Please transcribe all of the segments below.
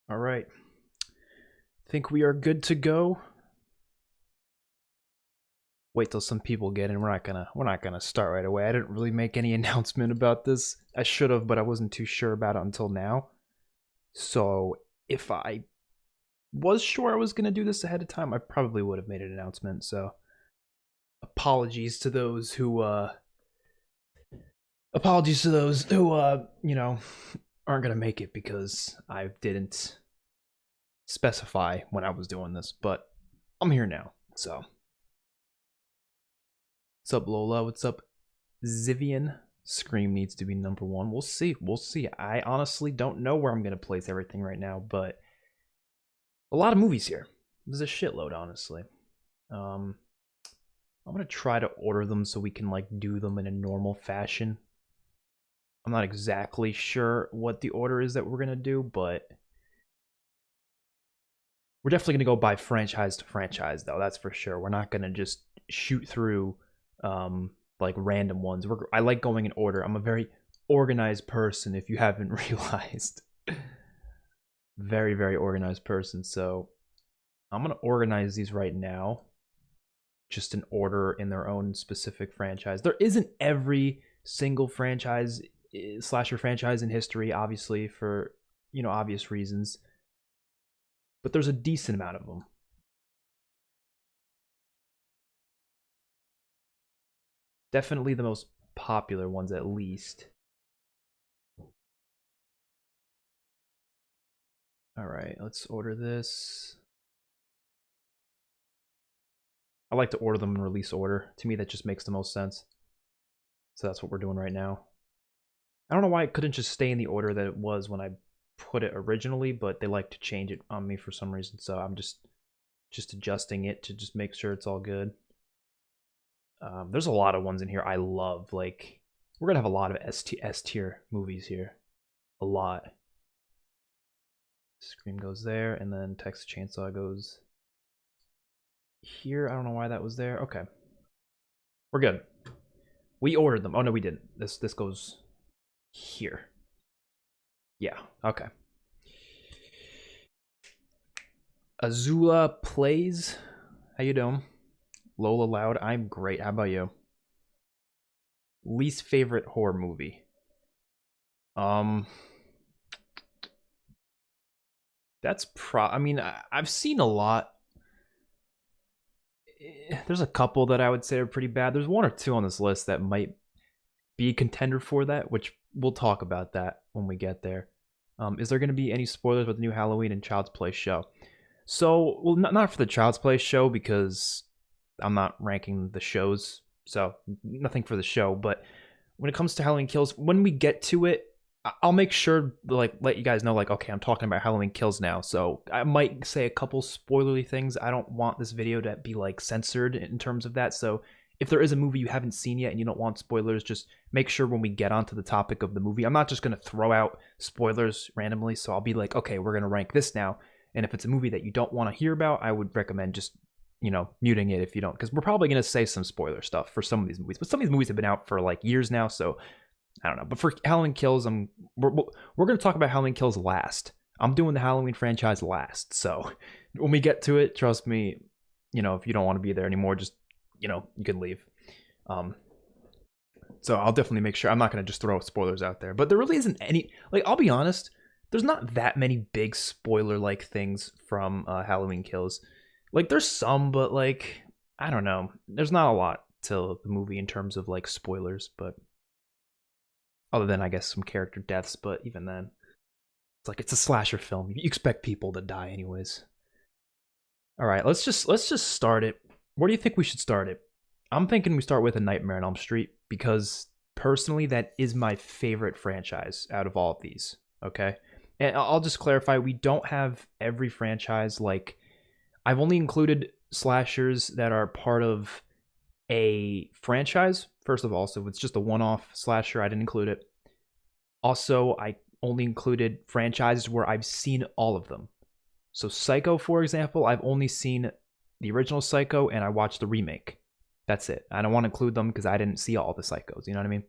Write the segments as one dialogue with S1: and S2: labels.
S1: All right. Think we are good to go. Wait till some people get in. We're not gonna start right away. I didn't really make any announcement about this. I should have, but I wasn't too sure about it until now. So if I was sure I was gonna do this ahead of time, I probably would have made an announcement. So apologies to those who aren't gonna make it because I didn't specify when I was doing this, but I'm here now. So what's up, Lola? What's up, Zivian? Scream needs to be number one. We'll see. We'll see. I honestly don't know where I'm gonna place everything right now, but a lot of movies here. There's a shitload, honestly. I'm gonna try to order them so we can like do them in a normal fashion. I'm not exactly sure what the order is that we're gonna do, but we're definitely gonna go by franchise to franchise, though. That's for sure. We're not gonna just shoot through like random ones. I like going in order. I'm a very organized person, if you haven't realized. Very, very organized person. So I'm gonna organize these right now, just in order in their own specific franchise. There isn't every single franchise, slasher franchise in history, obviously, for obvious reasons, but there's a decent amount of them. Definitely the most popular ones, at least. All right, let's order this. I like to order them in release order. To me, that just makes the most sense. So that's what we're doing right now. I don't know why it couldn't just stay in the order that it was when I put it originally, but they like to change it on me for some reason. So I'm just adjusting it to just make sure it's all good. There's a lot of ones in here I love. Like, we're gonna have a lot of S tier movies here. A lot. Scream goes there, and then Texas Chainsaw goes here. I don't know why that was there. Okay, we're good. We ordered them. Oh no, we didn't. This goes here. Yeah. Okay. Azula plays. How you doing? Lola Loud. I'm great. How about you? Least favorite horror movie. That's I mean, I've seen a lot. There's a couple that I would say are pretty bad. There's one or two on this list that might be a contender for that, which we'll talk about that when we get there. Is there going to be any spoilers with the new Halloween and Child's Play show? So, well, not for the Child's Play show because I'm not ranking the shows, so nothing for the show. But when it comes to Halloween Kills, when we get to it, I'll make sure to like let you guys know, like, okay, I'm talking about Halloween Kills now, so I might say a couple spoilery things. I don't want this video to be like censored in terms of that. So if there is a movie you haven't seen yet and you don't want spoilers, just make sure when we get onto the topic of the movie, I'm not just going to throw out spoilers randomly. So I'll be like, okay, we're going to rank this now. And if it's a movie that you don't want to hear about, I would recommend just, muting it if you don't, because we're probably going to say some spoiler stuff for some of these movies. But some of these movies have been out for like years now, so I don't know. But for Halloween Kills, we're going to talk about Halloween Kills last. I'm doing the Halloween franchise last. So when we get to it, trust me, if you don't want to be there anymore, just, you can leave. So I'll definitely make sure. I'm not going to just throw spoilers out there. But there really isn't any, like, I'll be honest, there's not that many big spoiler-like things from Halloween Kills. Like, there's some, but, like, I don't know. There's not a lot to the movie in terms of, like, spoilers, but other than, I guess, some character deaths, but even then, it's like, it's a slasher film. You expect people to die anyways. All right, let's just start it. Where do you think we should start it? I'm thinking we start with A Nightmare on Elm Street, because personally, that is my favorite franchise out of all of these, okay? And I'll just clarify, we don't have every franchise. Like, I've only included slashers that are part of a franchise, first of all, so it's just a one-off slasher, I didn't include it. Also, I only included franchises where I've seen all of them. So Psycho, for example, I've only seen the original Psycho and I watched the remake. That's it. I don't want to include them because I didn't see all the Psychos, you know what I mean?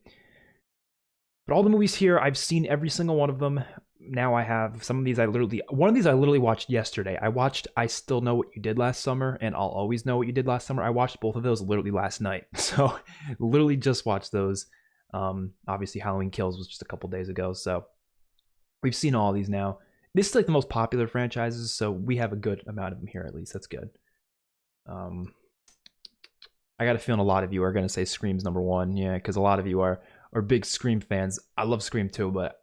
S1: But all the movies here, I've seen every single one of them. now I have some of these. One of these I literally watched yesterday. I watched I Still Know What You Did Last Summer and I'll Always Know What You Did Last Summer. I watched both of those literally last night. So literally just watched those. Obviously Halloween Kills was just a couple days ago. So we've seen all these now. This is like the most popular franchises, so we have a good amount of them here at least. That's good. I got a feeling a lot of you are going to say Scream's number one. Yeah, because a lot of you are big Scream fans. I love Scream too, but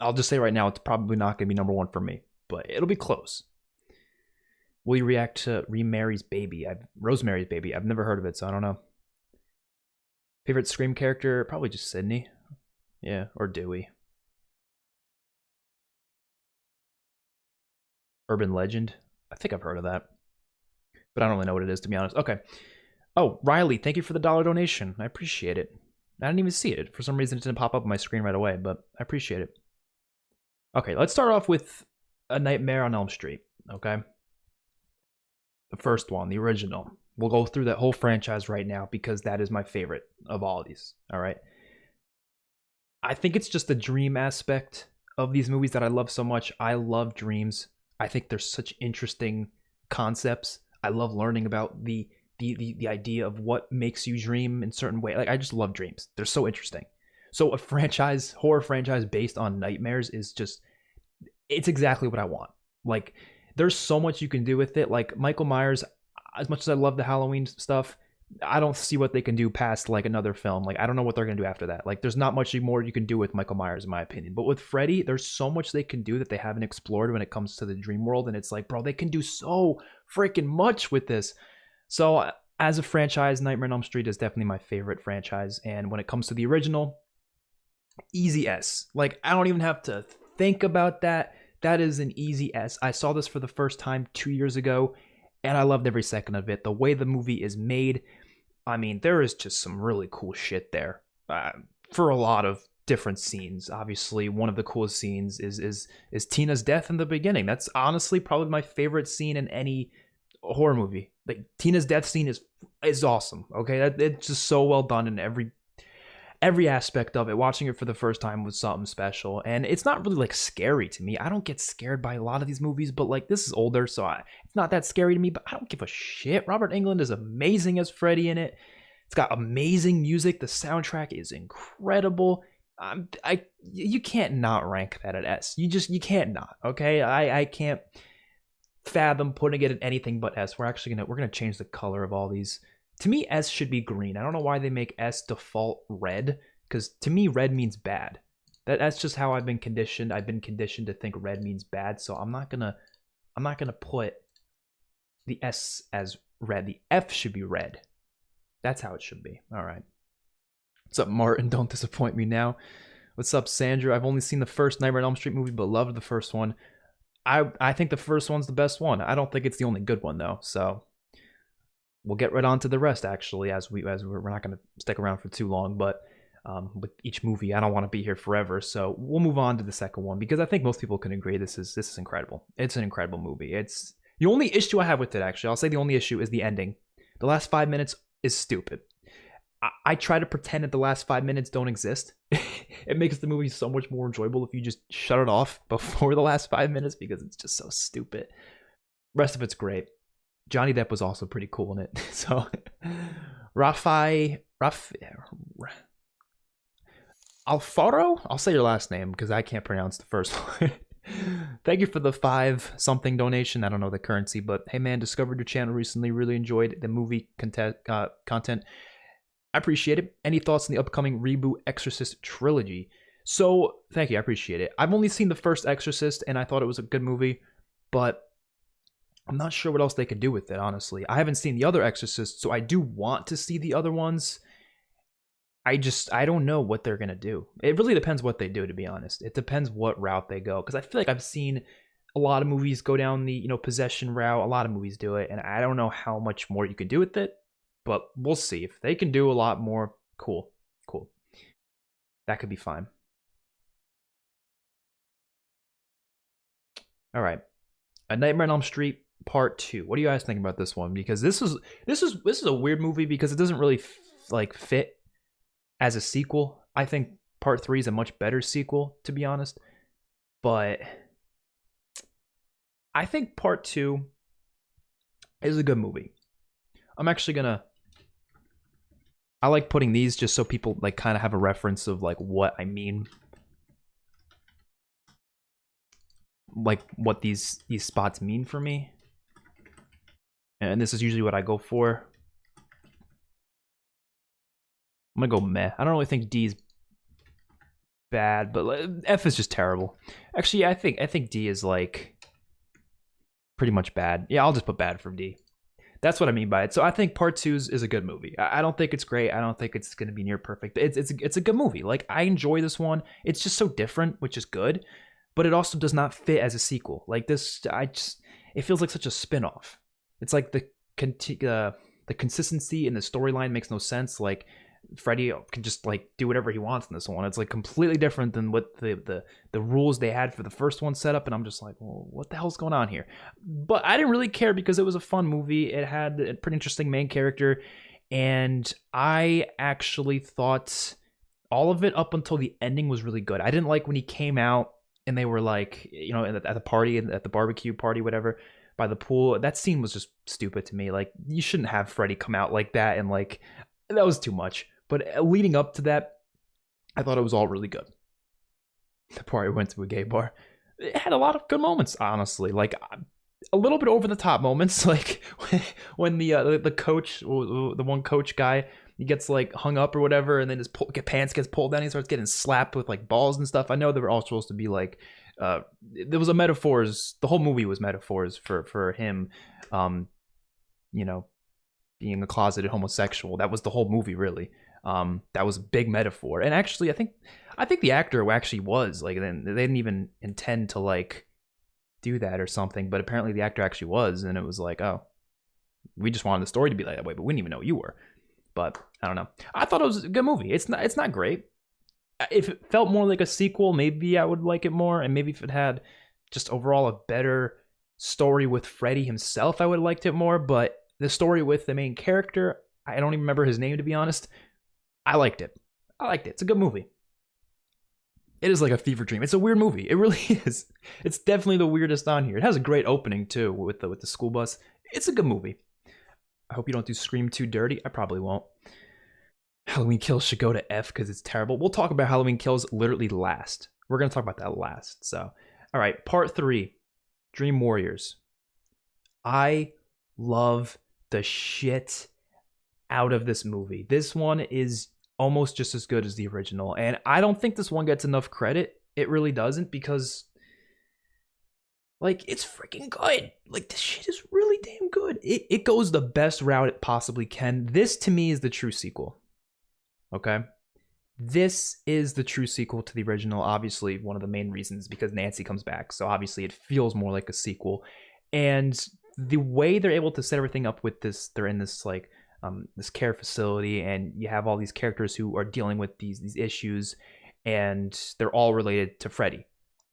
S1: I'll just say right now, it's probably not going to be number one for me, but it'll be close. Will you react to Rosemary's Baby? I've never heard of it, so I don't know. Favorite Scream character? Probably just Sydney. Yeah, or Dewey. Urban Legend? I think I've heard of that, but I don't really know what it is, to be honest. Okay. Oh, Riley, thank you for the $1 donation. I appreciate it. I didn't even see it. For some reason, it didn't pop up on my screen right away, but I appreciate it. Okay, let's start off with A Nightmare on Elm Street, okay? The first one, the original. We'll go through that whole franchise right now because that is my favorite of all of these, all right? I think it's just the dream aspect of these movies that I love so much. I love dreams. I think they're such interesting concepts. I love learning about the idea of what makes you dream in certain way. Like, I just love dreams. They're so interesting. So a horror franchise based on nightmares is just, it's exactly what I want. Like, there's so much you can do with it. Like, Michael Myers, as much as I love the Halloween stuff, I don't see what they can do past like another film. Like, I don't know what they're going to do after that. Like, there's not much more you can do with Michael Myers, in my opinion. But with Freddy, there's so much they can do that they haven't explored when it comes to the dream world. And it's like, bro, they can do so freaking much with this. So as a franchise, Nightmare on Elm Street is definitely my favorite franchise. And when it comes to the original, easy S. Like, I don't even have to think about that. That is an easy S. I saw this for the first time 2 years ago, and I loved every second of it. The way the movie is made, I mean, there is just some really cool shit there for a lot of different scenes. Obviously, one of the coolest scenes is Tina's death in the beginning. That's honestly probably my favorite scene in any horror movie. Like, Tina's death scene is awesome. Okay, it's just so well done in every aspect of it. Watching it for the first time was something special, and it's not really like scary to me. I don't get scared by a lot of these movies, but like, this is older, so it's not that scary to me. But I don't give a shit. Robert Englund is amazing as Freddy in it. It's got amazing music. The soundtrack is incredible. You can't not rank that at S. You can't not. Okay, I can't fathom putting it in anything but S. We're gonna change the color of all these. To me, S should be green. I don't know why they make S default red, because to me, red means bad. That's just how I've been conditioned. I've been conditioned to think red means bad, so I'm not gonna put the S as red. The F should be red. That's how it should be. All right. What's up, Martin? Don't disappoint me now. What's up, Sandra? I've only seen the first Nightmare on Elm Street movie, but loved the first one. I think the first one's the best one. I don't think it's the only good one though. So we'll get right on to the rest. Actually, as we're not going to stick around for too long, but with each movie, I don't want to be here forever. So we'll move on to the second one because I think most people can agree this is incredible. It's an incredible movie. It's the only issue I have with it. Actually, I'll say the only issue is the ending. The last 5 minutes is stupid. I try to pretend that the last 5 minutes don't exist. It makes the movie so much more enjoyable if you just shut it off before the last 5 minutes because it's just so stupid. Rest of it's great. Johnny Depp was also pretty cool in it. So, Alfaro? I'll say your last name because I can't pronounce the first one. Thank you for the 5 something donation. I don't know the currency, but hey man, discovered your channel recently. Really enjoyed the movie content. I appreciate it. Any thoughts on the upcoming reboot Exorcist trilogy? So, thank you. I appreciate it. I've only seen the first Exorcist, and I thought it was a good movie, but I'm not sure what else they could do with it, honestly. I haven't seen the other Exorcists, so I do want to see the other ones. I don't know what they're going to do. It really depends what they do, to be honest. It depends what route they go, because I feel like I've seen a lot of movies go down the, possession route. A lot of movies do it, and I don't know how much more you can do with it. But we'll see. If they can do a lot more, cool. That could be fine. All right. A Nightmare on Elm Street Part 2. What do you guys think about this one? Because this is a weird movie because it doesn't really fit as a sequel. I think Part 3 is a much better sequel, to be honest. but I think part 2 is a good movie. I'm actually gonna. I like putting these just so people like kind of have a reference of like what I mean, like what these spots mean for me. And this is usually what I go for. I'm gonna go meh. I don't really think D is bad, but F is just terrible. Actually, I think D is like pretty much bad. Yeah, I'll just put bad for D. That's what I mean by it. So I think part 2 is a good movie. I don't think it's great. I don't think it's going to be near perfect. It's a good movie. Like, I enjoy this one. It's just so different, which is good. But it also does not fit as a sequel. Like this, it feels like such a spin-off. It's like the consistency in the storyline makes no sense. Like Freddy can just like do whatever he wants in this one. It's like completely different than what the rules they had for the first one set up, and I'm just like, well, what the hell's going on here? But I didn't really care because it was a fun movie. It had a pretty interesting main character, and I actually thought all of it up until the ending was really good. I didn't like when he came out and they were like, you know, at the party, at the barbecue party, whatever, by the pool. That scene was just stupid to me. Like, you shouldn't have Freddy come out like that, and like that was too much. But leading up to that, I thought it was all really good. The part we went to a gay bar, it had a lot of good moments, honestly. Like a little bit over the top moments, like when the coach, the one coach guy, he gets like hung up or whatever, and then his pants gets pulled down. He starts getting slapped with like balls and stuff. I know they were all supposed to be like, there was a metaphors. The whole movie was metaphors for him, you know, being a closeted homosexual. That was the whole movie, really. That was a big metaphor. And actually, I think the actor actually was like, they didn't even intend to like do that or something, but apparently the actor actually was, and it was like, oh, we just wanted the story to be like that way, but we didn't even know you were. But I don't know. I thought it was a good movie. It's not great. If it felt more like a sequel, maybe I would like it more, and maybe if it had just overall a better story with Freddy himself, I would have liked it more. But the story with the main character, I don't even remember his name, to be honest. I liked it. It's a good movie. It is like a fever dream. It's a weird movie. It really is. It's definitely the weirdest on here. It has a great opening too with the school bus. It's a good movie. I hope you don't do Scream too dirty. I probably won't. Halloween Kills should go to F because it's terrible. We'll talk about Halloween Kills literally last. We're going to talk about that last. So, all right, part 3, Dream Warriors. I love the shit out of this movie. This one is almost just as good as the original, and I don't think this one gets enough credit. It really doesn't, because like, it's freaking good. Like, this shit is really damn good. It goes the best route it possibly can. This to me is the true sequel. Okay, this is the true sequel to the original. Obviously, one of the main reasons because Nancy comes back, so obviously it feels more like a sequel. And the way they're able to set everything up with this, they're in this like this care facility, and you have all these characters who are dealing with these issues, and they're all related to Freddy.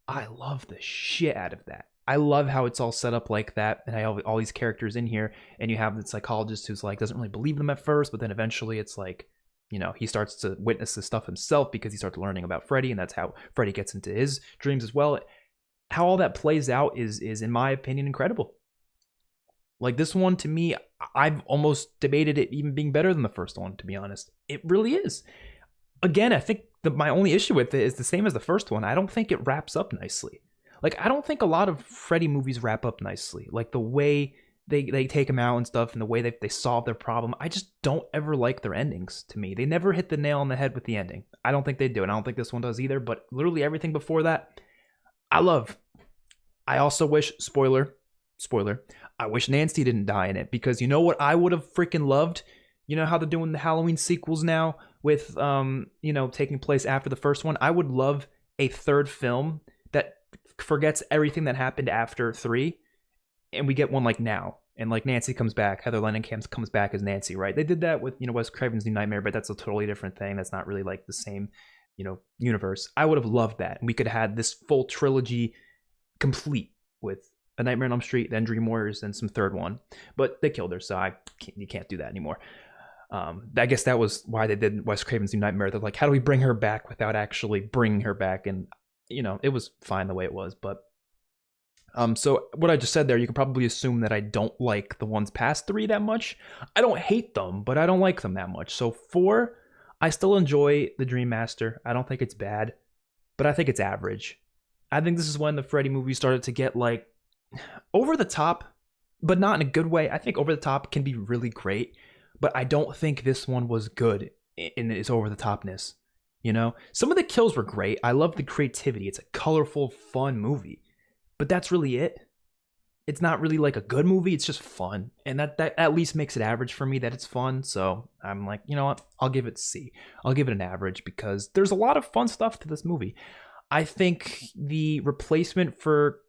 S1: I love the shit out of that. I love how it's all set up like that, and I have all these characters in here, and you have the psychologist who's like doesn't really believe them at first, but then eventually it's like, you know, he starts to witness this stuff himself because he starts learning about Freddy, and that's how Freddy gets into his dreams as well. How all that plays out is in my opinion, incredible. Like, this one, to me, I've almost debated it even being better than the first one, to be honest. It really is. Again, I think my only issue with it is the same as the first one. I don't think it wraps up nicely. Like, I don't think a lot of Freddy movies wrap up nicely. Like, the way they take him out and stuff, and the way they solve their problem, I just don't ever like their endings, to me. They never hit the nail on the head with the ending. I don't think they do, and I don't think this one does either, but literally everything before that, I love. I also wish, spoiler, I wish Nancy didn't die in it, because you know what I would have freaking loved? You know how they're doing the Halloween sequels now with, you know, taking place after the first one? I would love a third film that forgets everything that happened after 3, and we get one like now, and like Nancy comes back, Heather Langenkamp comes back as Nancy, right? They did that with, you know, Wes Craven's New Nightmare, but that's a totally different thing. That's not really like the same, you know, universe. I would have loved that, and we could have had this full trilogy complete with A Nightmare on Elm Street, then Dream Warriors, then some third one. But they killed her, so you can't do that anymore. I guess that was why they did Wes Craven's New Nightmare. They're like, how do we bring her back without actually bringing her back? And it was fine the way it was. But so what I just said there, you can probably assume that I don't like the ones past 3 that much. I don't hate them, but I don't like them that much. So 4, I still enjoy the Dream Master. I don't think it's bad, but I think it's average. I think this is when the Freddy movies started to get like over the top, but not in a good way. I think over the top can be really great, but I don't think this one was good in its over the topness. Some of the kills were great. I love the creativity. It's a colorful, fun movie, but that's really it. It's not really like a good movie. It's just fun, and that at least makes it average for me that it's fun. So I'm like, you know what? I'll give it C. I'll give it an average because there's a lot of fun stuff to this movie. I think the replacement for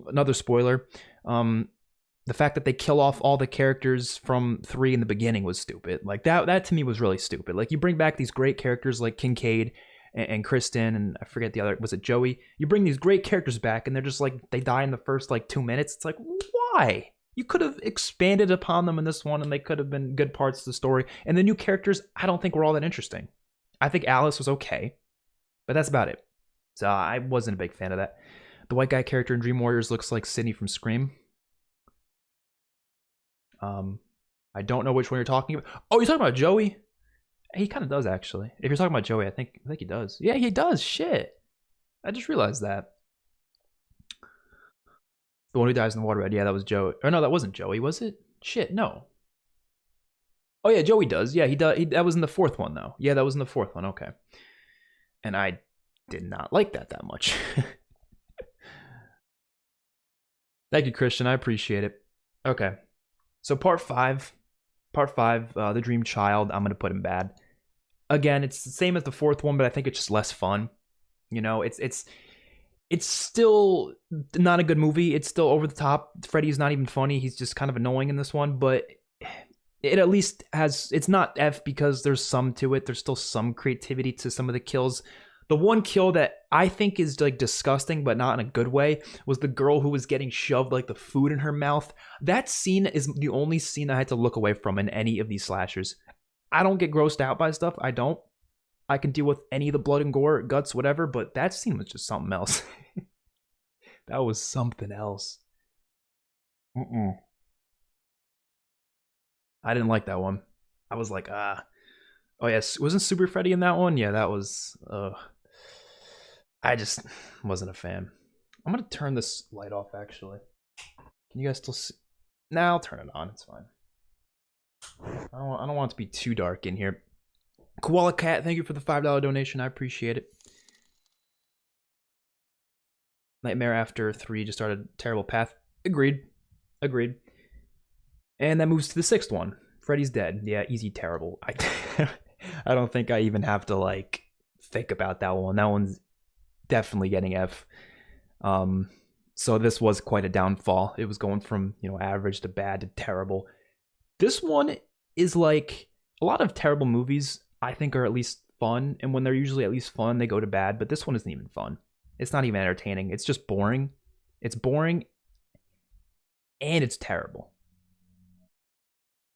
S1: another spoiler, the fact that they kill off all the characters from 3 in the beginning was stupid. Like that to me was really stupid. Like you bring back these great characters like Kincaid and Kristen, and I forget the other, was it Joey? You bring these great characters back and they're just like, they die in the first like 2 minutes. It's like, why? You could have expanded upon them in this one and they could have been good parts of the story. And the new characters, I don't think were all that interesting. I think Alice was okay, but that's about it. So I wasn't a big fan of that. The white guy character in Dream Warriors looks like Sidney from Scream. I don't know which one you're talking about. Oh, you're talking about Joey? He kind of does, actually. If you're talking about Joey, I think he does. Yeah, he does. Shit. I just realized that. The one who dies in the waterbed. Yeah, that was Joey. Or no, that wasn't Joey, was it? Shit, no. Oh, yeah, Joey does. Yeah, he does. That was in the 4th one, though. Yeah, that was in the 4th one. Okay. And I did not like that much. Thank you, Christian. I appreciate it. Okay. So part 5, The Dream Child, I'm going to put him bad. Again, it's the same as the 4th one, but I think it's just less fun. It's still not a good movie. It's still over the top. Freddy's not even funny. He's just kind of annoying in this one, but it at least has, it's not F because there's some to it. There's still some creativity to some of the kills. The one kill that I think is like disgusting, but not in a good way, was the girl who was getting shoved like the food in her mouth. That scene is the only scene I had to look away from in any of these slashers. I don't get grossed out by stuff. I don't. I can deal with any of the blood and gore, guts, whatever, but that scene was just something else. That was something else. I didn't like that one. I was like, Oh yes, wasn't Super Freddy in that one? Yeah, that was I just wasn't a fan. I'm gonna turn this light off actually. Can you guys still see? Nah, I'll turn it on, it's fine. I don't want it to be too dark in here. Koala Cat, thank you for the $5 donation. I appreciate it. Nightmare After 3 just started a terrible path. Agreed. And that moves to the 6th one. Freddy's Dead. Yeah, easy terrible. I don't think I even have to like think about that one. That one's definitely getting F. So this was quite a downfall. It was going from, average to bad to terrible. This one is like a lot of terrible movies I think are at least fun, and when they're usually at least fun, they go to bad, but this one isn't even fun. It's not even entertaining. It's just boring. It's boring and it's terrible.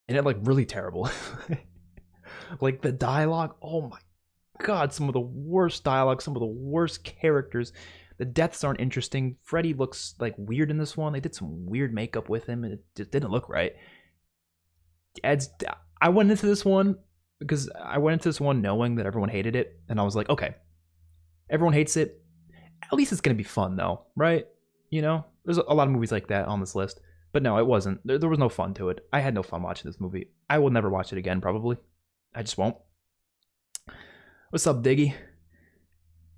S1: And it like really terrible. Like the dialogue, oh my god, some of the worst dialogue, some of the worst characters. The deaths aren't interesting. Freddy looks like weird in this one. They did some weird makeup with him and it just didn't look right. I went into this one knowing that everyone hated it, and I was like, okay, everyone hates it. At least it's gonna be fun though, right? There's a lot of movies like that on this list, but no, it wasn't. There was no fun to it. I had no fun watching this movie. I will never watch it again, probably. I just won't. What's up, Diggy?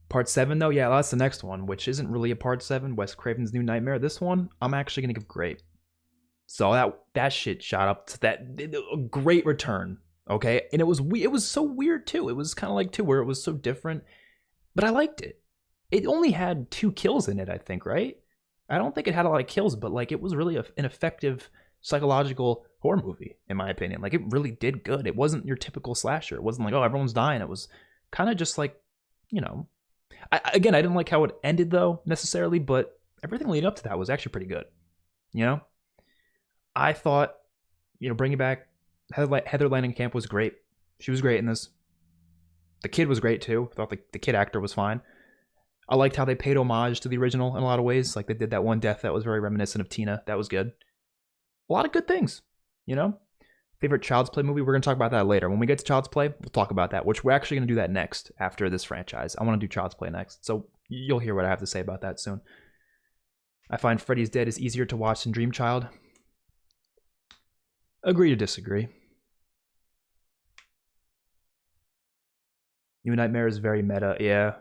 S1: Part 7 though, yeah, that's the next one, which isn't really a part 7. Wes Craven's New Nightmare. This one, I'm actually gonna give great. So that shit shot up to that great return. Okay, and it was so weird too. It was kind of like too where it was so different, but I liked it. It only had 2 kills in it, I think, right? I don't think it had a lot of kills, but like it was really an effective psychological horror movie, in my opinion. Like it really did good. It wasn't your typical slasher. It wasn't like, oh, everyone's dying. It was kind of just like, I didn't like how it ended though necessarily, but everything leading up to that was actually pretty good. I thought, bringing back Heather Langenkamp was great. She was great in this. The kid was great too. I thought the kid actor was fine. I liked how they paid homage to the original in a lot of ways. Like they did that one death that was very reminiscent of Tina. That was good. A lot of good things, you know? Favorite Child's Play movie? We're going to talk about that later. When we get to Child's Play, we'll talk about that, which we're actually going to do that next after this franchise. I want to do Child's Play next. So you'll hear what I have to say about that soon. I find Freddy's Dead is easier to watch than Dream Child. Agree to disagree. New Nightmare is very meta, yeah.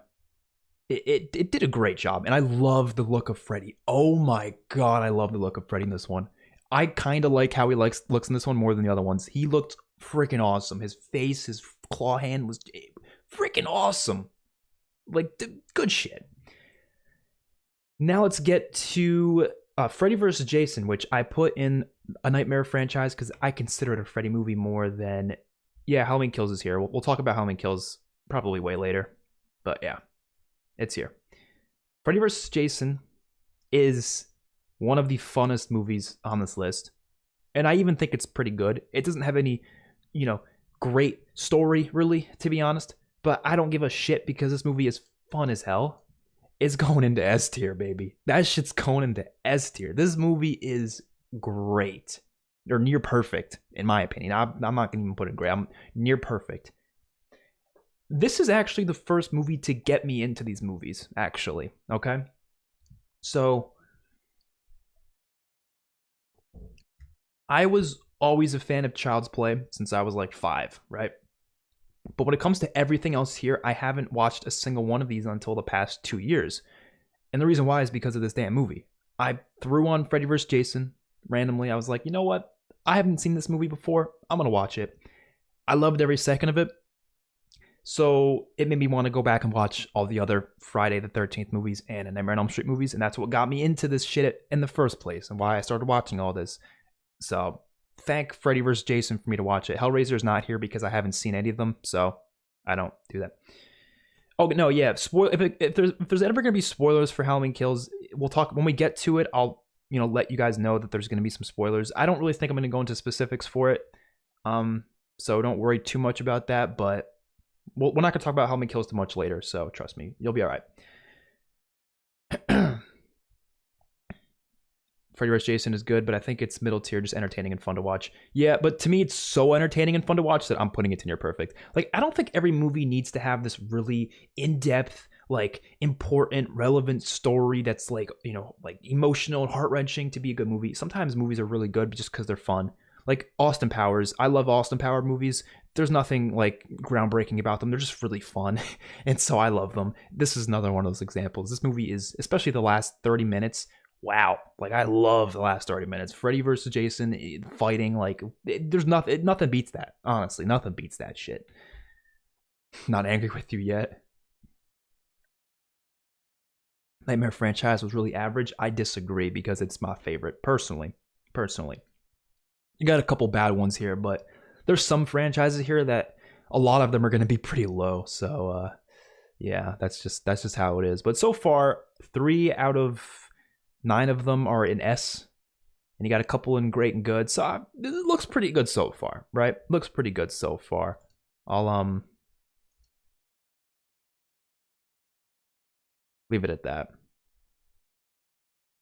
S1: It did a great job, and I love the look of Freddy. Oh my god, I love the look of Freddy in this one. I kind of like how he looks in this one more than the other ones. He looked freaking awesome. His face, his claw hand was freaking awesome. Like, good shit. Now let's get to Freddy vs. Jason, which I put in a Nightmare franchise because I consider it a Freddy movie more than... Yeah, Halloween Kills is here. We'll talk about Halloween Kills probably way later. But yeah, it's here. Freddy vs. Jason is one of the funnest movies on this list. And I even think it's pretty good. It doesn't have any, great story, really, to be honest. But I don't give a shit because this movie is fun as hell. It's going into S tier, baby. That shit's going into S tier. This movie is great. Or near perfect, in my opinion. I'm not going to even put it great. I'm near perfect. This is actually the first movie to get me into these movies, actually. Okay? So... I was always a fan of Child's Play since I was like 5, right? But when it comes to everything else here, I haven't watched a single one of these until the past 2 years. And the reason why is because of this damn movie. I threw on Freddy vs. Jason randomly. I was like, you know what? I haven't seen this movie before. I'm going to watch it. I loved every second of it. So it made me want to go back and watch all the other Friday the 13th movies and Nightmare on Elm Street movies. And that's what got me into this shit in the first place and why I started watching all this. So thank Freddy vs. Jason for me to watch it. Hellraiser's not here because I haven't seen any of them, so I don't do that. Oh no, yeah. If there's ever gonna be spoilers for Halloween Kills, we'll talk when we get to it. I'll let you guys know that there's gonna be some spoilers. I don't really think I'm gonna go into specifics for it, so don't worry too much about that. But we're not gonna talk about Halloween Kills too much later, so trust me, you'll be all right. Freddy vs. Jason is good, but I think it's middle tier, just entertaining and fun to watch. Yeah, but to me, it's so entertaining and fun to watch that I'm putting it to near perfect. Like, I don't think every movie needs to have this really in-depth, like, important, relevant story that's, like, like, emotional and heart-wrenching to be a good movie. Sometimes movies are really good just because they're fun. Like, Austin Powers. I love Austin Powers movies. There's nothing, like, groundbreaking about them. They're just really fun, and so I love them. This is another one of those examples. This movie is, especially the last 30 minutes... Wow, like I love the last 30 minutes. Freddy vs. Jason fighting, like there's nothing beats that. Honestly, nothing beats that shit. Not angry with you yet. Nightmare franchise was really average. I disagree because it's my favorite personally. You got a couple bad ones here, but there's some franchises here that a lot of them are going to be pretty low. So yeah, that's just how it is. But so far, 3 out of 9 of them are in S, and you got a couple in great and good. So it looks pretty good so far, right? Looks pretty good so far. I'll leave it at that.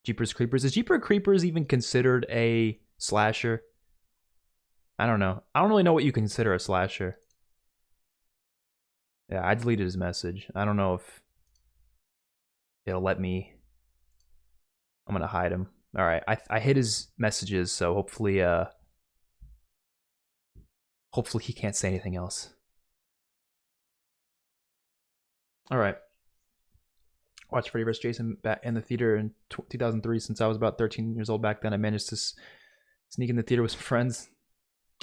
S1: Jeepers Creepers. Is Jeepers Creepers even considered a slasher? I don't know. I don't really know what you consider a slasher. Yeah, I deleted his message. I don't know if it'll let me. I'm gonna hide him. All right, I hid his messages, so hopefully he can't say anything else. All right. Watched Freddy vs. Jason back in the theater in 2003 since I was about 13 years old back then. I managed to sneak in the theater with some friends.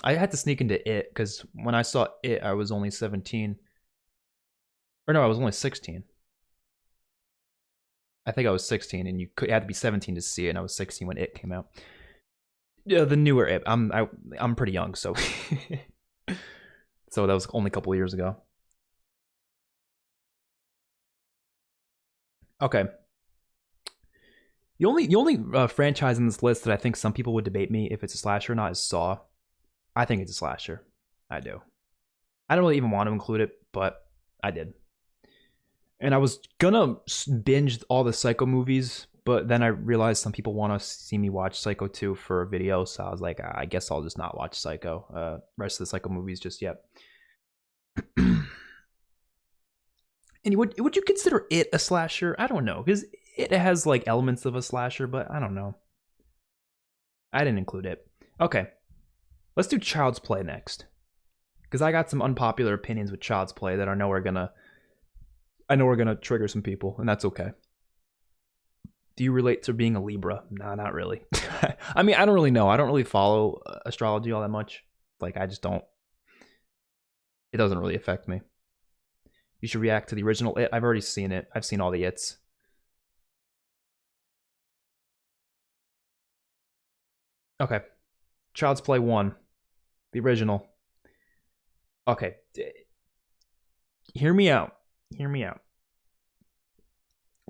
S1: I had to sneak into it because when I saw it, I was only 17. Or no, I was only 16. I think I was 16, and you had to be 17 to see it, and I was 16 when it came out. Yeah, the newer it. I'm pretty young, so so that was only a couple of years ago. Okay. The only franchise in this list that I think some people would debate me if it's a slasher or not is Saw. I think it's a slasher. I do. I don't really even want to include it, but I did. And I was gonna binge all the Psycho movies, but then I realized some people want to see me watch Psycho 2 for a video, so I was like, I guess I'll just not watch rest of the Psycho movies just yet. And would you consider it a slasher? I don't know, because it has like elements of a slasher, but I don't know. I didn't include it. Okay, let's do Child's Play next, because I got some unpopular opinions with Child's Play that I know are gonna trigger some people, and that's okay. Do you relate to being a Libra? Nah, not really. I mean, I don't really know. I don't really follow astrology all that much. Like, I just don't. It doesn't really affect me. You should react to the original It. I've already seen it. I've seen all the It's. Okay. Child's Play 1. The original. Okay. Hear me out. Hear me out.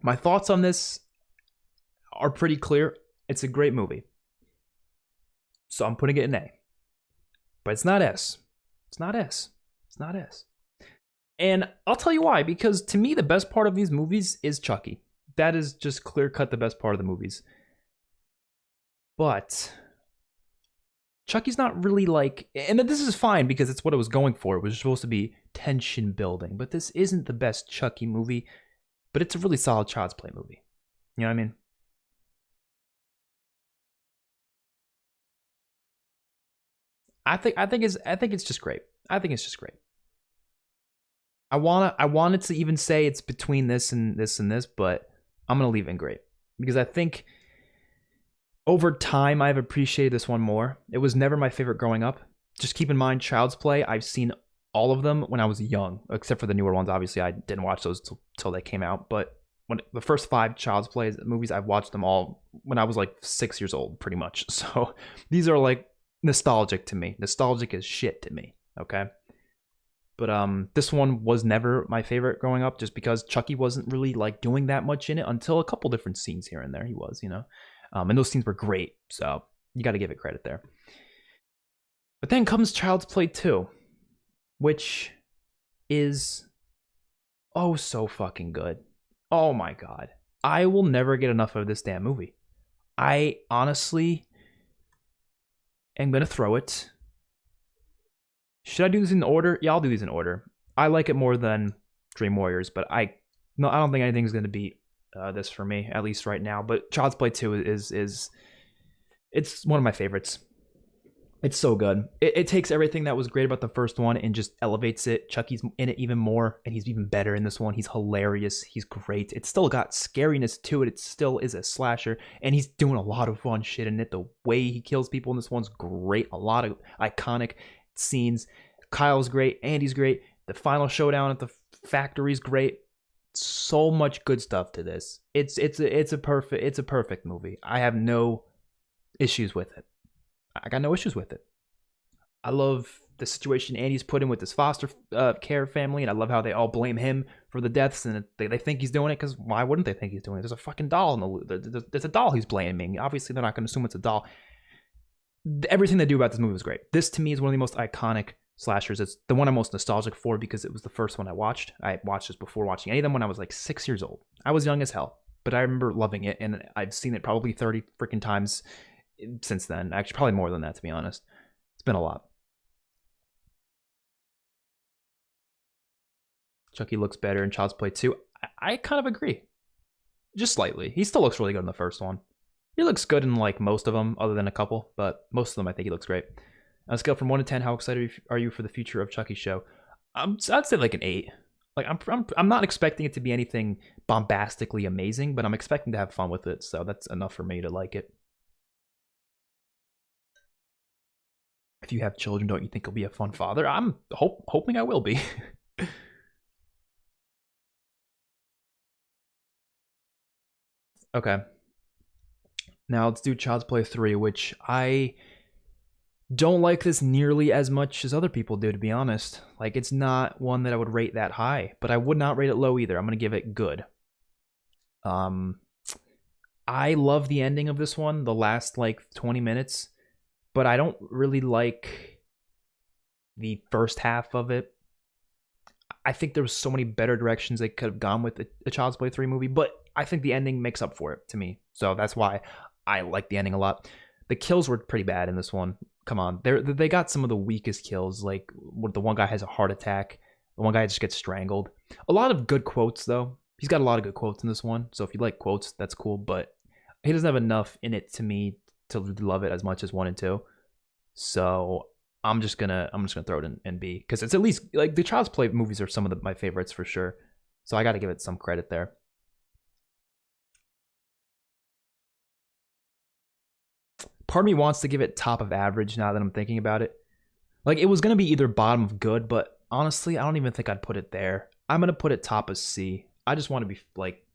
S1: My thoughts on this are pretty clear. It's a great movie. So I'm putting it in A. But it's not S. It's not S. It's not S. And I'll tell you why. Because to me, the best part of these movies is Chucky. That is just clear cut the best part of the movies. But Chucky's not really like, and this is fine because it's what it was going for. It was supposed to be tension building. But this isn't the best Chucky movie. But it's a really solid Child's Play movie. You know what I mean? I think it's just great. I think it's just great. I wanted to even say it's between this and this and this, but I'm gonna leave it in great because I think over time I've appreciated this one more. It was never my favorite growing up. Just keep in mind, Child's Play, I've seen all of them when I was young, except for the newer ones. Obviously, I didn't watch those till they came out. But when the first 5 Child's Play movies, I've watched them all when I was like 6 years old, pretty much. So these are like nostalgic to me. Nostalgic as shit to me. Okay. But this one was never my favorite growing up, just because Chucky wasn't really like doing that much in it until a couple different scenes here and there. He was, you know, and those scenes were great. So you got to give it credit there. But then comes Child's Play 2, which is oh so fucking good. Oh my god, I will never get enough of this damn movie. I honestly am gonna throw it. Should I do these in order? Yeah, I'll do these in order. I like it more than Dream Warriors, but I don't think anything's going to beat this for me, at least right now. But Child's Play 2 is it's one of my favorites. It's so good. It takes everything that was great about the first one and just elevates it. Chucky's in it even more, and he's even better in this one. He's hilarious. He's great. It's still got scariness to it. It still is a slasher, and he's doing a lot of fun shit in it. The way he kills people in this one's great. A lot of iconic scenes. Kyle's great. Andy's great. The final showdown at the factory's great. So much good stuff to this. It's a perfect movie. I have no issues with it. I got no issues with it. I love the situation Andy's put in with his foster care family, and I love how they all blame him for the deaths, and they think he's doing it because why wouldn't they think he's doing it? There's a fucking doll in the there's a doll he's blaming. Obviously, they're not going to assume it's a doll. Everything they do about this movie was great. This, to me, is one of the most iconic slashers. It's the one I'm most nostalgic for because it was the first one I watched. I watched this before watching any of them when I was like 6 years old. I was young as hell, but I remember loving it, and I've seen it probably 30 freaking times since then. Actually, probably more than that, to be honest. It's been a lot. Chucky looks better in Child's Play 2. I kind of agree. Just slightly. He still looks really good in the first one. He looks good in like most of them, other than a couple, but most of them I think he looks great. On a scale from 1 to 10, how excited are you for the future of Chucky's show? I'd say like an 8. Like I'm not expecting it to be anything bombastically amazing, but I'm expecting to have fun with it, so that's enough for me to like it. If you have children, don't you think you'll be a fun father? I'm hoping I will be. Okay. Now let's do Child's Play 3, which I don't like this nearly as much as other people do, to be honest. Like, it's not one that I would rate that high, but I would not rate it low either. I'm going to give it good. I love the ending of this one, the last, like, 20 minutes, but I don't really like the first half of it. I think there was so many better directions they could have gone with a Child's Play 3 movie, but I think the ending makes up for it to me. So that's why I like the ending a lot. The kills were pretty bad in this one. Come on, they got some of the weakest kills. Like the one guy has a heart attack. The one guy just gets strangled. A lot of good quotes though. He's got a lot of good quotes in this one. So if you like quotes, that's cool. But he doesn't have enough in it to me to love it as much as 1 and 2. So I'm just gonna throw it in B, because it's at least like the Child's Play movies are some of my favorites for sure. So I got to give it some credit there. Part of me wants to give it top of average now that I'm thinking about it. Like, it was gonna be either bottom of good, but honestly, I don't even think I'd put it there. I'm gonna put it top of C. I just want to be like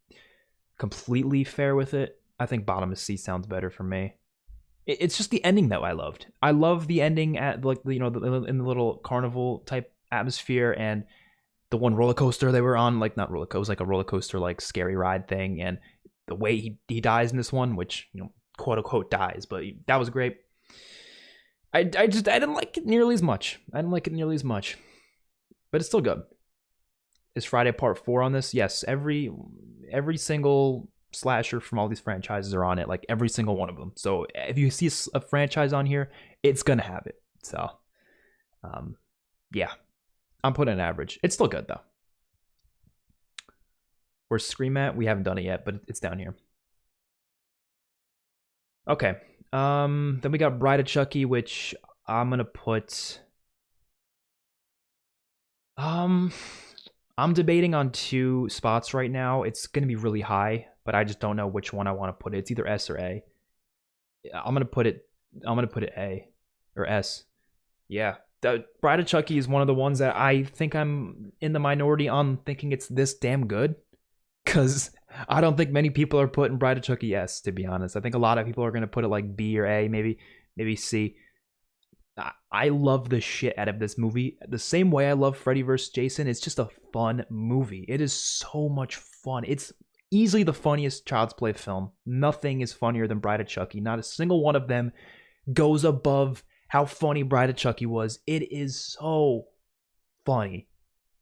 S1: completely fair with it. I think bottom of C sounds better for me. It's just the ending that I loved. I love the ending at like in the little carnival type atmosphere, and the one roller coaster they were on, like not roller coaster, it was like a roller coaster like scary ride thing, and the way he dies in this one, which quote unquote dies, but that was great. I didn't like it nearly as much. But it's still good. Is Friday Part 4 on this? Yes, every single slasher from all these franchises are on it, like every single one of them. So if you see a franchise on here, it's gonna have it. So yeah, I'm putting an average. It's still good though. Where's Scream at? We haven't done it yet, but it's down here. Okay, then we got Bride of Chucky, which I'm gonna put I'm debating on 2 spots right now. It's gonna be really high, but I just don't know which one I want to put it. It's either S or A. I'm gonna put it A or S. Yeah, the Bride of Chucky is one of the ones that I think I'm in the minority on thinking it's this damn good, because I don't think many people are putting Bride of Chucky S, to be honest. I think a lot of people are gonna put it like B or A, maybe C. I love the shit out of this movie. The same way I love Freddy vs. Jason. It's just a fun movie. It is so much fun. It's easily the funniest Child's Play film. Nothing is funnier than Bride of Chucky. Not a single one of them goes above how funny Bride of Chucky was. It is so funny.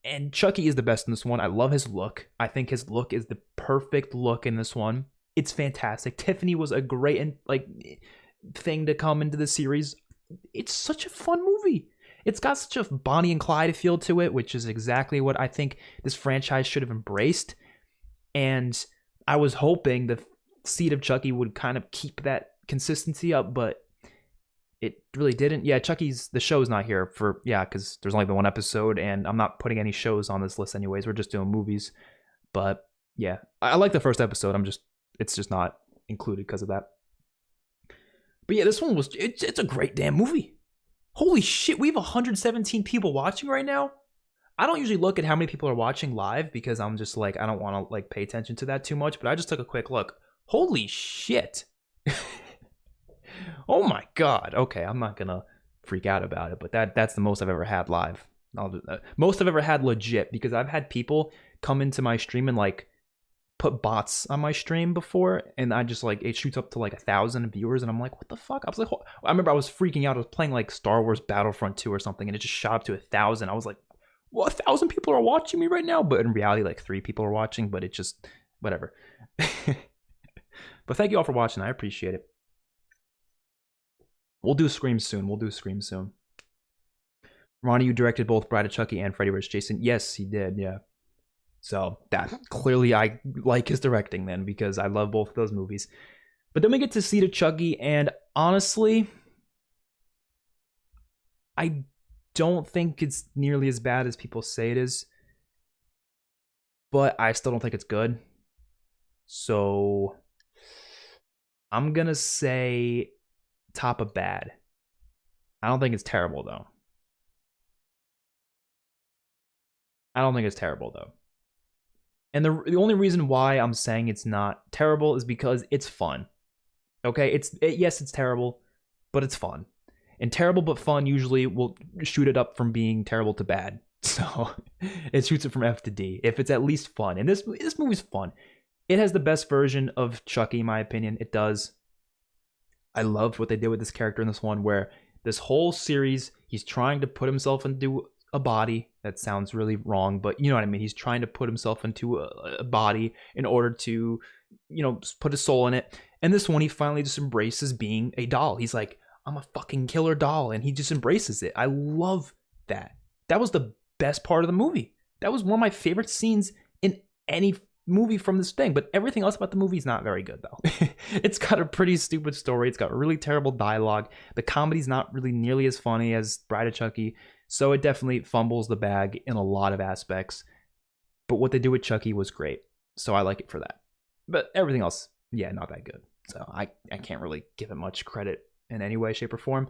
S1: And Chucky is the best in this one. I love his look. I think his look is the perfect look in this one. It's fantastic. Tiffany was a great thing to come into the series. It's such a fun movie. It's got such a Bonnie and Clyde feel to it, which is exactly what I think this franchise should have embraced. And I was hoping the Seed of Chucky would kind of keep that consistency up, but it really didn't. Yeah, the show's not here because there's only been 1 episode, and I'm not putting any shows on this list anyways. We're just doing movies. But yeah, I like the first episode. It's just not included because of that. But yeah, this one it's a great damn movie. Holy shit, we have 117 people watching right now. I don't usually look at how many people are watching live because I'm just like, I don't want to like pay attention to that too much, but I just took a quick look. Holy shit. Oh my god. Okay, I'm not gonna freak out about it, but that's the most I've ever had live. Most I've ever had legit, because I've had people come into my stream and like put bots on my stream before, and I just like, it shoots up to like 1,000 viewers, and I'm like, what the fuck? I was like, I remember I was freaking out. I was playing like Star Wars Battlefront 2 or something, and it just shot up to 1,000. I was like, well, 1,000 people are watching me right now, but in reality, like 3 people are watching. But it just whatever. But thank you all for watching. I appreciate it. We'll do Scream soon. Ronnie, you directed both Bride of Chucky and Freddy vs. Jason. Yes, he did. Yeah. So that clearly I like his directing then, because I love both of those movies. But then we get to Seed of Chucky, and honestly, I don't think it's nearly as bad as people say it is. But I still don't think it's good. So I'm gonna say top of bad. I don't think it's terrible though. And the only reason why I'm saying it's not terrible is because it's fun. Okay, yes, it's terrible, but it's fun. And terrible but fun usually will shoot it up from being terrible to bad. So it shoots it from F to D if it's at least fun. And this movie's fun. It has the best version of Chucky, in my opinion. It does. I loved what they did with this character in this one, where this whole series, he's trying to put himself into a body. That sounds really wrong, but you know what I mean. He's trying to put himself into a body in order to, put his soul in it. And this one, he finally just embraces being a doll. He's like, I'm a fucking killer doll, and he just embraces it. I love that. That was the best part of the movie. That was one of my favorite scenes in any movie from this thing, but everything else about the movie is not very good, though. It's got a pretty stupid story. It's got really terrible dialogue. The comedy's not really nearly as funny as Bride of Chucky, so it definitely fumbles the bag in a lot of aspects. But what they do with Chucky was great, so I like it for that. But everything else, yeah, not that good. So I can't really give it much credit in any way, shape, or form.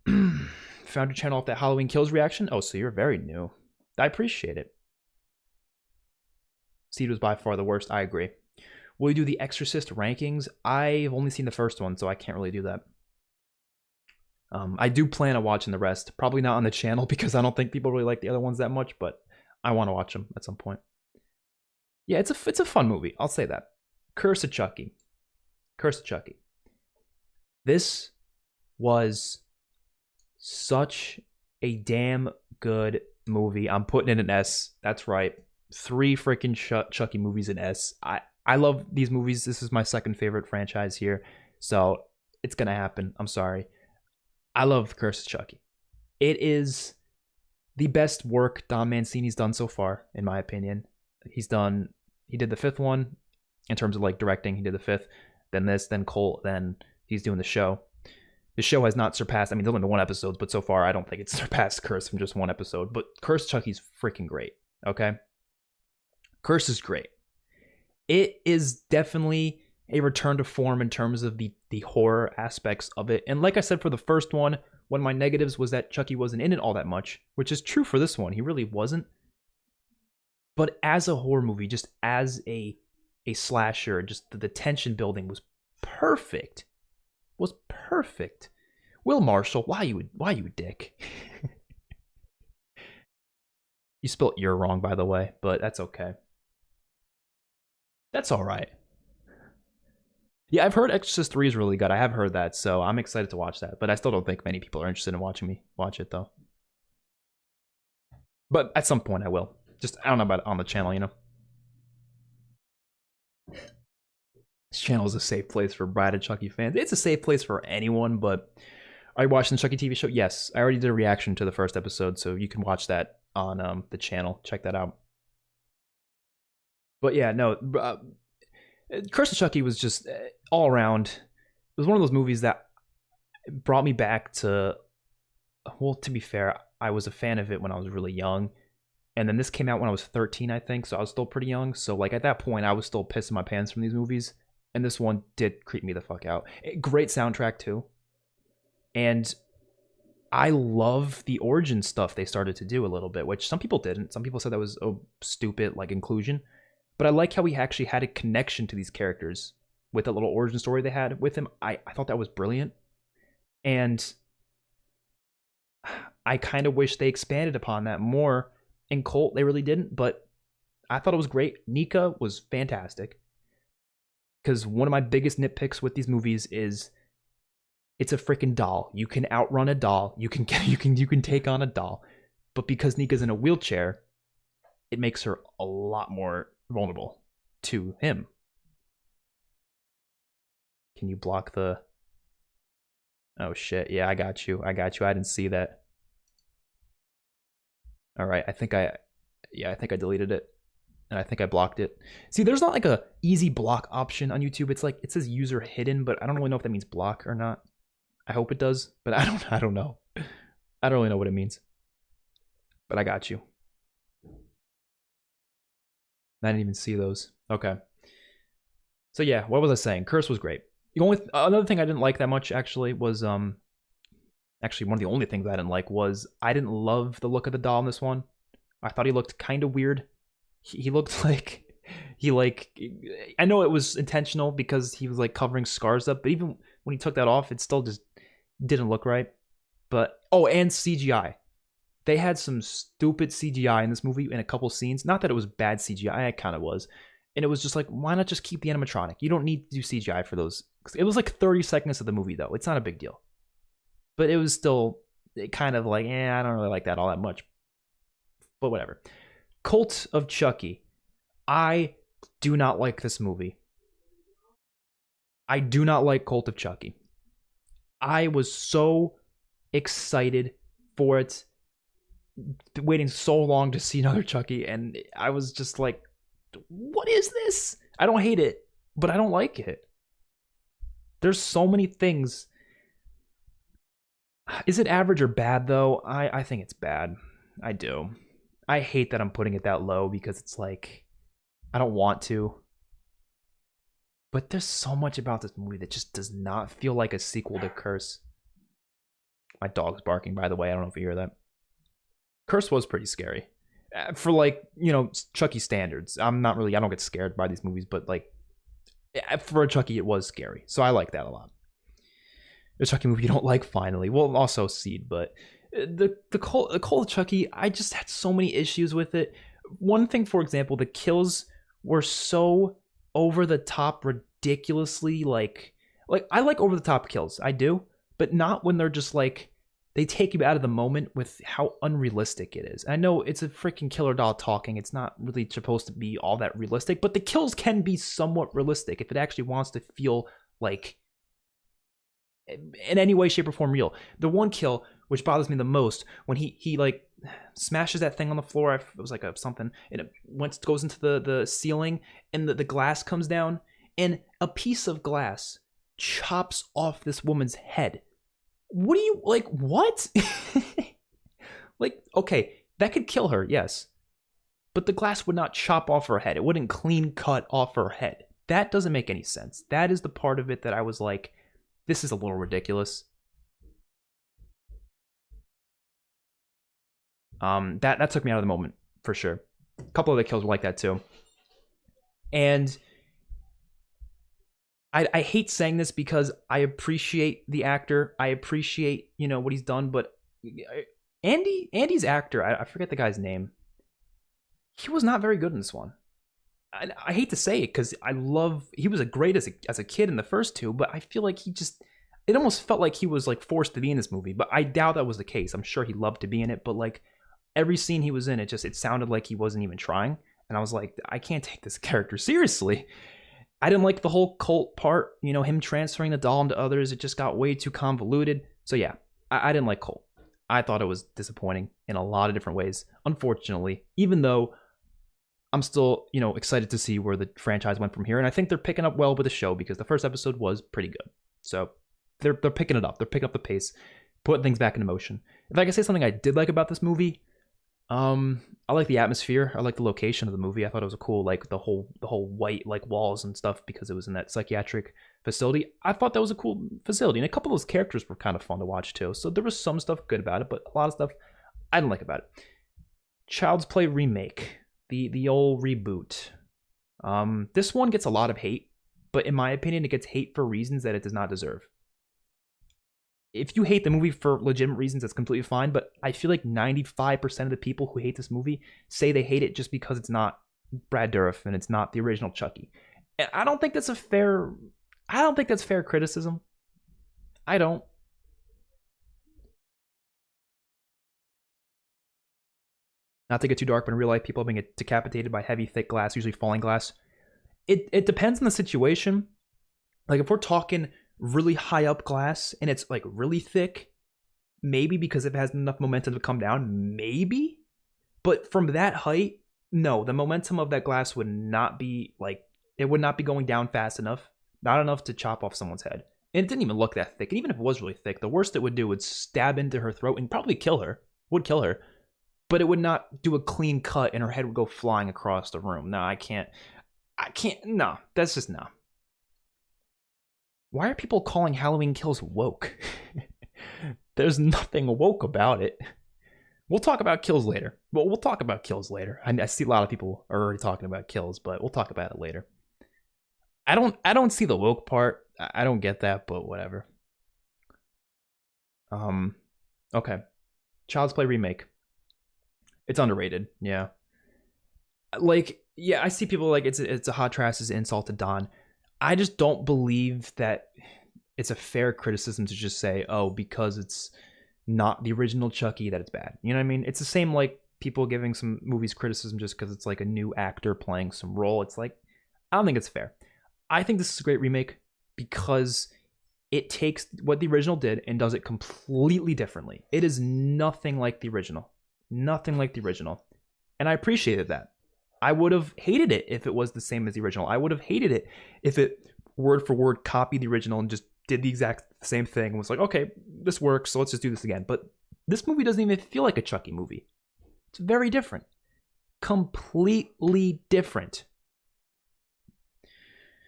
S1: Found your channel off that Halloween Kills reaction. Oh, so you're very new. I appreciate it. Seed was by far the worst. I agree. Will you do the Exorcist rankings? I've only seen the first one, so I can't really do that. I do plan on watching the rest. Probably not on the channel because I don't think people really like the other ones that much, but I want to watch them at some point. Yeah, it's a fun movie. I'll say that. Curse of Chucky. Curse of Chucky. This was such a damn good movie. I'm putting in an S. That's right. 3 freaking Chucky movies in S. I love these movies. This is my second favorite franchise here. So it's going to happen. I'm sorry. I love Curse of Chucky. It is the best work Don Mancini's done so far, in my opinion. He did the 5th one in terms of like directing. He did the 5th, then this, then Colt, then he's doing the show. The show has not surpassed, I mean, there's only been 1 episode, but so far I don't think it's surpassed Curse from just 1 episode. But Curse Chucky's freaking great, okay? Curse is great. It is definitely a return to form in terms of the horror aspects of it. And like I said for the first one of my negatives was that Chucky wasn't in it all that much, which is true for this one. He really wasn't. But as a horror movie, just as a slasher, just the tension building was perfect. Was perfect. Will Marshall, why you a dick? You spelled "you're" wrong, by the way, but that's okay. That's all right. Yeah, I've heard Exorcist 3 is really good. I have heard that, so I'm excited to watch that. But I still don't think many people are interested in watching me watch it, though. But at some point, I will. Just, I don't know about it on the channel, you know? This channel is a safe place for Bride of Chucky fans. It's a safe place for anyone, but are you watching the Chucky TV show? Yes. I already did a reaction to the first episode, so you can watch that on the channel. Check that out. But yeah, no, Curse of Chucky was just all around. It was one of those movies that brought me back to, well, to be fair, I was a fan of it when I was really young. And then this came out when I was 13, I think, so I was still pretty young. So like at that point, I was still pissing my pants from these movies. And this one did creep me the fuck out. Great soundtrack too. And I love the origin stuff they started to do a little bit, which some people didn't. Some people said that was stupid, like inclusion. But I like how we actually had a connection to these characters with that little origin story they had with him. I thought that was brilliant. And I kind of wish they expanded upon that more. In Colt, they really didn't, but I thought it was great. Nika was fantastic. Because one of my biggest nitpicks with these movies is it's a freaking doll. You can outrun a doll. You can take on a doll. But because Nika's in a wheelchair, it makes her a lot more vulnerable to him. Can you block the... Oh shit, yeah, I got you. I didn't see that. Alright, I think I deleted it. And I think I blocked it. See, there's not like a easy block option on YouTube. It's like, it says user hidden, but I don't really know if that means block or not. I hope it does, but I don't know. I don't really know what it means. But I got you. I didn't even see those. Okay. So yeah, what was I saying? Curse was great. Another thing I didn't like that much actually was actually one of the only things I didn't like was I didn't love the look of the doll in this one. I thought he looked kind of weird. He looked like I know it was intentional because he was like covering scars up, but even when he took that off, it still just didn't look right. But and CGI. They had some stupid CGI in this movie in a couple scenes. Not that it was bad CGI, it kind of was. And it was just like, why not just keep the animatronic? You don't need to do CGI for those. It was like 30 seconds of the movie, though. It's not a big deal. But it was still kind of like, I don't really like that all that much. But whatever. Cult of Chucky. I do not like this movie. I do not like Cult of Chucky. I was so excited for it, waiting so long to see another Chucky, and I was just like, what is this? I don't hate it, but I don't like it. There's so many things. Is it average or bad, though? I think it's bad. I do. I hate that I'm putting it that low because it's like, I don't want to. But there's so much about this movie that just does not feel like a sequel to Curse. My dog's barking, by the way. I don't know if you hear that. Curse was pretty scary. For like, Chucky standards. I don't get scared by these movies, but like, for a Chucky, it was scary. So I like that a lot. The Chucky movie you don't like, finally. Well, also Seed, but the Cult of Chucky, I just had so many issues with it. One thing, for example, the kills were so over the top, ridiculously like I like over the top kills. I do, but not when they're just like, they take you out of the moment with how unrealistic it is. I know it's a freaking killer doll talking. It's not really supposed to be all that realistic, but the kills can be somewhat realistic if it actually wants to feel like in any way, shape, or form real. The one kill which bothers me the most, when he like smashes that thing on the floor, it was like something, and it goes into the ceiling, and the glass comes down, and a piece of glass chops off this woman's head. What do you, like, what? Like, okay, that could kill her, yes. But the glass would not chop off her head. It wouldn't clean cut off her head. That doesn't make any sense. That is the part of it that I was like, this is a little ridiculous. That took me out of the moment, for sure. A couple of the kills were like that, too. And I hate saying this because I appreciate the actor. I appreciate, what he's done, but Andy's actor, I forget the guy's name. He was not very good in this one. I hate to say it because he was great as a kid in the first two, but I feel like it almost felt like he was like forced to be in this movie, but I doubt that was the case. I'm sure he loved to be in it, but like every scene he was in, it sounded like he wasn't even trying. And I was like, I can't take this character seriously. I didn't like the whole cult part, him transferring the doll into others. It just got way too convoluted. So yeah, I didn't like Cult. I thought it was disappointing in a lot of different ways, unfortunately, even though I'm still, excited to see where the franchise went from here. And I think they're picking up well with the show because the first episode was pretty good. So they're picking it up. They're picking up the pace, putting things back into motion. If I could say something I did like about this movie, I like the atmosphere. I like the location of the movie. I thought it was a cool, like the whole white like walls and stuff because it was in that psychiatric facility. I thought that was a cool facility, and a couple of those characters were kind of fun to watch too. So there was some stuff good about it, but a lot of stuff I didn't like about it. Child's Play remake, the old reboot. This one gets a lot of hate, but in my opinion, it gets hate for reasons that it does not deserve. If you hate the movie for legitimate reasons, that's completely fine. But I feel like 95% of the people who hate this movie say they hate it just because it's not Brad Dourif and it's not the original Chucky. And I don't think that's fair criticism. I don't. Not to get too dark, but in real life, people have been decapitated by heavy, thick glass, usually falling glass. It depends on the situation. Like if we're talking really high up glass and it's like really thick, maybe because it has enough momentum to come down, maybe. But from that height, no, the momentum of that glass would not be going down fast enough, not enough to chop off someone's head. And it didn't even look that thick. And even if it was really thick, the worst it would do would stab into her throat and probably kill her. But it would not do a clean cut and her head would go flying across the room. No, I can't, no, that's just no. Why are people calling Halloween Kills woke? There's nothing woke about it. We'll talk about Kills later. Well, we'll talk about Kills later. I see a lot of people are already talking about Kills, but we'll talk about it later. I don't see the woke part. I don't get that, but whatever. Okay. Child's Play remake. It's underrated, yeah. Like, yeah, I see people like it's a hot trash as insult to Don. I just don't believe that it's a fair criticism to just say, oh, because it's not the original Chucky that it's bad. You know what I mean? It's the same like people giving some movies criticism just because it's like a new actor playing some role. It's like, I don't think it's fair. I think this is a great remake because it takes what the original did and does it completely differently. It is nothing like the original. Nothing like the original. And I appreciated that. I would have hated it if it was the same as the original. I would have hated it if it word for word copied the original and just did the exact same thing and was like, okay, this works, so let's just do this again. But this movie doesn't even feel like a Chucky movie. It's very different. Completely different.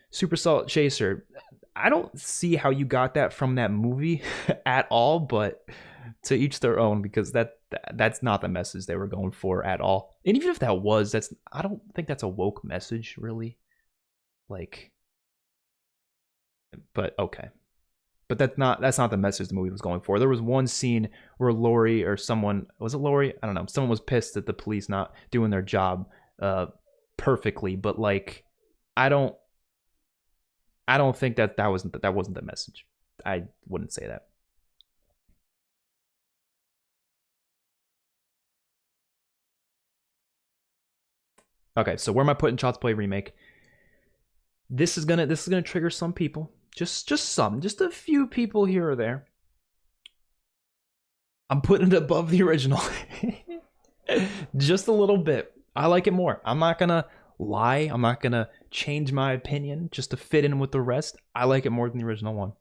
S1: Super Salt Chaser. I don't see how you got that from that movie at all, but to each their own, because that's not the message they were going for at all. And even if that was, I don't think that's a woke message, really. Like, but okay. But that's not the message the movie was going for. There was one scene where Lori or someone, was it Lori? I don't know. Someone was pissed at the police not doing their job perfectly, but like I don't think that wasn't the message. I wouldn't say that. Okay, so where am I putting Child's Play remake? This is gonna trigger some people. Just a few people here or there. I'm putting it above the original. Just a little bit. I like it more. I'm not gonna lie. I'm not gonna change my opinion just to fit in with the rest. I like it more than the original one.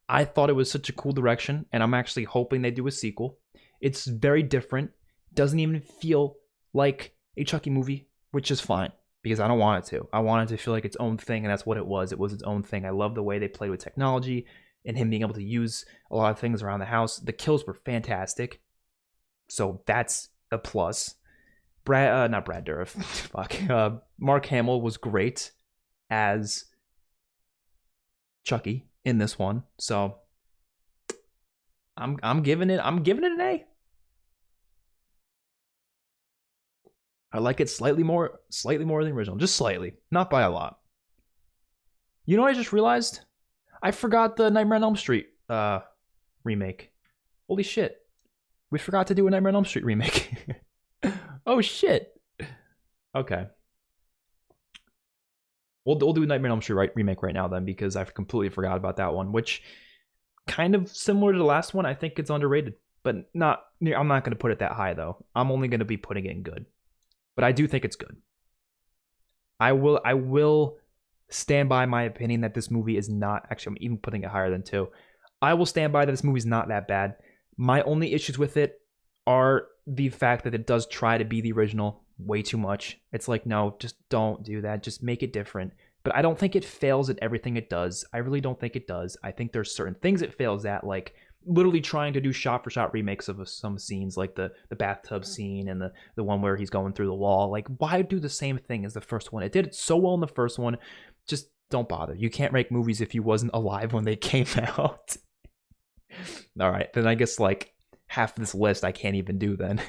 S1: I thought it was such a cool direction, and I'm actually hoping they do a sequel. It's very different. Doesn't even feel like a Chucky movie, which is fine because I don't want it to. I want it to feel like its own thing, and that's what it was. It was its own thing. I love the way they played with technology and him being able to use a lot of things around the house. The kills were fantastic, so that's a plus. Not Brad Dourif. Fuck. Mark Hamill was great as Chucky in this one, so I'm giving it an A. I like it slightly more than the original, just slightly, not by a lot. You know what I just realized? I forgot the Nightmare on Elm Street remake. Holy shit. We forgot to do a Nightmare on Elm Street remake. Oh shit. Okay. We'll do Nightmare on Elm Street remake right now then, because I completely forgot about that one, which kind of similar to the last one. I think it's underrated, but I'm not going to put it that high though. I'm only going to be putting it in good. But I do think it's good. I will stand by my opinion that this movie is not, actually I'm even putting it higher than 2. I will stand by that this movie's not that bad. My only issues with it are the fact that it does try to be the original way too much. It's like, no, just don't do that. Just make it different. But I don't think it fails at everything it does. I really don't think it does. I think there's certain things it fails at, like literally trying to do shot-for-shot remakes of some scenes, like the bathtub scene and the one where he's going through the wall. Like, why do the same thing as the first one? It did it so well in the first one. Just don't bother. You can't make movies if you wasn't alive when they came out. All right, then I guess like half of this list I can't even do then.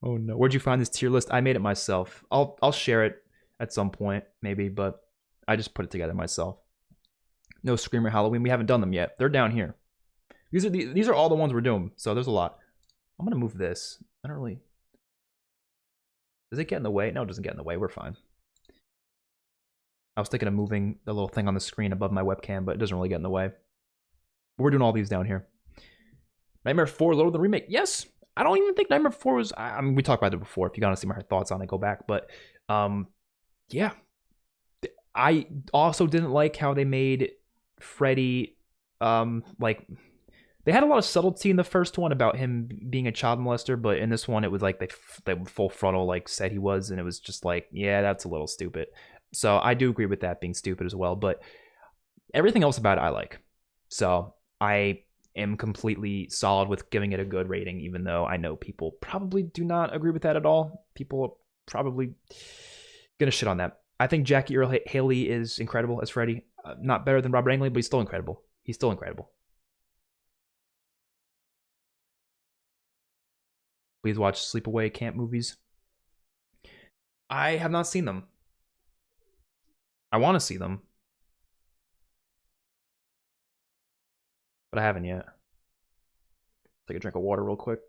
S1: Oh no, where'd you find this tier list? I made it myself. I'll share it at some point maybe, but I just put it together myself. No Screamer Halloween. We haven't done them yet. They're down here. These are all the ones we're doing. So there's a lot. I'm gonna move this. I don't really. Does it get in the way? No, it doesn't get in the way. We're fine. I was thinking of moving the little thing on the screen above my webcam, but it doesn't really get in the way. But we're doing all these down here. Nightmare 4 Lord of the Remake. Yes. I don't even think Nightmare 4 was. I mean, we talked about it before. If you gotta see my thoughts on it, go back. But yeah. I also didn't like how they made Freddy, like they had a lot of subtlety in the first one about him being a child molester, but in this one it was like they full frontal like said he was, and it was just like, yeah, that's a little stupid. So I do agree with that being stupid as well, but everything else about it I like. So I am completely solid with giving it a good rating, even though I know people probably do not agree with that at all. People are probably gonna shit on that. I think Jackie Earle Haley is incredible as Freddy. Not better than Robert Englund, but he's still incredible. He's still incredible. Please watch Sleepaway Camp movies. I have not seen them. I want to see them, but I haven't yet. Take a drink of water real quick.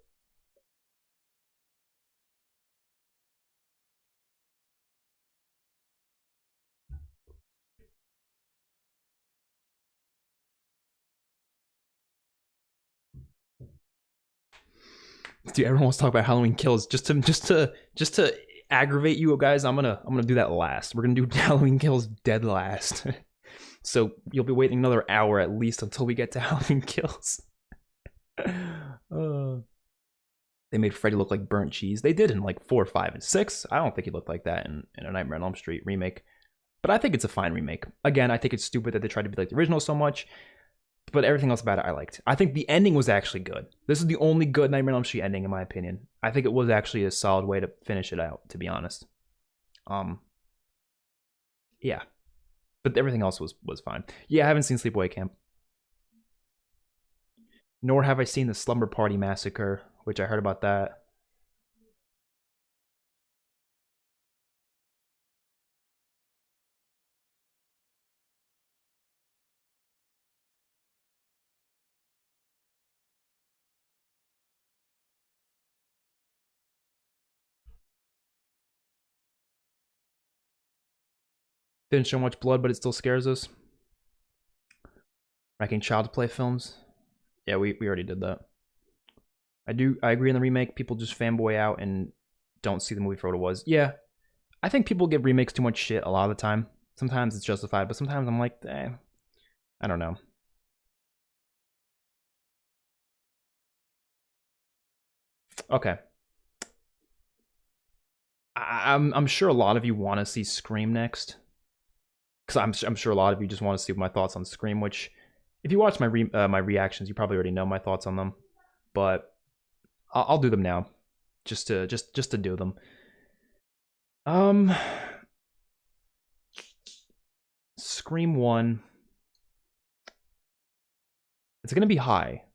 S1: Dude, everyone wants to talk about Halloween Kills. Just to aggravate you guys, I'm gonna do that last. We're gonna do Halloween Kills dead last. So you'll be waiting another hour at least until we get to Halloween Kills. They made Freddy look like burnt cheese. They did in like 4, 5, and 6. I don't think he looked like that in a Nightmare on Elm Street remake. But I think it's a fine remake. Again, I think it's stupid that they tried to be like the original so much. But everything else about it I liked. I think the ending was actually good. This is the only good Nightmare on Elm Street ending in my opinion. I think it was actually a solid way to finish it out, to be honest. Yeah. But everything else was fine. Yeah, I haven't seen Sleepaway Camp. Nor have I seen the Slumber Party Massacre, which I heard about that. Didn't show much blood, but it still scares us. Ranking Child's Play films. Yeah, we already did that. I agree in the remake. People just fanboy out and don't see the movie for what it was. Yeah, I think people give remakes too much shit a lot of the time. Sometimes it's justified, but sometimes I'm like, I don't know. Okay. I'm sure a lot of you want to see Scream next, because I'm sure a lot of you just want to see my thoughts on Scream. Which, if you watch my my reactions, you probably already know my thoughts on them. But I'll do them now, just to do them. Scream 1. It's gonna be high.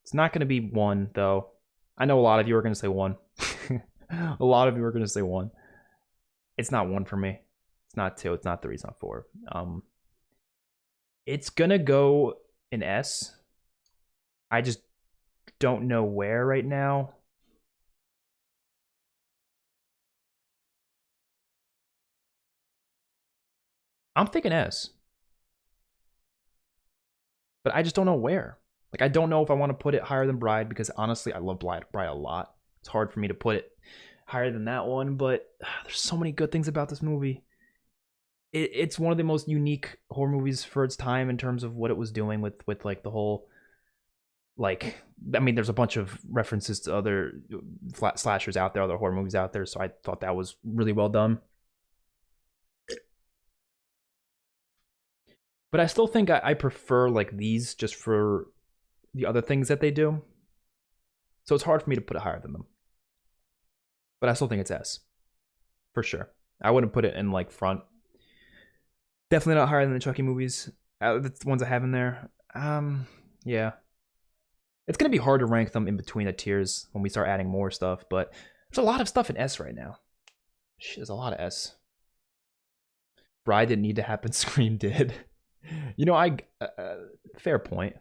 S1: It's not gonna be 1 though. I know a lot of you are gonna say 1. A lot of you are gonna say 1. It's not 1 for me. It's not 2. It's not 3. It's not 4. It's gonna go an S. I just don't know where right now. I'm thinking S. But I just don't know where. Like, I don't know if I want to put it higher than Bride, because honestly, I love Bride a lot. It's hard for me to put it higher than that one, but there's so many good things about this movie. It's one of the most unique horror movies for its time in terms of what it was doing with like the whole, like, I mean, there's a bunch of references to other slashers out there, other horror movies out there, so I thought that was really well done. But I still think I prefer like these just for the other things that they do. So it's hard for me to put it higher than them. But I still think it's S. For sure. I wouldn't put it in like front. Definitely not higher than the Chucky movies. The ones I have in there. Yeah. It's going to be hard to rank them in between the tiers when we start adding more stuff, but there's a lot of stuff in S right now. Shit, there's a lot of S. Bride didn't need to happen. Scream did. You know, fair point.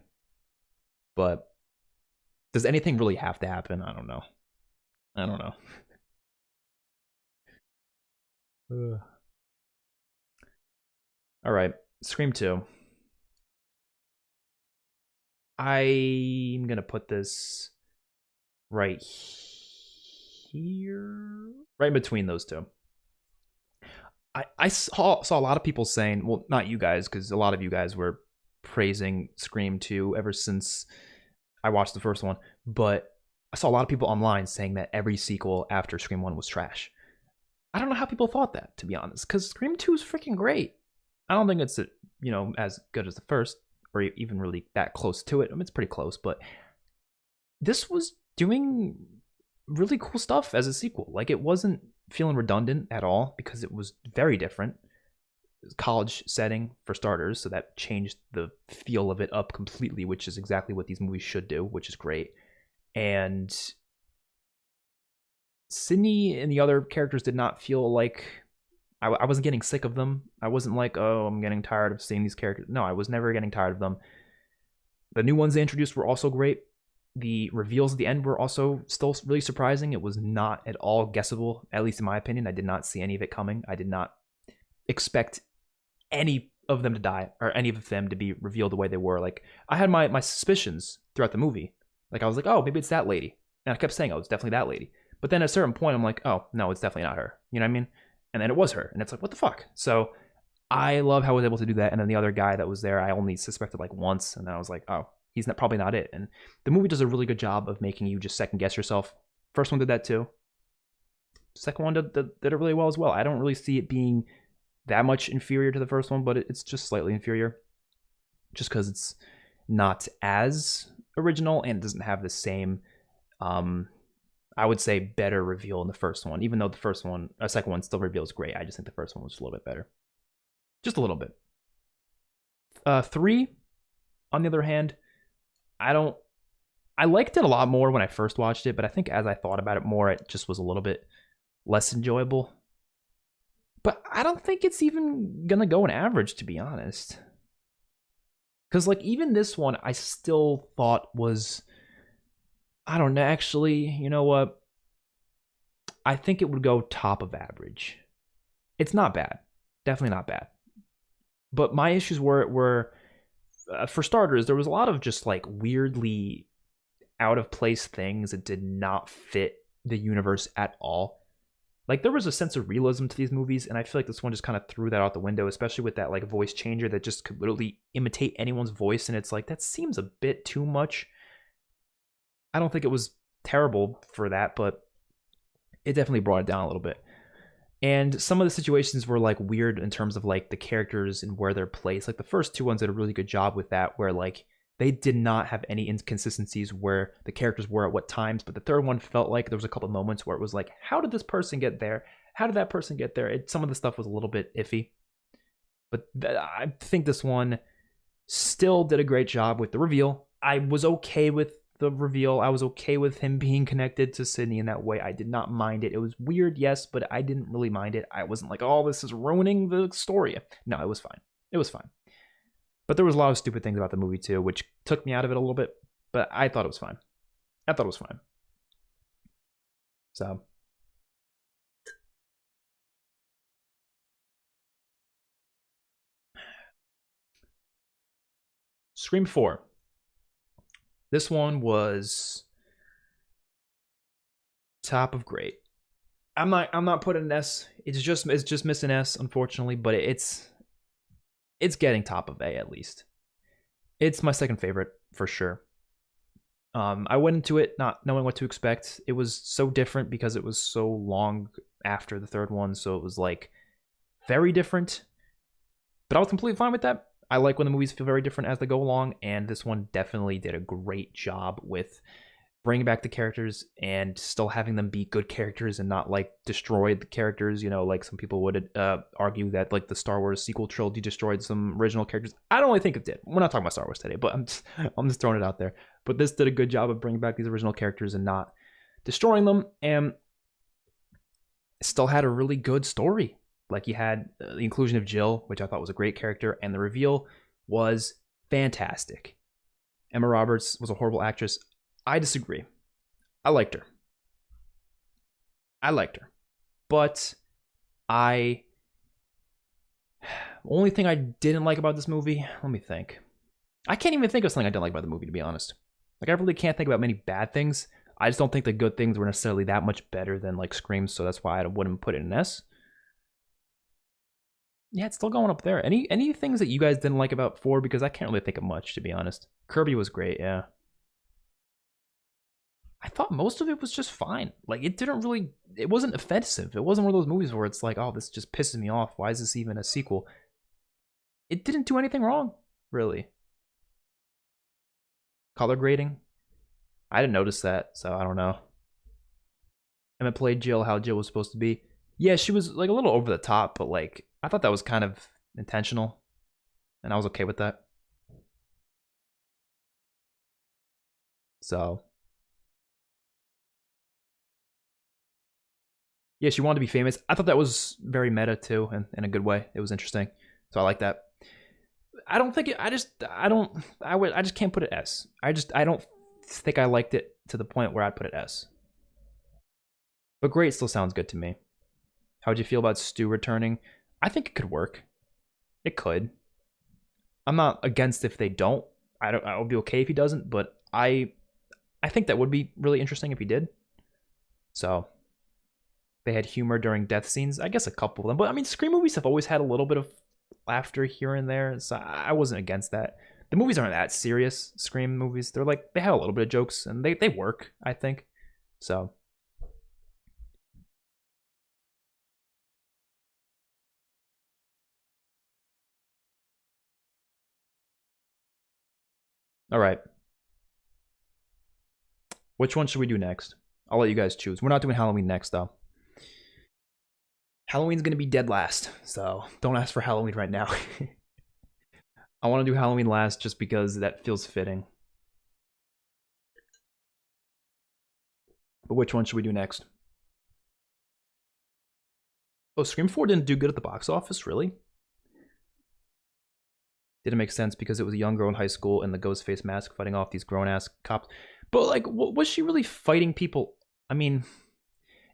S1: But does anything really have to happen? I don't know. I don't know. All right, Scream 2. I'm gonna put this right here, right in between those two. I saw a lot of people saying, well, not you guys, because a lot of you guys were praising Scream 2 ever since I watched the first one, but I saw a lot of people online saying that every sequel after Scream 1 was trash. I don't know how people thought that, to be honest, because Scream 2 is freaking great. I don't think it's, you know, as good as the first, or even really that close to it. I mean, it's pretty close, but this was doing really cool stuff as a sequel. Like, it wasn't feeling redundant at all, because it was very different. It was college setting for starters, so that changed the feel of it up completely, which is exactly what these movies should do, which is great. And Sydney and the other characters did not feel like I wasn't getting sick of them. I wasn't like, oh, I'm getting tired of seeing these characters. No, I was never getting tired of them. The new ones they introduced were also great. The reveals at the end were also still really surprising. It was not at all guessable, at least in my opinion. I did not see any of it coming. I did not expect any of them to die or any of them to be revealed the way they were. Like, I had my suspicions throughout the movie. Like, I was like, oh, maybe it's that lady. And I kept saying, oh, it's definitely that lady. But then at a certain point, I'm like, oh, no, it's definitely not her. You know what I mean? And then it was her. And it's like, what the fuck? So I love how I was able to do that. And then the other guy that was there, I only suspected like once. And then I was like, oh, he's probably not it. And the movie does a really good job of making you just second guess yourself. First one did that too. Second one did it really well as well. I don't really see it being that much inferior to the first one, but it's just slightly inferior. Just because it's not as original and it doesn't have the same, I would say, better reveal in the first one. Even though the second one still reveals great. I just think the first one was a little bit better. Just a little bit. 3, on the other hand, I liked it a lot more when I first watched it, but I think as I thought about it more, it just was a little bit less enjoyable. But I don't think it's even gonna go an average, to be honest. Because, like, even this one, I still thought was, I don't know, actually, you know what? I think it would go top of average. It's not bad. Definitely not bad. But my issues were for starters, there was a lot of just, like, weirdly out of place things that did not fit the universe at all. Like, there was a sense of realism to these movies, and I feel like this one just kind of threw that out the window, especially with that, like, voice changer that just could literally imitate anyone's voice, and it's like, that seems a bit too much. I don't think it was terrible for that, but it definitely brought it down a little bit. And some of the situations were, like, weird in terms of, like, the characters and where they're placed. Like, the first 2 ones did a really good job with that, where, like, they did not have any inconsistencies where the characters were at what times, but the third one felt like there was a couple of moments where it was like, how did this person get there? How did that person get there? Some of the stuff was a little bit iffy. But I think this one still did a great job with the reveal. I was okay with the reveal. I was okay with him being connected to Sydney in that way. I did not mind it. It was weird, yes, but I didn't really mind it. I wasn't like, oh, this is ruining the story. No, it was fine. It was fine. But there was a lot of stupid things about the movie too, which took me out of it a little bit. But I thought it was fine. I thought it was fine. So. Scream 4. This one was top of great. I'm not putting an S. It's just missing S, unfortunately, but it's getting top of A at least. It's my second favorite for sure. I went into it not knowing what to expect. It was so different because it was so long after the third one, so it was like very different. But I was completely fine with that. I like when the movies feel very different as they go along, and this one definitely did a great job with bringing back the characters and still having them be good characters and not like destroyed the characters. You know, like some people would argue that like the Star Wars sequel trilogy destroyed some original characters. I don't really think it did. We're not talking about Star Wars today, but I'm just throwing it out there. But this did a good job of bringing back these original characters and not destroying them, and still had a really good story. Like, you had the inclusion of Jill, which I thought was a great character, and the reveal was fantastic. Emma Roberts was a horrible actress. I disagree. I liked her. But the only thing I didn't like about this movie, let me think. I can't even think of something I didn't like about the movie, to be honest. Like, I really can't think about many bad things. I just don't think the good things were necessarily that much better than, like, Scream, so that's why I wouldn't put it in an S. Yeah, it's still going up there. Any things that you guys didn't like about 4? Because I can't really think of much, to be honest. Kirby was great, yeah. I thought most of it was just fine. Like, it wasn't offensive. It wasn't one of those movies where it's like, oh, this just pisses me off. Why is this even a sequel? It didn't do anything wrong, really. Color grading? I didn't notice that, so I don't know. Emmett played Jill how Jill was supposed to be. Yeah, she was like a little over the top, but like, I thought that was kind of intentional, and I was okay with that. So. Yeah, she wanted to be famous. I thought that was very meta too, and in a good way. It was interesting. So I like that. I don't think it. I don't. I just can't put it S. I don't think I liked it to the point where I'd put it S. But great still sounds good to me. How would you feel about Stu returning? I think it could work. It could. I'm not against if they don't. I would be okay if he doesn't, but I think that would be really interesting if he did. So they had humor during death scenes. I guess a couple of them, but I mean, Scream movies have always had a little bit of laughter here and there, so I wasn't against that. The movies aren't that serious. Scream movies, they're like they have a little bit of jokes and they work. I think so. All right, which one should we do next? I'll let you guys choose. We're not doing Halloween next though. Halloween's gonna be dead last, so don't ask for Halloween right now. I want to do Halloween last just because that feels fitting. But which one should we do next? Oh, Scream 4 didn't do good at the box office, really? Didn't make sense because it was a young girl in high school and the ghost face mask fighting off these grown ass cops. But like, was she really fighting people? I mean,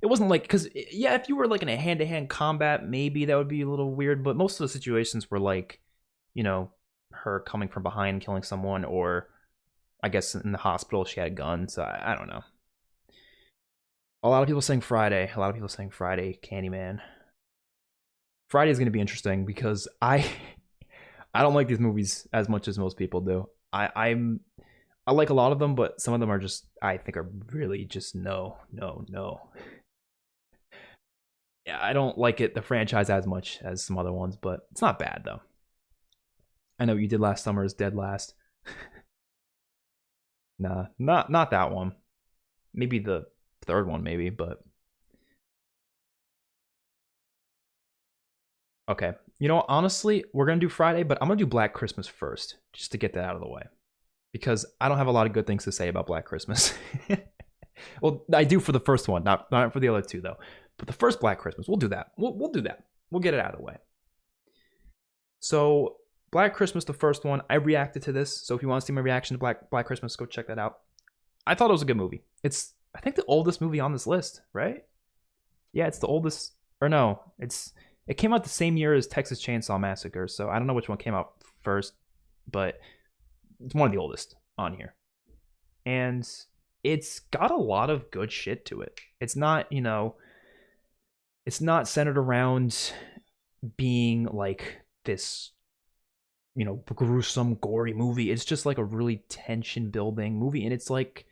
S1: it wasn't like, because yeah, if you were like in a hand to hand combat, maybe that would be a little weird. But most of the situations were like, you know, her coming from behind killing someone, or I guess in the hospital she had a gun. So I don't know. A lot of people saying Friday. A lot of people saying Friday. Candyman. Friday is going to be interesting because I don't like these movies as much as most people do. I like a lot of them, but some of them are just I think are really just no. Yeah, I don't like it the franchise as much as some other ones, but it's not bad though. I know what you did last summer is dead last. Nah, not that one. Maybe the third one, maybe, but okay. You know, honestly, we're gonna do Friday, but I'm gonna do Black Christmas first, just to get that out of the way, because I don't have a lot of good things to say about Black Christmas. Well, I do for the first one, not for the other two though. But the first Black Christmas, we'll do that. We'll do that. We'll get it out of the way. So Black Christmas, the first one, I reacted to this. So if you want to see my reaction to Black Christmas, go check that out. I thought it was a good movie. It's I think the oldest movie on this list, right? Yeah, it's the oldest. Or no, it came out the same year as Texas Chainsaw Massacre. So I don't know which one came out first, but it's one of the oldest on here. And it's got a lot of good shit to it. It's not, it's not centered around being like this, gruesome, gory movie. It's just like a really tension building movie. And it's like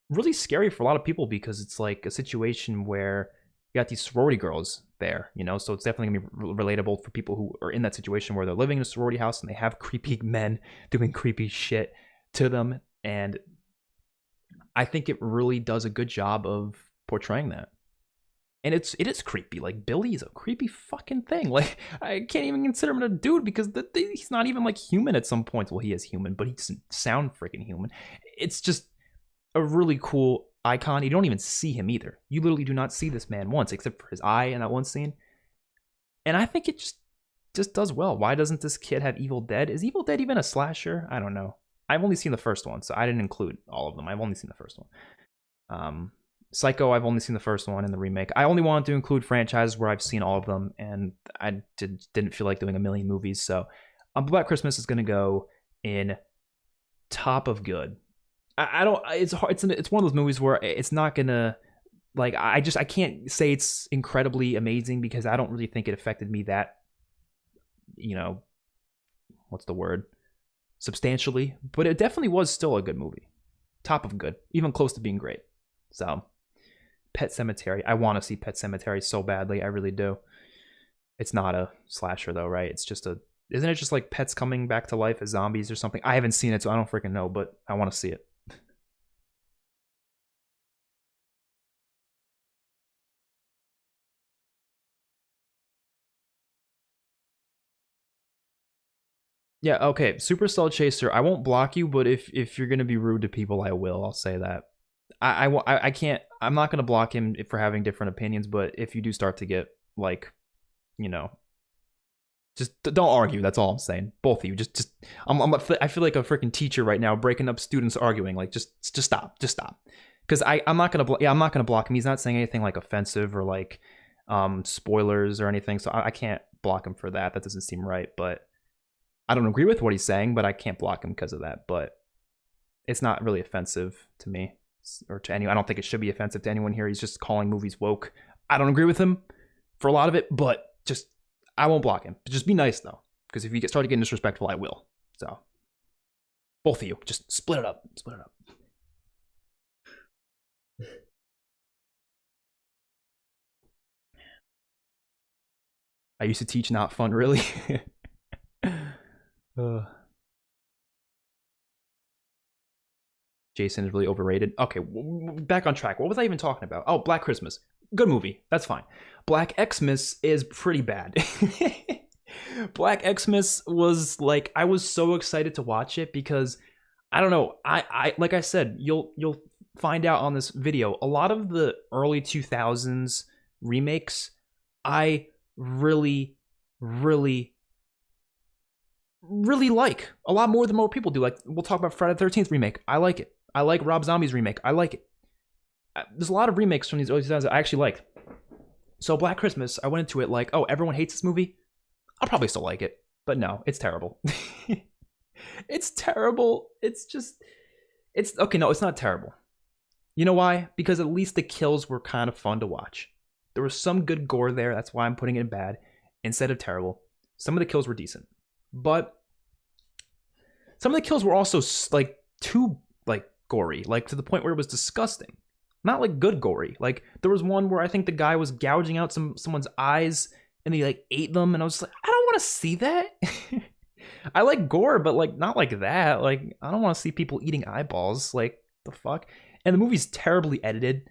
S1: really scary for a lot of people because it's like a situation where you got these sorority girls there, so it's definitely gonna be relatable for people who are in that situation where they're living in a sorority house and they have creepy men doing creepy shit to them. And I think it really does a good job of portraying that. And it is creepy. Like Billy is a creepy fucking thing. Like I can't even consider him a dude because he's not even like human at some points. Well, he is human, but he doesn't sound freaking human. It's just a really cool icon. You don't even see him either. You literally do not see this man once, except for his eye in that one scene. And I think it just does well. Why doesn't this kid have Evil Dead? Is Evil Dead even a slasher? I don't know. I've only seen the first one, so I didn't include all of them. I've only seen the first one. Psycho, I've only seen the first one and the remake. I only wanted to include franchises where I've seen all of them, and I didn't feel like doing a million movies. So Black Christmas is going to go in top of good. I don't. It's hard. It's one of those movies where it's not gonna like. I can't say it's incredibly amazing because I don't really think it affected me that. What's the word? Substantially, but it definitely was still a good movie. Top of good, even close to being great. So, Pet Sematary. I want to see Pet Sematary so badly. I really do. It's not a slasher though, right? It's just isn't it just like pets coming back to life as zombies or something? I haven't seen it, so I don't freaking know, but I want to see it. Yeah, okay. Supercell Chaser, I won't block you, but if you're gonna be rude to people, I will. I'll say that. I can't. I'm not gonna block him for having different opinions, but if you do start to get like, you know, Just don't argue. That's all I'm saying. Both of you, I feel like a freaking teacher right now, breaking up students arguing. Like, just stop, Because I'm not gonna, I'm not gonna block him. He's not saying anything like offensive or like, spoilers or anything. So I can't block him for that. That doesn't seem right. But I don't agree with what he's saying, but I can't block him because of that. But it's not really offensive to me or to anyone. I don't think it should be offensive to anyone here. He's just calling movies woke. I don't agree with him for a lot of it, but just. I won't block him. Just be nice, though. Because if you start getting disrespectful, I will. So, both of you, just split it up. Split it up. I used to teach, not fun, really. Jason is really overrated. Okay, back on track. What was I even talking about? Oh, Black Christmas. Good movie. That's fine. Black Xmas is pretty bad. Black Xmas was like, I was so excited to watch it because I don't know. I like I said, you'll find out on this video. A lot of the early 2000s remakes, I really like a lot more than more people do. Like, we'll talk about Friday the 13th remake. I like it. I like Rob Zombie's remake. I like it. There's a lot of remakes from these early 2000s I actually liked. So Black Christmas, I went into it like, oh, everyone hates this movie? I'll probably still like it. But no, it's terrible. It's terrible. It's okay, no, it's not terrible. You know why? Because at least the kills were kind of fun to watch. There was some good gore there. That's why I'm putting it in bad instead of terrible. Some of the kills were decent. But some of the kills were also like too like gory, like to the point where it was disgusting. Not like good gory. Like there was one where I think the guy was gouging out someone's eyes and he like ate them, and I was just like, I don't want to see that. I like gore, but like not like that. Like I don't want to see people eating eyeballs. Like the fuck. And the movie's terribly edited.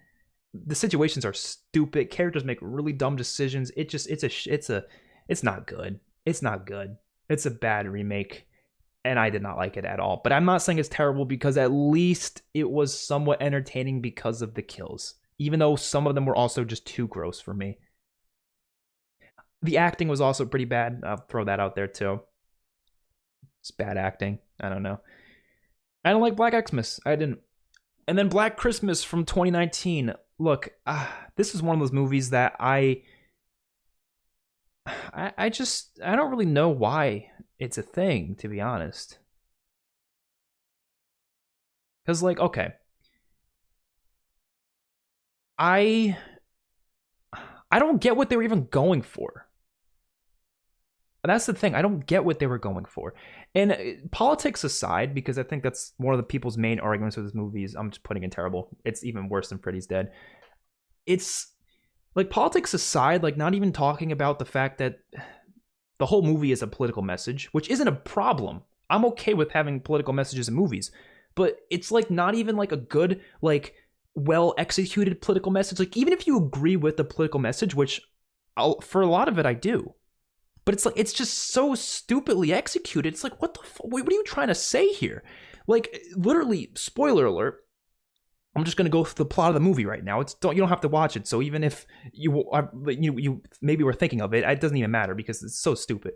S1: The situations are stupid. Characters make really dumb decisions. It's not good. It's not good. It's a bad remake. And I did not like it at all. But I'm not saying it's terrible because at least it was somewhat entertaining because of the kills. Even though some of them were also just too gross for me. The acting was also pretty bad. I'll throw that out there too. It's bad acting. I don't know. I don't like Black Xmas. I didn't. And then Black Christmas from 2019. Look, this is one of those movies that I don't really know why it's a thing, to be honest. Because, like, okay. I don't get what they were even going for. That's the thing. I don't get what they were going for. And politics aside, because I think that's one of the people's main arguments with this movie is I'm just putting in terrible. It's even worse than Freddy's Dead. It's like politics aside, like not even talking about the fact that the whole movie is a political message, which isn't a problem. I'm okay with having political messages in movies, but it's like not even like a good, like well executed political message. Like even if you agree with the political message, which for a lot of it I do. But it's like, it's just so stupidly executed. It's like, what the fuck? What are you trying to say here? Like, literally, spoiler alert. I'm just gonna go through the plot of the movie right now. You don't have to watch it. So even if you maybe were thinking of it, it doesn't even matter because it's so stupid.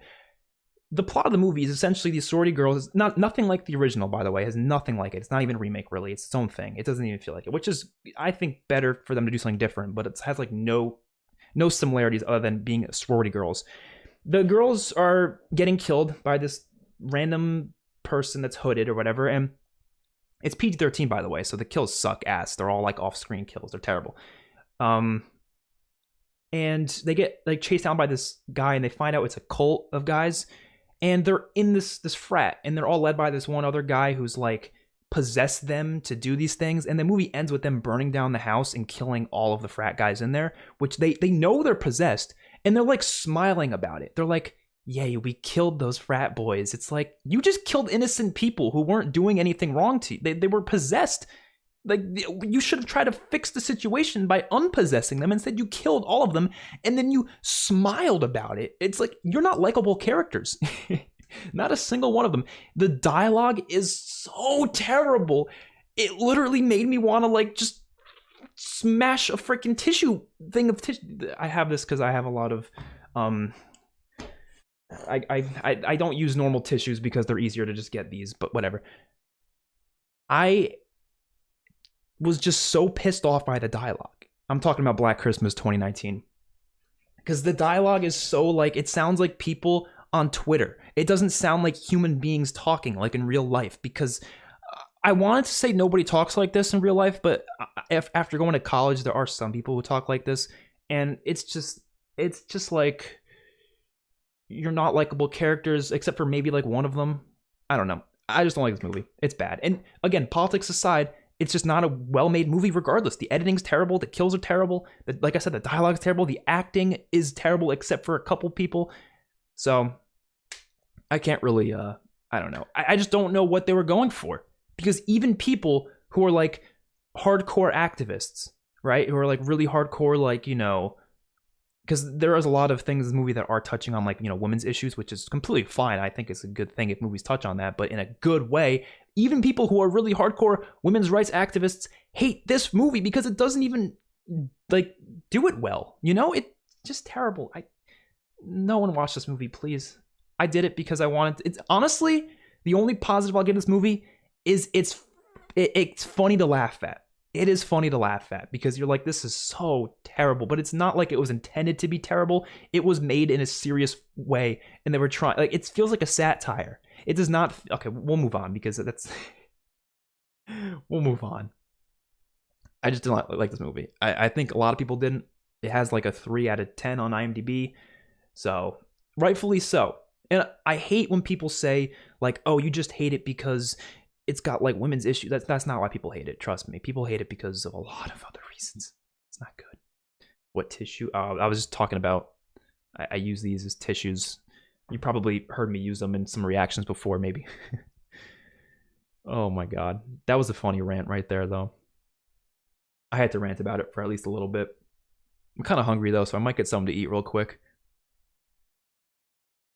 S1: The plot of the movie is essentially these sorority girls. Nothing like the original, by the way. It has nothing like it. It's not even a remake, really. It's its own thing. It doesn't even feel like it, which is, I think, better for them to do something different. But it has like no similarities other than being sorority girls. The girls are getting killed by this random person that's hooded or whatever, and it's PG-13, by the way, so the kills suck ass. They're all like off-screen kills. They're terrible. And they get like chased down by this guy, and they find out it's a cult of guys, and they're in this frat, and they're all led by this one other guy who's like possessed them to do these things, and the movie ends with them burning down the house and killing all of the frat guys in there, which they know they're possessed. And they're like smiling about it. They're like, yay, we killed those frat boys. It's like, you just killed innocent people who weren't doing anything wrong to you. They were possessed. Like, you should have tried to fix the situation by unpossessing them. Instead, you killed all of them, and then you smiled about it. It's like, you're not likable characters. Not a single one of them. The dialogue is so terrible. It literally made me want to, like, just smash a freaking tissue thing of tissue. I have this because I have a lot of I don't use normal tissues because they're easier to just get these, but whatever. I was just so pissed off by the dialogue. I'm talking about Black Christmas 2019. Because the dialogue is so like, it sounds like people on Twitter. It doesn't sound like human beings talking like in real life. Because I wanted to say nobody talks like this in real life, but after going to college, there are some people who talk like this. And it's just like, you're not likable characters, except for maybe like one of them. I don't know. I just don't like this movie. It's bad. And again, politics aside, it's just not a well-made movie regardless. The editing's terrible, the kills are terrible, like I said, the dialogue's terrible, the acting is terrible except for a couple people. So I can't really I don't know. I just don't know what they were going for. Because even people who are like hardcore activists, right? Who are like really hardcore, like, you know, because there is a lot of things in this movie that are touching on, like, you know, women's issues, which is completely fine. I think it's a good thing if movies touch on that, but in a good way. Even people who are really hardcore women's rights activists hate this movie because it doesn't even like do it well. You know, it's just terrible. No one watch this movie, please. I did it because I wanted to. It's honestly the only positive I'll give this movie is it's funny to laugh at. It is funny to laugh at because you're like, this is so terrible, but it's not like it was intended to be terrible. It was made in a serious way, and they were trying. Like, it feels like a satire. It does not. Okay, we'll move on because that's. We'll move on. I just didn't like this movie. I think a lot of people didn't. It has like a 3 out of 10 on IMDb, so rightfully so. And I hate when people say like, "Oh, you just hate it because it's got like women's issues." That's not why people hate it. Trust me, people hate it because of a lot of other reasons. It's not good. What tissue? I was just talking about. I use these as tissues. You probably heard me use them in some reactions before, maybe. Oh my god, that was a funny rant right there, though. I had to rant about it for at least a little bit. I'm kind of hungry though, so I might get something to eat real quick.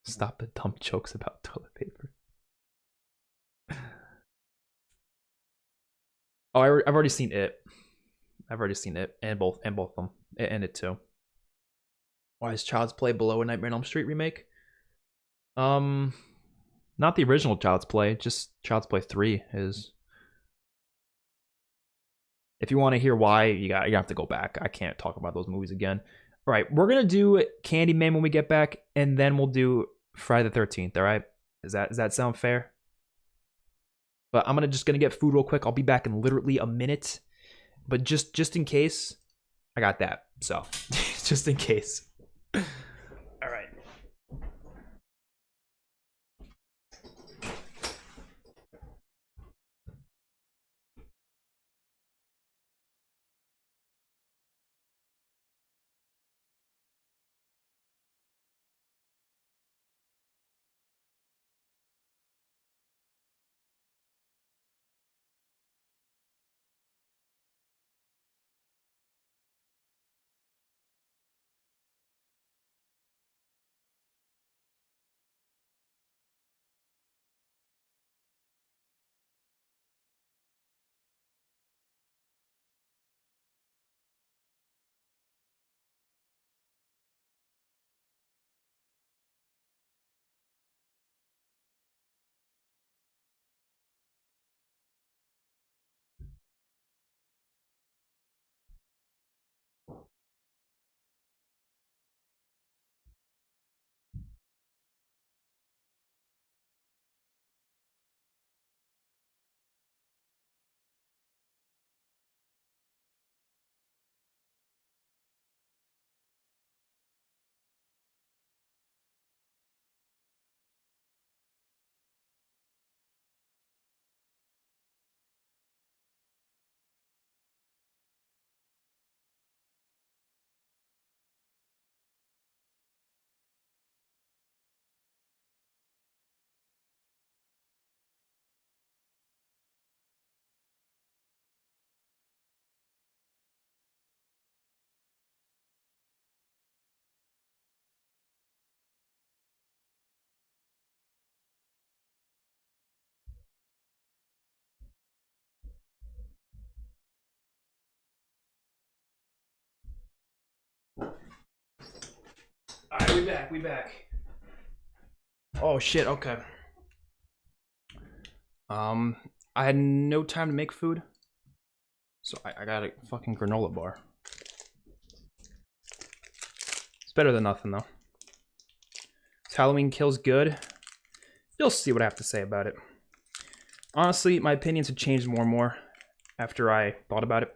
S1: Stop the dumb jokes about toilet paper. Oh, I've already seen it. I've already seen it, and both of them, and it too. Why is Child's Play below a Nightmare on Elm Street remake? Not the original Child's Play, just Child's Play 3 is. If you want to hear why, you have to go back. I can't talk about those movies again. All right, we're gonna do Candyman when we get back, and then we'll do Friday the 13th. All right, does that sound fair? But I'm just gonna get food real quick. I'll be back in literally a minute. But just in case, I got that. So just in case. All right. All right, we back. Oh shit, okay. I had no time to make food, so I got a fucking granola bar. It's better than nothing though. Is Halloween Kills good? You'll see what I have to say about it. Honestly, my opinions have changed more and more after I thought about it.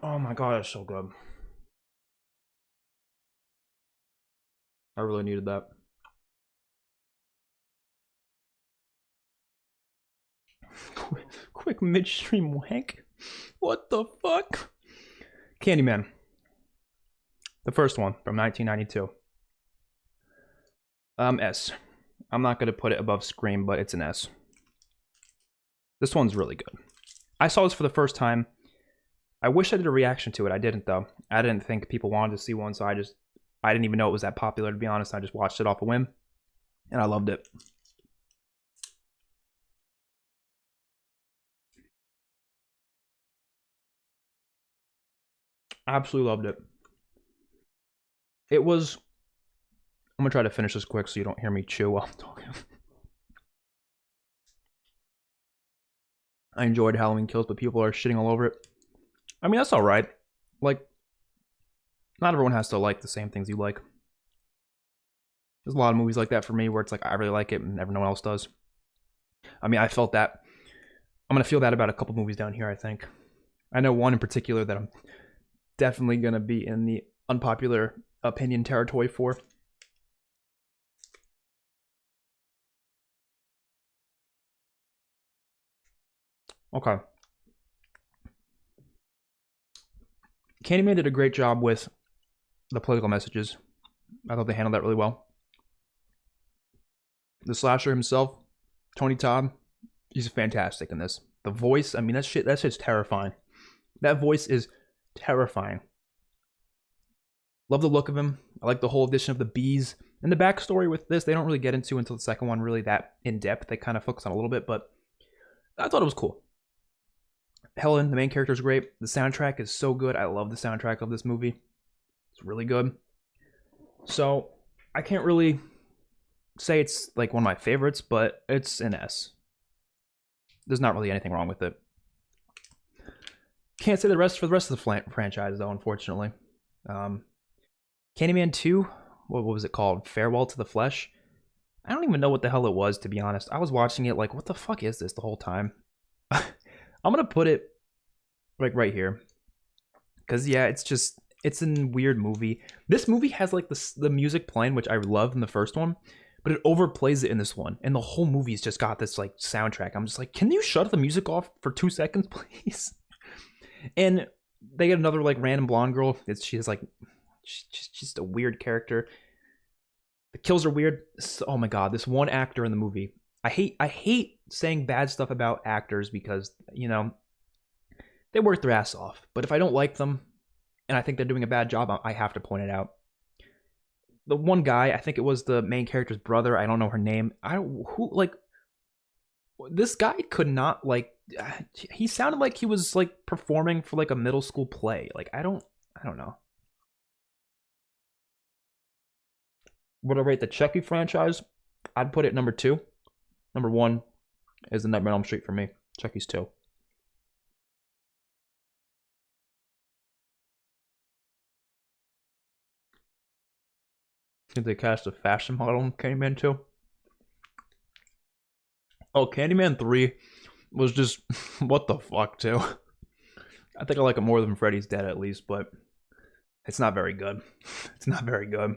S1: Oh my god, that's so good. I really needed that. Quick midstream wank? What the fuck? Candyman. The first one from 1992. S. I'm not going to put it above Scream, but it's an S. This one's really good. I saw this for the first time. I wish I did a reaction to it. I didn't, though. I didn't think people wanted to see one, so I didn't even know it was that popular, to be honest. I just watched it off a whim, and I loved it. Absolutely loved it. It was... I'm going to try to finish this quick so you don't hear me chew while I'm talking. I enjoyed Halloween Kills, but people are shitting all over it. I mean, that's alright. Like, not everyone has to like the same things you like. There's a lot of movies like that for me where it's like, I really like it and everyone else does. I mean, I felt that. I'm going to feel that about a couple movies down here, I think. I know one in particular that I'm definitely going to be in the unpopular opinion territory for. Okay. Candyman did a great job with the political messages. I thought they handled that really well. The slasher himself, Tony Todd, he's fantastic in this. The voice, I mean, that shit's terrifying. That voice is terrifying. Love the look of him. I like the whole addition of the bees. And the backstory with this, they don't really get into until the second one, really that in-depth. They kind of focus on a little bit, but I thought it was cool. Helen, the main character, is great. The soundtrack is so good. I love the soundtrack of this movie. It's really good. So, I can't really say it's like one of my favorites, but it's an S. There's not really anything wrong with it. Can't say the rest for the rest of the franchise, though, unfortunately. Candyman 2, what was it called? Farewell to the Flesh? I don't even know what the hell it was, to be honest. I was watching it like, what the fuck is this the whole time? I'm going to put it like right here. Because, yeah, it's a weird movie. This movie has like the music playing, which I love in the first one, but it overplays it in this one. And the whole movie's just got this like soundtrack. I'm just like, can you shut the music off for 2 seconds, please? And they get another like random blonde girl. She's just a weird character. The kills are weird. Oh my god, this one actor in the movie. I hate saying bad stuff about actors because, you know, they work their ass off. But if I don't like them and I think they're doing a bad job, I have to point it out. The one guy, I think it was the main character's brother. I don't know her name. This guy could not like. He sounded like he was like performing for like a middle school play. Like I don't know. Would I rate the Chucky franchise? I'd put it number 2. Number 1 is the Nightmare on Elm Street for me. Chucky's 2. Think they cast a fashion model in Candyman 2? Oh, Candyman 3 was just what the fuck too. I think I like it more than Freddy's Dead at least, but it's not very good. It's not very good.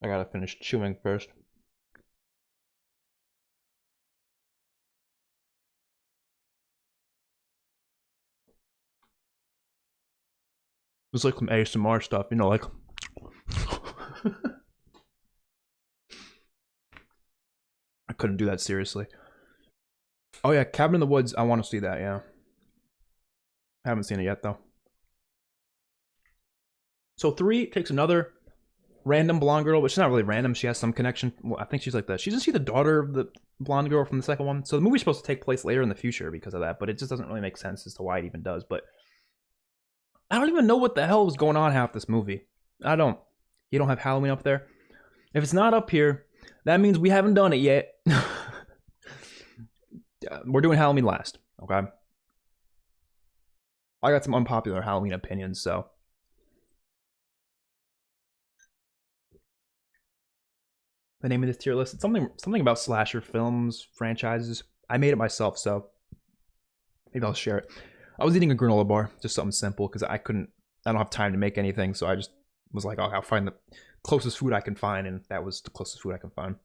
S1: I gotta finish chewing first. It's like some ASMR stuff, you know, like. I couldn't do that seriously. Oh yeah, Cabin in the Woods. I want to see that. Yeah, I haven't seen it yet though. So 3 takes another random blonde girl, but she's not really random. She has some connection. Well, I think she's like isn't she the daughter of the blonde girl from the second one? So the movie's supposed to take place later in the future because of that, but it just doesn't really make sense as to why it even does. But I don't even know what the hell was going on half this movie. I don't. You don't have Halloween up there? If it's not up here, that means we haven't done it yet. We're doing Halloween last, okay? I got some unpopular Halloween opinions, so. The name of this tier list, it's something about slasher films, franchises. I made it myself, so maybe I'll share it. I was eating a granola bar, just something simple, because I don't have time to make anything, so I just was like, oh, I'll find the closest food I can find, and that was the closest food I can find.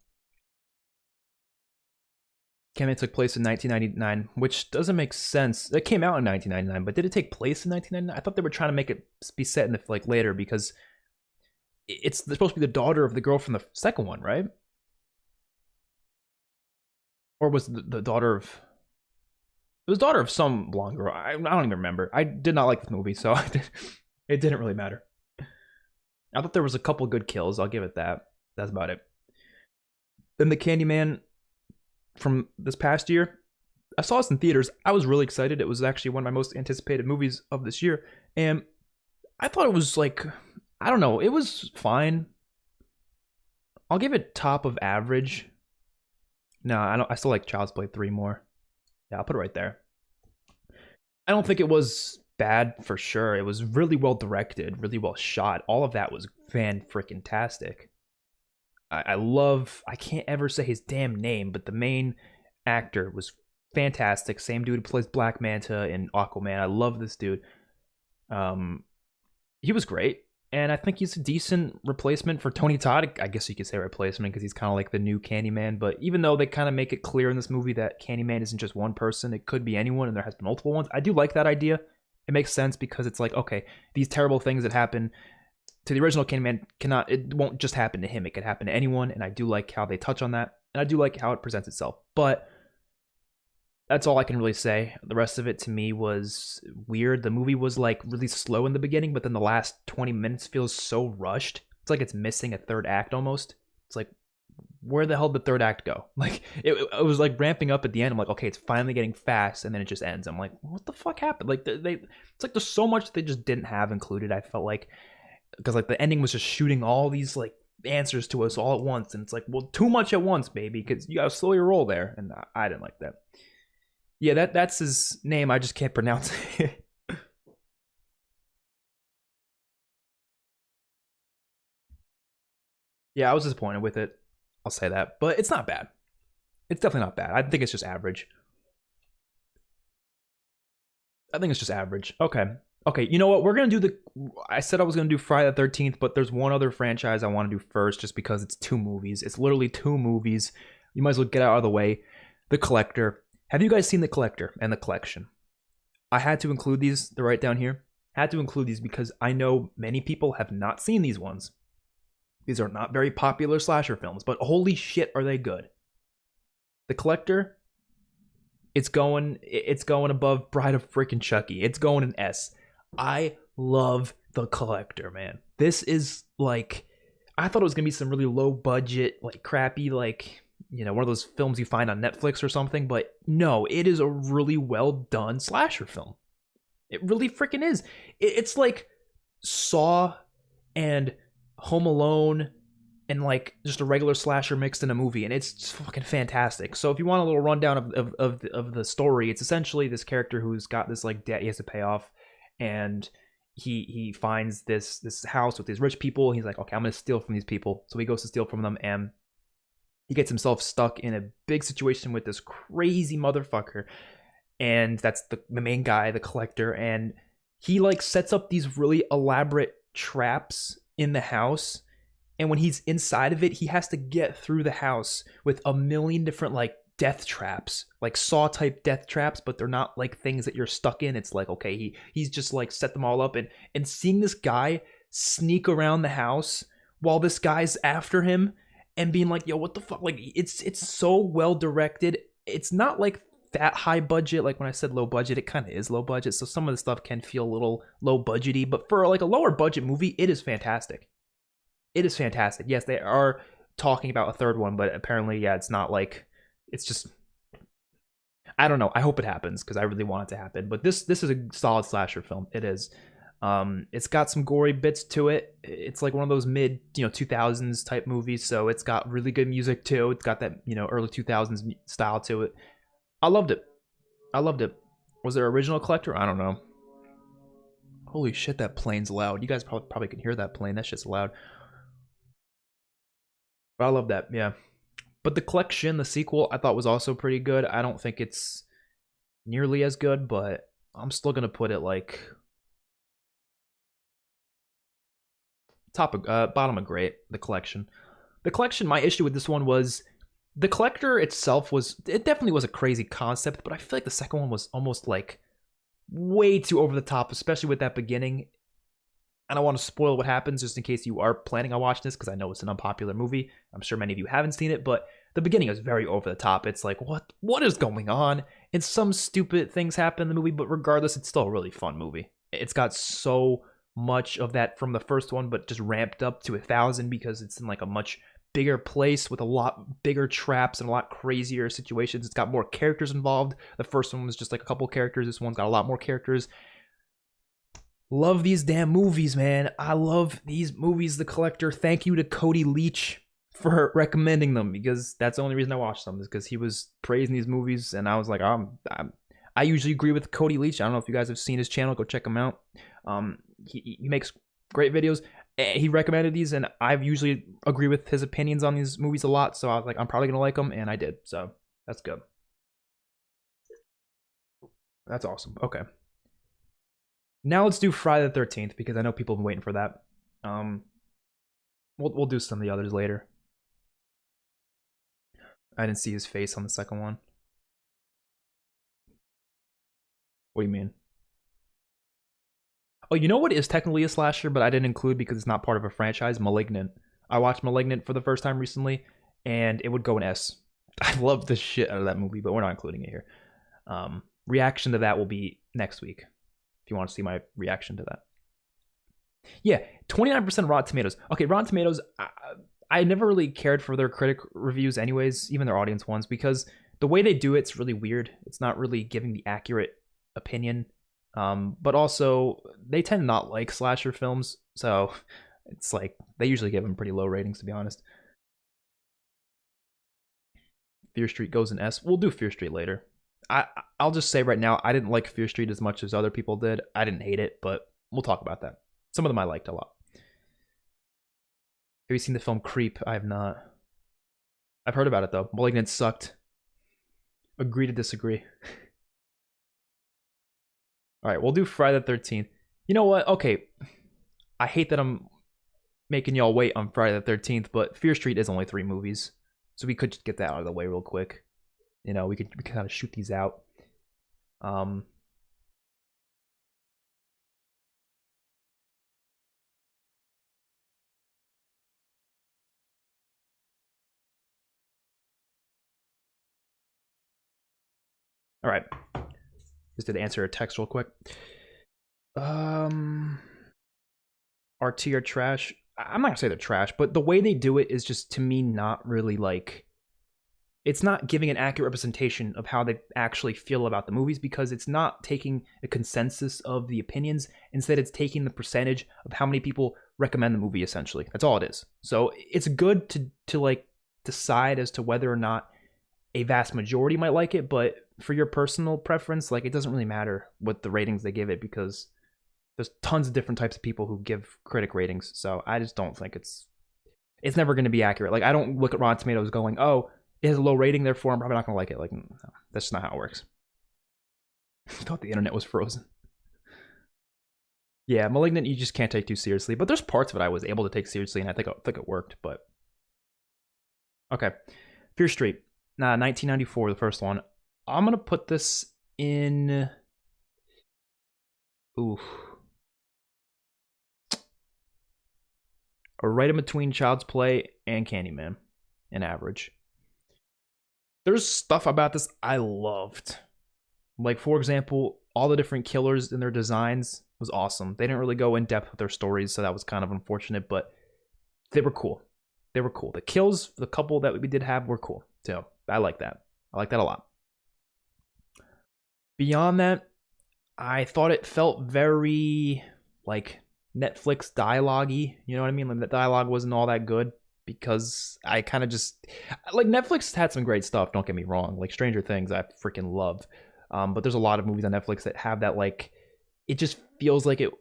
S1: Candyman took place in 1999, which doesn't make sense. It came out in 1999, but did it take place in 1999? I thought they were trying to make it be set in the later because it's supposed to be the daughter of the girl from the second one, right? Or was the daughter of? It was daughter of some blonde girl. I don't even remember. I did not like this movie, so it didn't really matter. I thought there was a couple good kills. I'll give it that. That's about it. Then the Candyman from this past year, I saw this in theaters. I was really excited. It was actually one of my most anticipated movies of this year, and I thought it was like, I don't know, it was fine. I'll give it top of average. No, I don't. I still like Child's Play 3 more. Yeah, I'll put it right there. I don't think it was bad for sure. It was really well directed, really well shot. All of that was fan-freaking-tastic. I love, I can't ever say his damn name, but the main actor was fantastic. Same dude who plays Black Manta in Aquaman. I love this dude. He was great. And I think he's a decent replacement for Tony Todd. I guess you could say replacement because he's kind of like the new Candyman. But even though they kind of make it clear in this movie that Candyman isn't just one person, it could be anyone, and there has been multiple ones. I do like that idea. It makes sense because it's like, okay, these terrible things that happen to the original Candyman it won't just happen to him. It could happen to anyone, and I do like how they touch on that, and I do like how it presents itself. But that's all I can really say. The rest of it to me was weird. The movie was like really slow in the beginning, but then the last 20 minutes feels so rushed. It's like it's missing a third act almost. It's like, where the hell did the third act go? Like it was like ramping up at the end. I'm like, okay, it's finally getting fast, and then it just ends. I'm like, what the fuck happened? Like it's like there's so much they just didn't have included. I felt like, because like the ending was just shooting all these like answers to us all at once, and it's like, well, too much at once, baby, because you gotta slow your roll there, and I didn't like that. Yeah, that's his name. I just can't pronounce it. Yeah, I was disappointed with it. I'll say that, but it's not bad. It's definitely not bad. I think it's just average. I think it's just average. Okay. Okay, you know what? We're going to do I said I was going to do Friday the 13th, but there's one other franchise I want to do first just because it's 2 movies. It's literally 2 movies. You might as well get out of the way. The Collector. Have you guys seen The Collector and The Collection? I had to include these. They're right down here. Had to include these because I know many people have not seen these ones. These are not very popular slasher films, but holy shit, are they good. The Collector, it's going above Bride of Freaking Chucky. It's going an S. I love The Collector, man. This is like, I thought it was going to be some really low budget, like crappy, like, you know, one of those films you find on Netflix or something, but no, it is a really well done slasher film. It really freaking is. It's like Saw and Home Alone and like just a regular slasher mixed in a movie, and it's fucking fantastic. So if you want a little rundown of the story, it's essentially this character who's got this like debt he has to pay off, and he finds this house with these rich people. He's like, okay, I'm gonna steal from these people. So he goes to steal from them, and he gets himself stuck in a big situation with this crazy motherfucker, and that's the main guy, the Collector, and he like sets up these really elaborate traps in the house, and when he's inside of it, he has to get through the house with a million different like death traps, like Saw type death traps, but they're not like things that you're stuck in. It's like, okay, he's just like set them all up, and seeing this guy sneak around the house while this guy's after him and being like, yo, what the fuck? Like it's so well directed. It's not like that high budget. Like when I said low budget, it kind of is low budget, so some of the stuff can feel a little low budgety, but for like a lower budget movie, it is fantastic. It is fantastic. Yes, they are talking about a third one, but apparently, yeah, it's not like it's just. I don't know. I hope it happens because I really want it to happen. But this is a solid slasher film. It is. It's got some gory bits to it. It's like one of those mid 2000s type movies, so it's got really good music too. It's got that early 2000s style to it. I loved it. I loved it. Was there original collector? I don't know. Holy shit, that plane's loud. You guys probably can hear that plane. That shit's loud. But I love that. Yeah. But the collection, the sequel, I thought was also pretty good. I don't think it's nearly as good, but I'm still gonna put it like bottom of great. The collection. My issue with this one was the collector itself it definitely was a crazy concept, but I feel like the second one was almost like way too over the top, especially with that beginning. I don't want to spoil what happens just in case you are planning on watching this, because I know it's an unpopular movie. I'm sure many of you haven't seen it, but the beginning is very over the top. It's like, what is going on? And some stupid things happen in the movie, but regardless, it's still a really fun movie. It's got so much of that from the first one, but just ramped up to 1,000 because it's in like a much bigger place with a lot bigger traps and a lot crazier situations. It's got more characters involved. The first one was just like a couple characters. This one's got a lot more characters. Love these damn movies, man. I love these movies. The Collector. Thank you to Cody Leach for recommending them, because that's the only reason I watched them, is because he was praising these movies, and I was like, I usually agree with Cody Leach. I don't know if you guys have seen his channel. Go check him out. He makes great videos. He recommended these, and I usually agree with his opinions on these movies a lot. So I was like, I'm probably gonna like them, and I did. So that's good. That's awesome. Okay. Now let's do Friday the 13th, because I know people have been waiting for that. We'll do some of the others later. I didn't see his face on the second one. What do you mean? Oh, you know what is technically a slasher, but I didn't include because it's not part of a franchise? Malignant. I watched Malignant for the first time recently, and it would go in S. I love the shit out of that movie, but we're not including it here. Reaction to that will be next week, if you want to see my reaction to that. Yeah, 29% Rotten Tomatoes. Okay, Rotten Tomatoes, I never really cared for their critic reviews anyways, even their audience ones, because the way they do it's really weird. It's not really giving the accurate opinion. But also, they tend to not like slasher films, so it's like, they usually give them pretty low ratings, to be honest. Fear Street goes in S. We'll do Fear Street later. I'll just say right now, I didn't like Fear Street as much as other people did. I didn't hate it, but we'll talk about that. Some of them I liked a lot. Have you seen the film Creep? I have not. I've heard about it, though. Malignant sucked. Agree to disagree. Alright, we'll do Friday the 13th. You know what? Okay. I hate that I'm making y'all wait on Friday the 13th, but Fear Street is only 3 movies. So we could just get that out of the way real quick. You know, we could kind of shoot these out. All right. Just did answer a text real quick. RT are trash. I'm not gonna say they're trash, but the way they do it is just, to me, not really like, it's not giving an accurate representation of how they actually feel about the movies, because it's not taking a consensus of the opinions. Instead, it's taking the percentage of how many people recommend the movie, essentially. That's all it is. So it's good to like decide as to whether or not a vast majority might like it, but for your personal preference, like, it doesn't really matter what the ratings they give it, because there's tons of different types of people who give critic ratings. So I just don't think it's never going to be accurate. Like, I don't look at Rotten Tomatoes going, oh, it has a low rating, therefore I'm probably not going to like it. Like, no, that's not how it works. I thought the internet was frozen. Yeah, Malignant, you just can't take too seriously. But there's parts of it I was able to take seriously, and I think it worked. But okay, Fear Street, 1994, the first one. I'm gonna put this in. Ooh. Or right in between Child's Play and Candyman, in average. There's stuff about this I loved. Like, for example, all the different killers and their designs was awesome. They didn't really go in depth with their stories, so that was kind of unfortunate, but they were cool. They were cool. The kills, the couple that we did have were cool. So I like that. I like that a lot. Beyond that, I thought it felt very like Netflix dialogue-y. You know what I mean? Like the dialogue wasn't all that good because I kind of just like Netflix had some great stuff. Don't get me wrong. Like Stranger Things, I freaking loved. But there's a lot of movies on Netflix that have that like it just feels like it.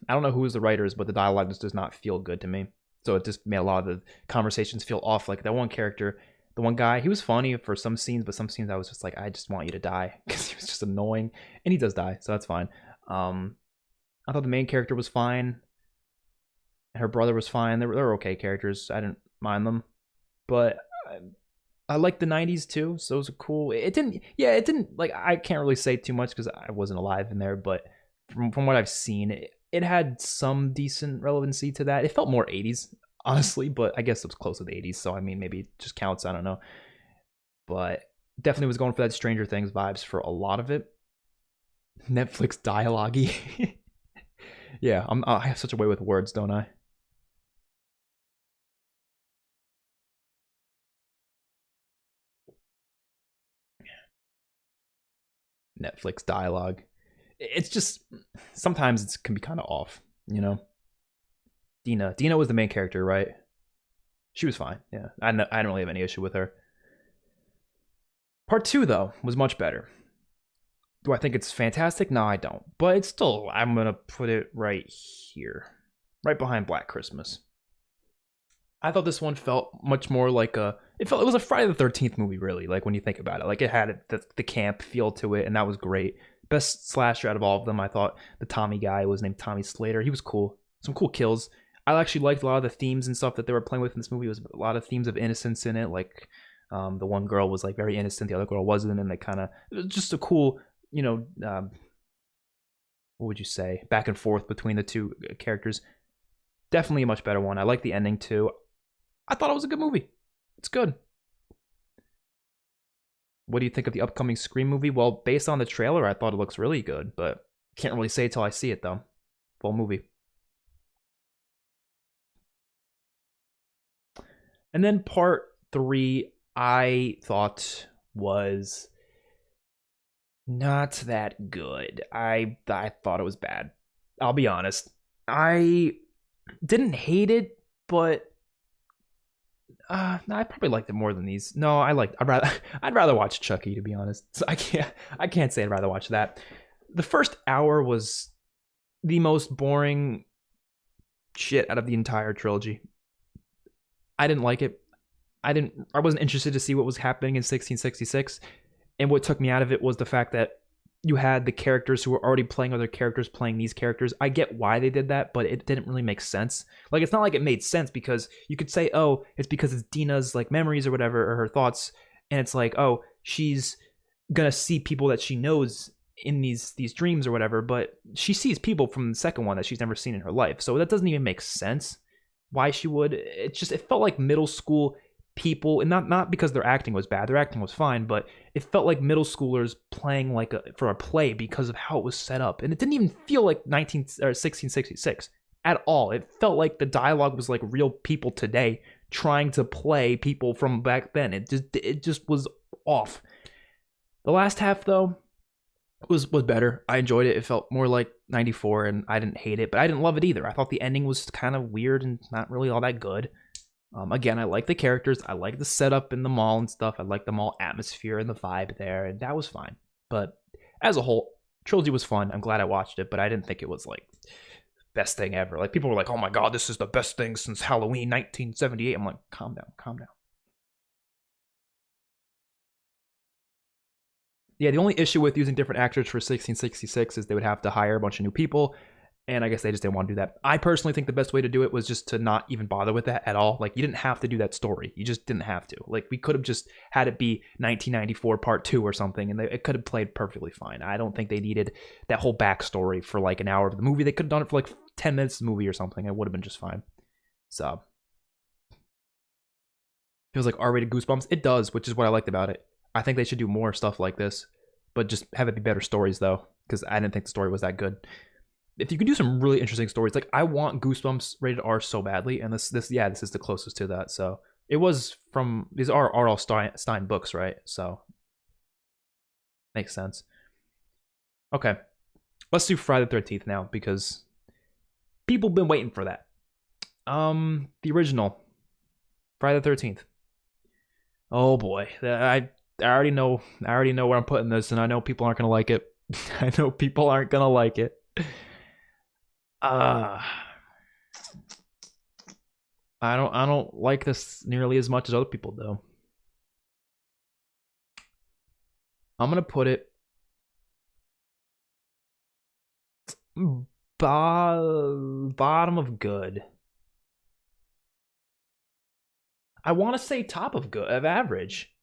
S1: I don't know who's the writers, but the dialogue just does not feel good to me. So it just made a lot of the conversations feel off. Like that one character, the one guy, he was funny for some scenes, but some scenes I was just like, I just want you to die because he was just annoying, and he does die, so that's fine. I thought the main character was fine. Her brother was fine. They were okay characters. I didn't mind them, but I liked the '90s too, so it was cool. It didn't like I can't really say too much because I wasn't alive in there, but from what I've seen, it had some decent relevancy to that. It felt more '80s, honestly, but I guess it was close to the '80s, so I mean maybe it just counts. I don't know, but definitely was going for that Stranger Things vibes for a lot of it. Netflix dialogue-y. Yeah, I have such a way with words, don't I? Netflix dialogue. It's just sometimes it can be kind of off, you know. Dina was the main character, right? She was fine. Yeah, I don't really have any issue with her. Part two though was much better. Do I think it's fantastic? No, I don't. But it's still, I'm gonna put it right here, right behind Black Christmas. I thought this one felt much more like it was a Friday the 13th movie, really. Like when you think about it, like it had the camp feel to it, and that was great. Best slasher out of all of them. I thought the Tommy guy was named Tommy Slater. He was cool. Some cool kills. I actually liked a lot of the themes and stuff that they were playing with in this movie. It was a lot of themes of innocence in it. Like the one girl was like very innocent, the other girl wasn't, and they kind of it was just a cool, what would you say, back and forth between the two characters. Definitely a much better one. I like the ending too. I thought it was a good movie. It's good. What do you think of the upcoming Scream movie? Well, based on the trailer, I thought it looks really good, but can't really say till I see it though. Full movie. And then part 3, I thought was not that good. I thought it was bad. I'll be honest. I didn't hate it, but I probably liked it more than these. No, I'd rather watch Chucky, to be honest. So I can't say I'd rather watch that. The first hour was the most boring shit out of the entire trilogy. I didn't like it. I wasn't interested to see what was happening in 1666. And what took me out of it was the fact that you had the characters who were already playing other characters playing these characters. I get why they did that, but it didn't really make sense. Like, it's not like it made sense because you could say, oh, it's because it's Dina's like memories or whatever, or her thoughts. And it's like, oh, she's gonna see people that she knows in these dreams or whatever, but she sees people from the second one that she's never seen in her life. So that doesn't even make sense why she would. It felt like middle school people, and not because their acting was bad. Their acting was fine, but it felt like middle schoolers playing like for a play because of how it was set up, and it didn't even feel like 1666 at all. It felt like the dialogue was like real people today trying to play people from back then. It just was off. The last half though was better. I enjoyed it. It felt more like 94, and I didn't hate it, but I didn't love it either. I thought the ending was kind of weird and not really all that good. Again, I like the characters. I like the setup in the mall and stuff. I like the mall atmosphere and the vibe there, and that was fine. But as a whole, trilogy was fun. I'm glad I watched it, but I didn't think it was like best thing ever. Like people were like, "Oh my god, this is the best thing since Halloween 1978." I'm like, calm down, calm down. Yeah, the only issue with using different actors for 1666 is they would have to hire a bunch of new people, and I guess they just didn't want to do that. I personally think the best way to do it was just to not even bother with that at all. Like, you didn't have to do that story. You just didn't have to. Like, we could have just had it be 1994 part 2 or something, and it could have played perfectly fine. I don't think they needed that whole backstory for like an hour of the movie. They could have done it for like 10 minutes of the movie or something. It would have been just fine. So, feels like R-rated Goosebumps. It does, which is what I liked about it. I think they should do more stuff like this, but just have it be better stories though, because I didn't think the story was that good. if you can do some really interesting stories, like I want Goosebumps rated R so badly, and this is the closest to that. So it was from these are R.L. Stein books, right? So makes sense. Okay, let's do Friday the 13th now because people have been waiting for that. The original Friday the 13th. Oh boy, I already know where I'm putting this, and I know people aren't gonna like it. I know people aren't gonna like it. Uh I don't like this nearly as much as other people do. I'm gonna put it bottom of good. I want to say top of good, of average.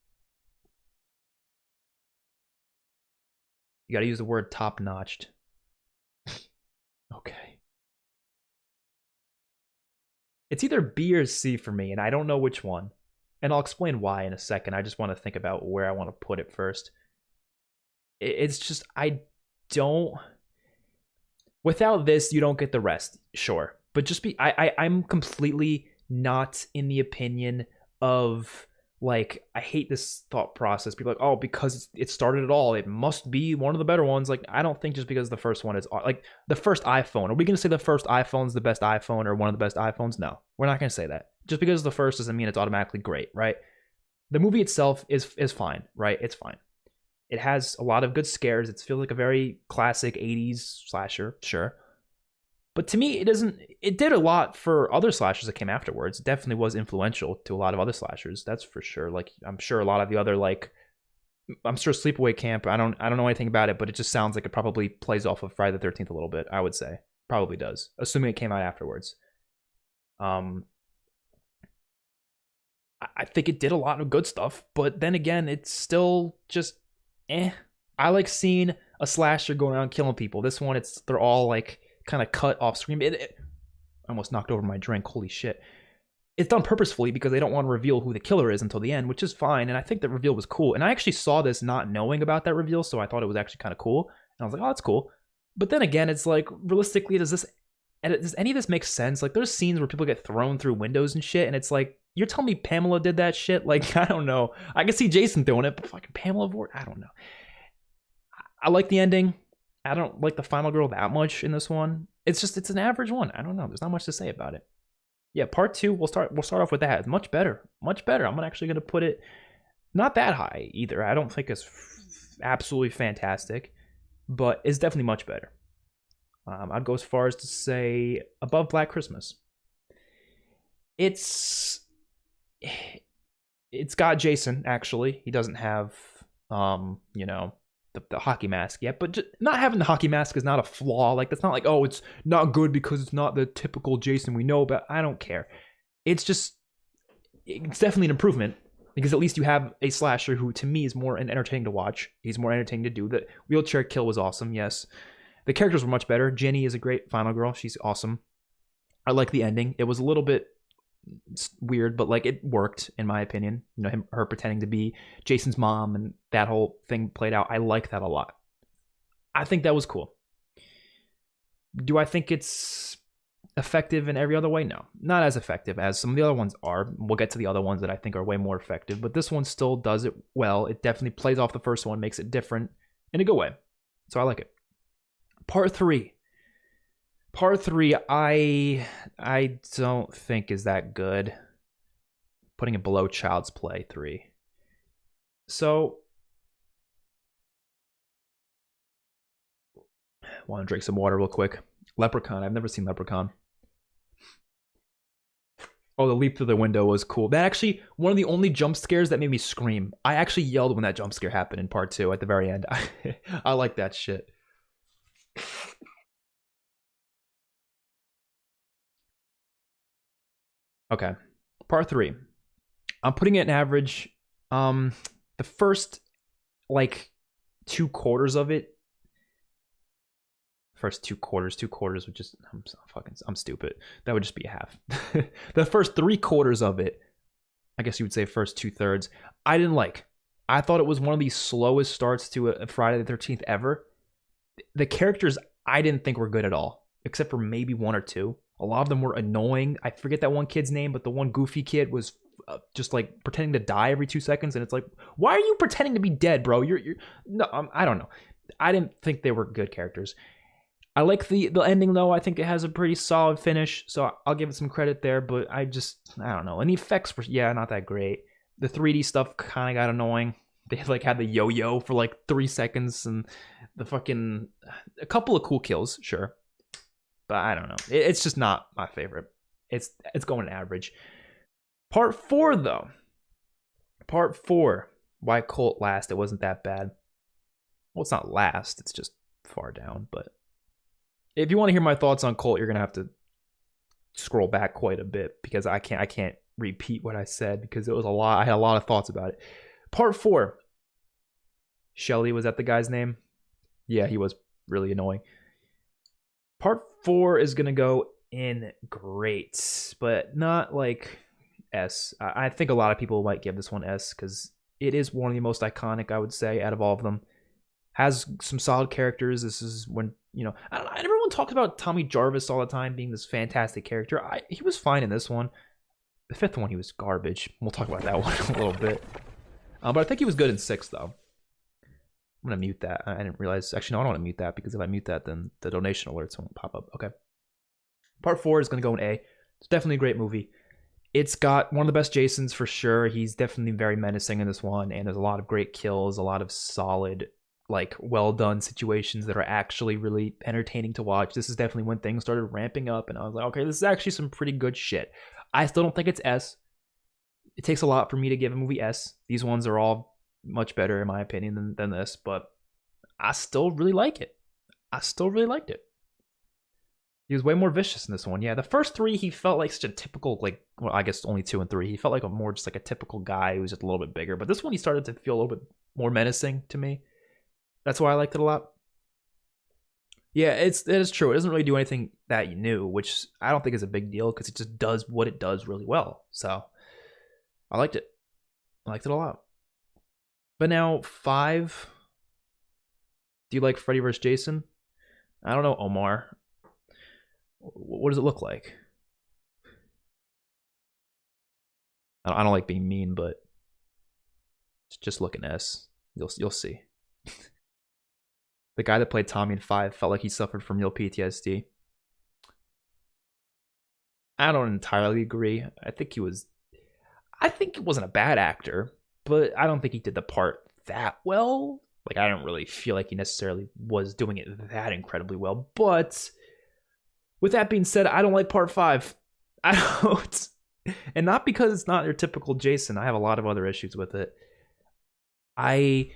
S1: You got to use the word top notched. Okay. It's either B or C for me, and I don't know which one. And I'll explain why in a second. I just want to think about where I want to put it first. It's just, I don't. Without this, you don't get the rest, sure. But just I'm completely not in the opinion of, like, I hate this thought process. People are like, oh, because it started it all, it must be one of the better ones. Like, I don't think just because the first one is, like, the first iPhone. Are we going to say the first iPhone is the best iPhone or one of the best iPhones? No, we're not going to say that. Just because the first doesn't mean it's automatically great, right? The movie itself is fine, right? It's fine. It has a lot of good scares. It feels like a very classic 80s slasher, sure. But to me, it did a lot for other slashers that came afterwards. It definitely was influential to a lot of other slashers, that's for sure. Like, I'm sure a lot of the other, like, I'm sure Sleepaway Camp, I don't know anything about it, but it just sounds like it probably plays off of Friday the 13th a little bit, I would say. Probably does, assuming it came out afterwards. I think it did a lot of good stuff, but then again, it's still just I like seeing a slasher going around killing people. This one, they're all like kind of cut off screen. It almost knocked over my drink. Holy shit. It's done purposefully because they don't want to reveal who the killer is until the end, which is fine. And I think the reveal was cool. And I actually saw this not knowing about that reveal, so I thought it was actually kind of cool. And I was like, oh, that's cool. But then again, it's like, realistically, does any of this make sense? Like, there's scenes where people get thrown through windows and shit, and it's like, you're telling me Pamela did that shit? Like, I don't know. I can see Jason doing it, but fucking Pamela Vort, I don't know. I like the ending. I don't like the final girl that much in this one. It's an average one. I don't know. There's not much to say about it. Yeah, part 2, we'll start off with that. It's much better. Much better. I'm actually going to put it not that high either. I don't think it's absolutely fantastic, but it's definitely much better. I'd go as far as to say above Black Christmas. It's got Jason, actually. He doesn't have the hockey mask yet, but just not having the hockey mask is not a flaw. Like, that's not like, oh, it's not good because it's not the typical Jason we know, but I don't care. It's definitely an improvement because at least you have a slasher who, to me, is more entertaining to watch. He's more entertaining to do. The wheelchair kill was awesome, yes. The characters were much better. Jenny is a great final girl. She's awesome. I like the ending. It was a little bit weird, but like, it worked in my opinion. Her pretending to be Jason's mom and that whole thing played out. I like that a lot. I think that was cool. Do I think it's effective in every other way? No, not as effective as some of the other ones are. We'll get to the other ones that I think are way more effective, but this one still does it well. It definitely plays off the first one, makes it different in a good way. So I like it. Part 3, I don't think is that good. Putting it below Child's Play 3. So, want to drink some water real quick. Leprechaun. I've never seen Leprechaun. Oh, the leap through the window was cool. That actually, one of the only jump scares that made me scream. I actually yelled when that jump scare happened in part 2 at the very end. I like that shit. Okay, part 3. I'm putting it in average. The first, like, 2/4 of it. First 2/4 would just, I'm stupid. That would just be a half. The first 3/4 of it, I guess you would say first 2/3, I didn't like. I thought it was one of the slowest starts to a Friday the 13th ever. The characters I didn't think were good at all. except for maybe one or two. A lot of them were annoying. I forget that one kid's name, but the one goofy kid was just like pretending to die every 2 seconds, and it's like, why are you pretending to be dead, bro? You're no, I don't know. I didn't think they were good characters. I like the ending though. I think it has a pretty solid finish, so I'll give it some credit there. But I don't know. And the effects were not that great. The 3D stuff kind of got annoying. They like had the yo-yo for like 3 seconds, and the fucking a couple of cool kills, sure, but I don't know. It's just not my favorite. It's going average. Part 4 though. Part 4. Why Cult last? It wasn't that bad. Well, it's not last. It's just far down. But if you want to hear my thoughts on Cult, you're gonna have to scroll back quite a bit because I can't repeat what I said because it was a lot. I had a lot of thoughts about it. Part 4. Shelly, was that the guy's name? Yeah, he was really annoying. Part 4 is gonna go in great, but not like S. I think a lot of people might give this one S because it is one of the most iconic, I would say, out of all of them. Has some solid characters. This is when, everyone talks about Tommy Jarvis all the time being this fantastic character. He was fine in this one. The 5th one, he was garbage. We'll talk about that one a little bit. But I think he was good in 6, though. I'm going to mute that. I didn't realize. Actually, no, I don't want to mute that because if I mute that, then the donation alerts won't pop up. Okay. Part 4 is going to go in A. It's definitely a great movie. It's got one of the best Jasons for sure. He's definitely very menacing in this one, and there's a lot of great kills, a lot of solid, like, well-done situations that are actually really entertaining to watch. This is definitely when things started ramping up, and I was like, okay, this is actually some pretty good shit. I still don't think it's S. It takes a lot for me to give a movie S. These ones are all much better, in my opinion, than this, but I still really like it. I still really liked it. He was way more vicious in this one. Yeah, the first 3, he felt like such a typical, like, well, I guess only 2 and 3. He felt like just like a typical guy who was just a little bit bigger. But this one, he started to feel a little bit more menacing to me. That's why I liked it a lot. Yeah, it is true. It doesn't really do anything that new, which I don't think is a big deal because it just does what it does really well. So I liked it. I liked it a lot. But now 5. Do you like Freddy vs. Jason? I don't know, Omar. What does it look like? I don't like being mean, but just look at S. You'll see. The guy that played Tommy in 5 felt like he suffered from real PTSD. I don't entirely agree. I think he wasn't a bad actor, but I don't think he did the part that well. Like, I don't really feel like he necessarily was doing it that incredibly well. But with that being said, I don't like part 5. I don't. And not because it's not your typical Jason. I have a lot of other issues with it. I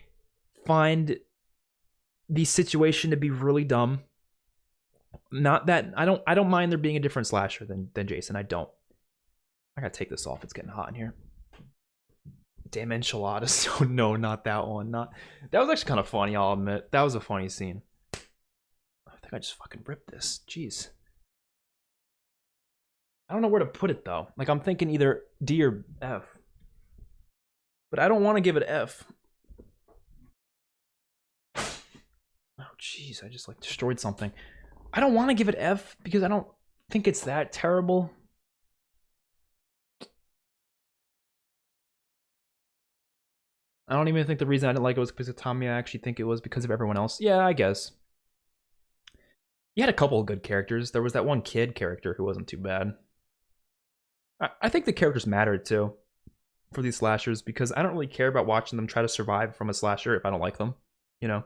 S1: find the situation to be really dumb. Not that I don't mind there being a different slasher than Jason. I don't. I gotta take this off. It's getting hot in here. Damn enchiladas. Oh no, not that one. That was actually kind of funny, I'll admit. That was a funny scene. I think I just fucking ripped this. Jeez. I don't know where to put it though. Like, I'm thinking either D or F. But I don't want to give it F. Oh jeez, I just like destroyed something. I don't want to give it F because I don't think it's that terrible. I don't even think the reason I didn't like it was because of Tommy. I actually think it was because of everyone else. Yeah, I guess. You had a couple of good characters. There was that one kid character who wasn't too bad. I think the characters mattered too for these slashers because I don't really care about watching them try to survive from a slasher if I don't like them, you know?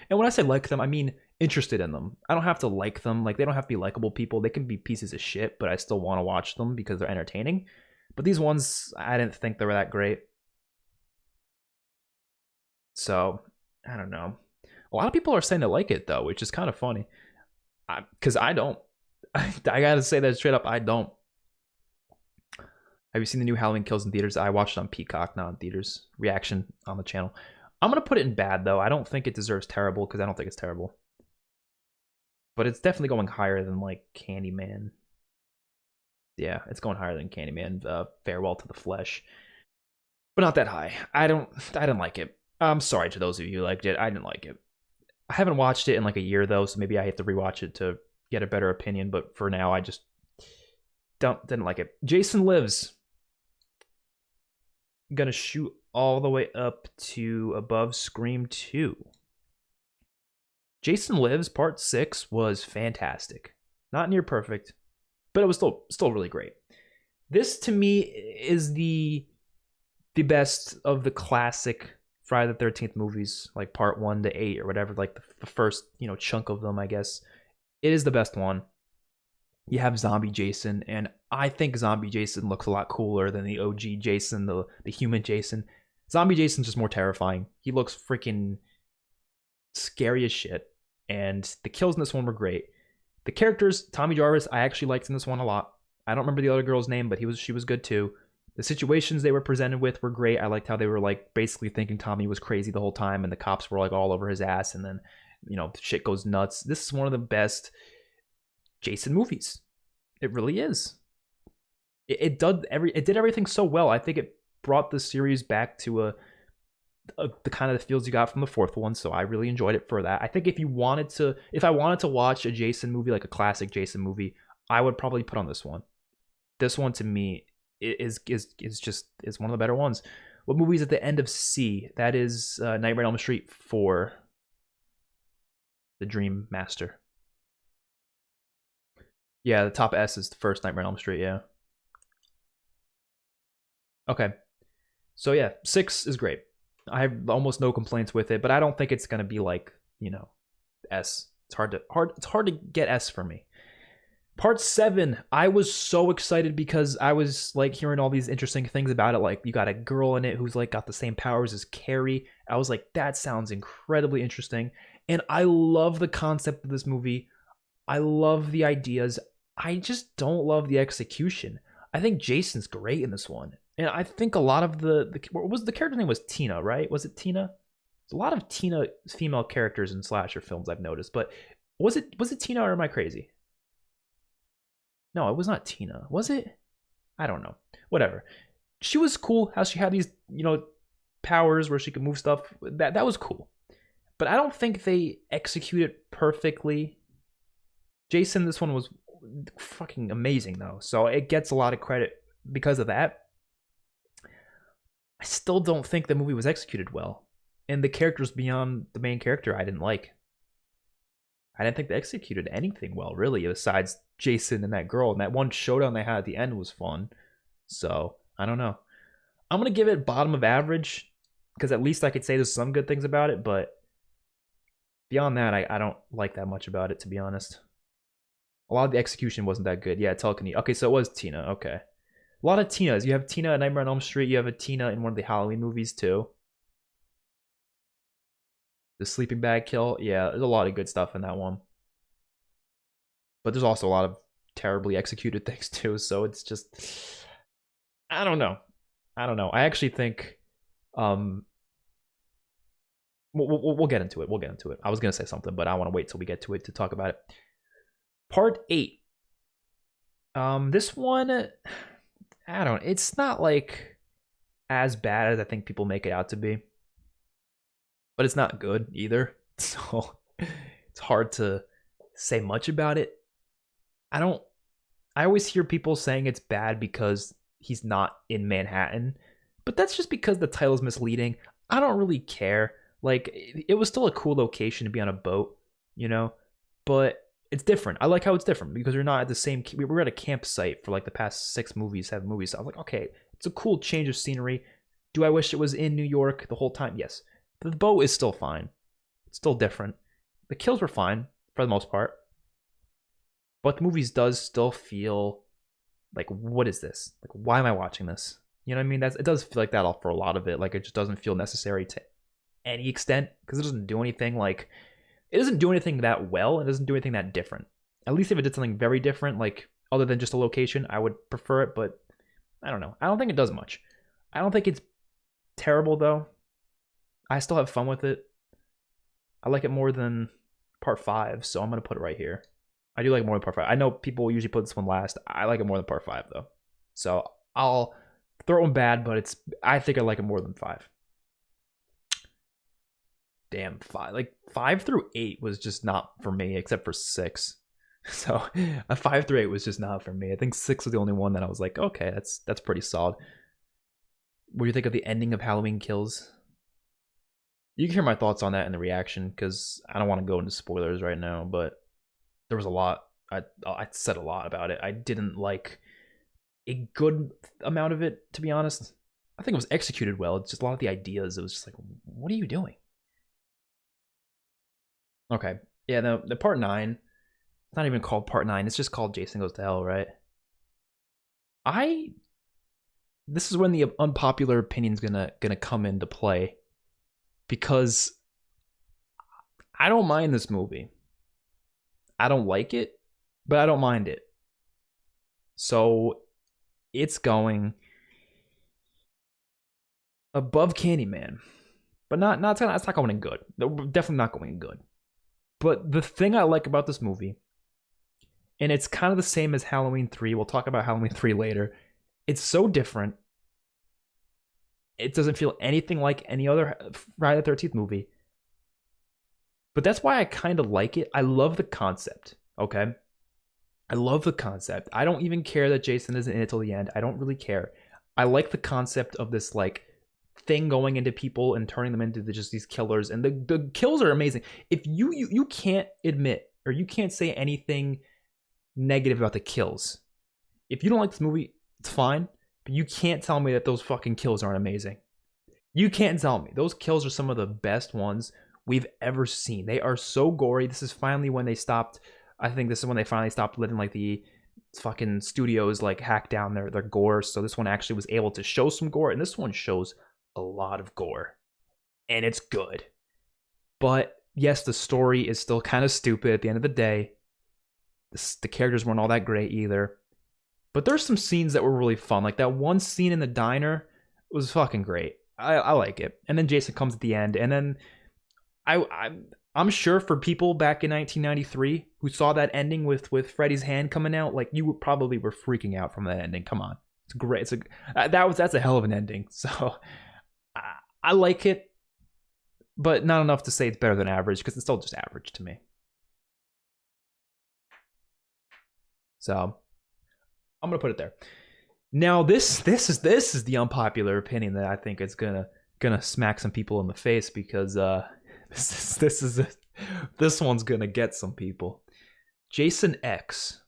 S1: And when I say like them, I mean interested in them. I don't have to like them. Like, they don't have to be likable people. They can be pieces of shit, but I still want to watch them because they're entertaining. But these ones, I didn't think they were that great. So, I don't know. A lot of people are saying they like it, though, which is kind of funny. Because I don't. I gotta say that straight up, I don't. Have you seen the new Halloween Kills in theaters? I watched it on Peacock, not in theaters. Reaction on the channel. I'm going to put it in bad, though. I don't think it deserves terrible, because I don't think it's terrible. But it's definitely going higher than, like, Candyman. Yeah, it's going higher than Candyman. Farewell to the Flesh. But not that high. I didn't like it. I'm sorry to those of you who liked it. I didn't like it. I haven't watched it in, like, a year, though, so maybe I have to rewatch it to get a better opinion, but for now, I just didn't like it. Jason Lives. Gonna shoot all the way up to above Scream 2. Jason Lives Part 6 was fantastic. Not near perfect, but it was still really great. This to me is the best of the classic Friday the 13th movies, like part 1 to 8 or whatever, like the first, chunk of them, I guess. It is the best one. You have Zombie Jason, and I think Zombie Jason looks a lot cooler than the OG Jason, the human Jason. Zombie Jason's just more terrifying. He looks freaking scary as shit, and the kills in this one were great. The characters, Tommy Jarvis, I actually liked in this one a lot. I don't remember the other girl's name, but she was good too. The situations they were presented with were great. I liked how they were like basically thinking Tommy was crazy the whole time, and the cops were like all over his ass, and then shit goes nuts. This is one of the best Jason movies. It really is. It did everything so well. I think it brought the series back to the kind of feels you got from the fourth one, so I really enjoyed it for that. I think if I wanted to watch a Jason movie, like a classic Jason movie, I would probably put on this one. This one to me is one of the better ones. What movie is at the end of C? That is Nightmare on Elm Street 4. The Dream Master. Yeah, the top S is the first Nightmare on Elm Street, yeah. Okay. So yeah, 6 is great. I have almost no complaints with it, but I don't think it's gonna be like, S. It's hard to get S for me. Part 7, I was so excited because I was like hearing all these interesting things about it. Like you got a girl in it who's like got the same powers as Carrie. I was like, that sounds incredibly interesting. And I love the concept of this movie. I love the ideas. I just don't love the execution. I think Jason's great in this one. And I think a lot of the character's name was Tina, right? Was it Tina? There's a lot of Tina female characters in slasher films I've noticed, but was it Tina or am I crazy? No, it was not Tina. Was it? I don't know. Whatever. She was cool how she had these, powers where she could move stuff. That was cool. But I don't think they executed perfectly. Jason, this one was fucking amazing though. So it gets a lot of credit because of that. I still don't think the movie was executed well. And the characters beyond the main character I didn't like. I didn't think they executed anything well, really, besides Jason and that girl. And that one showdown they had at the end was fun. So, I don't know. I'm going to give it bottom of average, because at least I could say there's some good things about it, but beyond that, I don't like that much about it, to be honest. A lot of the execution wasn't that good. Yeah, telekinesis. Okay, so it was Tina. Okay. A lot of Tinas. You have Tina in Nightmare on Elm Street. You have a Tina in one of the Halloween movies, too. The sleeping bag kill, yeah, there's a lot of good stuff in that one. But there's also a lot of terribly executed things too, so it's just, I don't know. I actually think, we'll get into it. We'll get into it. I was gonna say something, but I want to wait till we get to it to talk about it. Part 8. This one, it's not like as bad as I think people make it out to be. But it's not good either, so it's hard to say much about it. I always hear people saying it's bad because he's not in Manhattan, but that's just because the title is misleading. I don't really care. Like, it was still a cool location to be on a boat, but it's different. I like how it's different because we're not at the same, we were at a campsite for like the past 7 movies. So I was like, okay, it's a cool change of scenery. Do I wish it was in New York the whole time? Yes. The boat is still fine. It's still different. The kills were fine for the most part. But the movies does still feel like, what is this? Like, why am I watching this? You know what I mean? It does feel like that for a lot of it. Like, it just doesn't feel necessary to any extent because it doesn't do anything that well. It doesn't do anything that different. At least if it did something very different, like other than just a location, I would prefer it. But I don't know. I don't think it does much. I don't think it's terrible though. I still have fun with it. I like it more than part 5, so I'm going to put it right here. I do like it more than part 5. I know people usually put this one last. I like it more than part 5, though. So I'll throw them bad, but I think I like it more than 5. Damn, 5. Like, 5 through 8 was just not for me, except for 6. So a 5 through 8 was just not for me. I think 6 was the only one that I was like, okay, that's pretty solid. What do you think of the ending of Halloween Kills? You can hear my thoughts on that in the reaction because I don't want to go into spoilers right now, but there was a lot. I said a lot about it. I didn't like a good amount of it, to be honest. I think it was executed well. It's just a lot of the ideas. It was just like, what are you doing? Okay. Yeah, the part 9, it's not even called part 9. It's just called Jason Goes to Hell, right? This is when the unpopular opinion's gonna come into play, because I don't mind this movie. I don't like it, but I don't mind it. So it's going above Candyman, but it's not going in good. Definitely not going in good. But the thing I like about this movie, and it's kind of the same as Halloween 3. We'll talk about Halloween 3 later. It's so different. It doesn't feel anything like any other Friday the 13th movie. But that's why I kind of like it. I love the concept, okay? I love the concept. I don't even care that Jason isn't in it till the end. I don't really care. I like the concept of this, like, thing going into people and turning them into just these killers. And the kills are amazing. If you can't admit, or you can't say anything negative about the kills. If you don't like this movie, it's fine. But you can't tell me that those fucking kills aren't amazing. You can't tell me. Those kills are some of the best ones we've ever seen. They are so gory. This is finally when they stopped. I think this is when they finally stopped letting like the fucking studios like hack down their gore. So this one actually was able to show some gore, and this one shows a lot of gore, and it's good. But yes, the story is still kind of stupid at the end of the day. The characters weren't all that great either. But there's some scenes that were really fun. Like that one scene in the diner was fucking great. I like it. And then Jason comes at the end, and then I'm sure for people back in 1993 who saw that ending with Freddy's hand coming out, like you probably were freaking out from that ending. Come on, it's great. That's a hell of an ending. So I like it, but not enough to say it's better than average, because it's still just average to me. So I'm gonna put it there. Now this is the unpopular opinion that I think is gonna smack some people in the face, because this one's gonna get some people. Jason X,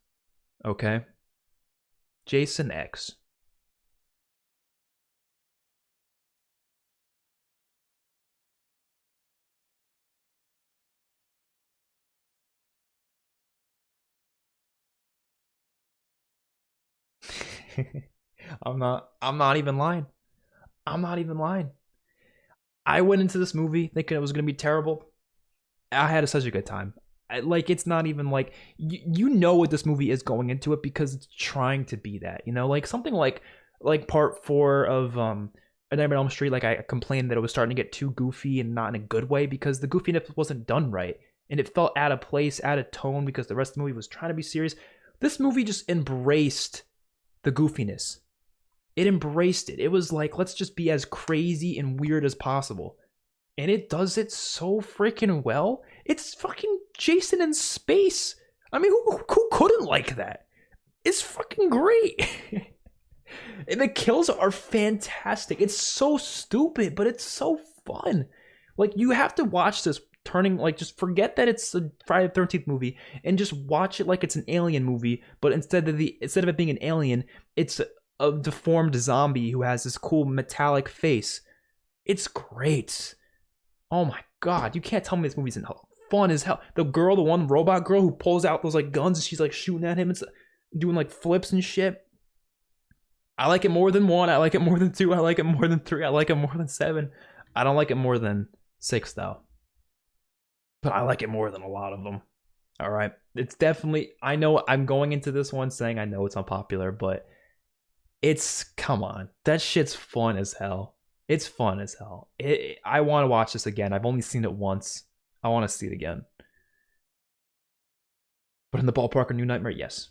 S1: okay? Jason X. I'm not even lying. I'm not even lying. I went into this movie thinking it was going to be terrible. I had such a good time. It's not even like you know what this movie is going into it, because it's trying to be that, like something like part 4 of A Nightmare on Elm Street. Like I complained that it was starting to get too goofy, and not in a good way, because the goofiness wasn't done right, and it felt out of place, out of tone, because the rest of the movie was trying to be serious. This movie just embraced the goofiness. It embraced it. It was like, let's just be as crazy and weird as possible. And it does it so freaking well. It's fucking Jason in space. I mean, who couldn't like that? It's fucking great. And the kills are fantastic. It's so stupid, but it's so fun. Like, you have to watch this just forget that it's a Friday the 13th movie, and just watch it like it's an alien movie, but instead of it being an alien, it's a deformed zombie who has this cool metallic face. It's great. Oh my god, you can't tell me this movie's fun as hell. The one robot girl who pulls out those like guns, and she's like shooting at him and doing like flips and shit. I like it more than 1. I like it more than 2. I like it more than 3. I like it more than 7. I don't like it more than 6 though. But I like it more than a lot of them. All right. It's definitely, I know I'm going into this one saying I know it's unpopular, but come on. That shit's fun as hell. It's fun as hell. I want to watch this again. I've only seen it once. I want to see it again. But in the ballpark of New Nightmare, yes.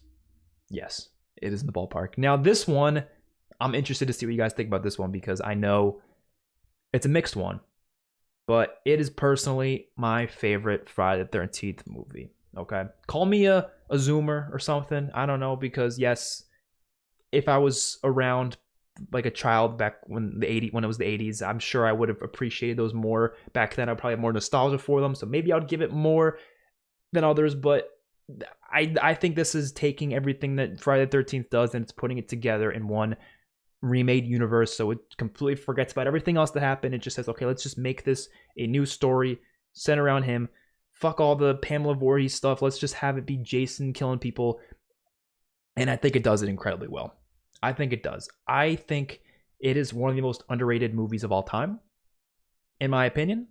S1: Yes, it is in the ballpark. Now, this one, I'm interested to see what you guys think about this one, because I know it's a mixed one. But it is personally my favorite Friday the 13th movie. Okay, call me a zoomer or something. I don't know, because yes, if I was around like a child back when it was the 80s, I'm sure I would have appreciated those more back then. I probably have more nostalgia for them, so maybe I would give it more than others. But I think this is taking everything that Friday the 13th does and it's putting it together in one remade universe, so it completely forgets about everything else that happened. It just says, okay, let's just make this a new story centered around him. Fuck all the Pamela Voorhees stuff. Let's just have it be Jason killing people. And I think it does it incredibly well. I think it does. I think it is one of the most underrated movies of all time, in my opinion.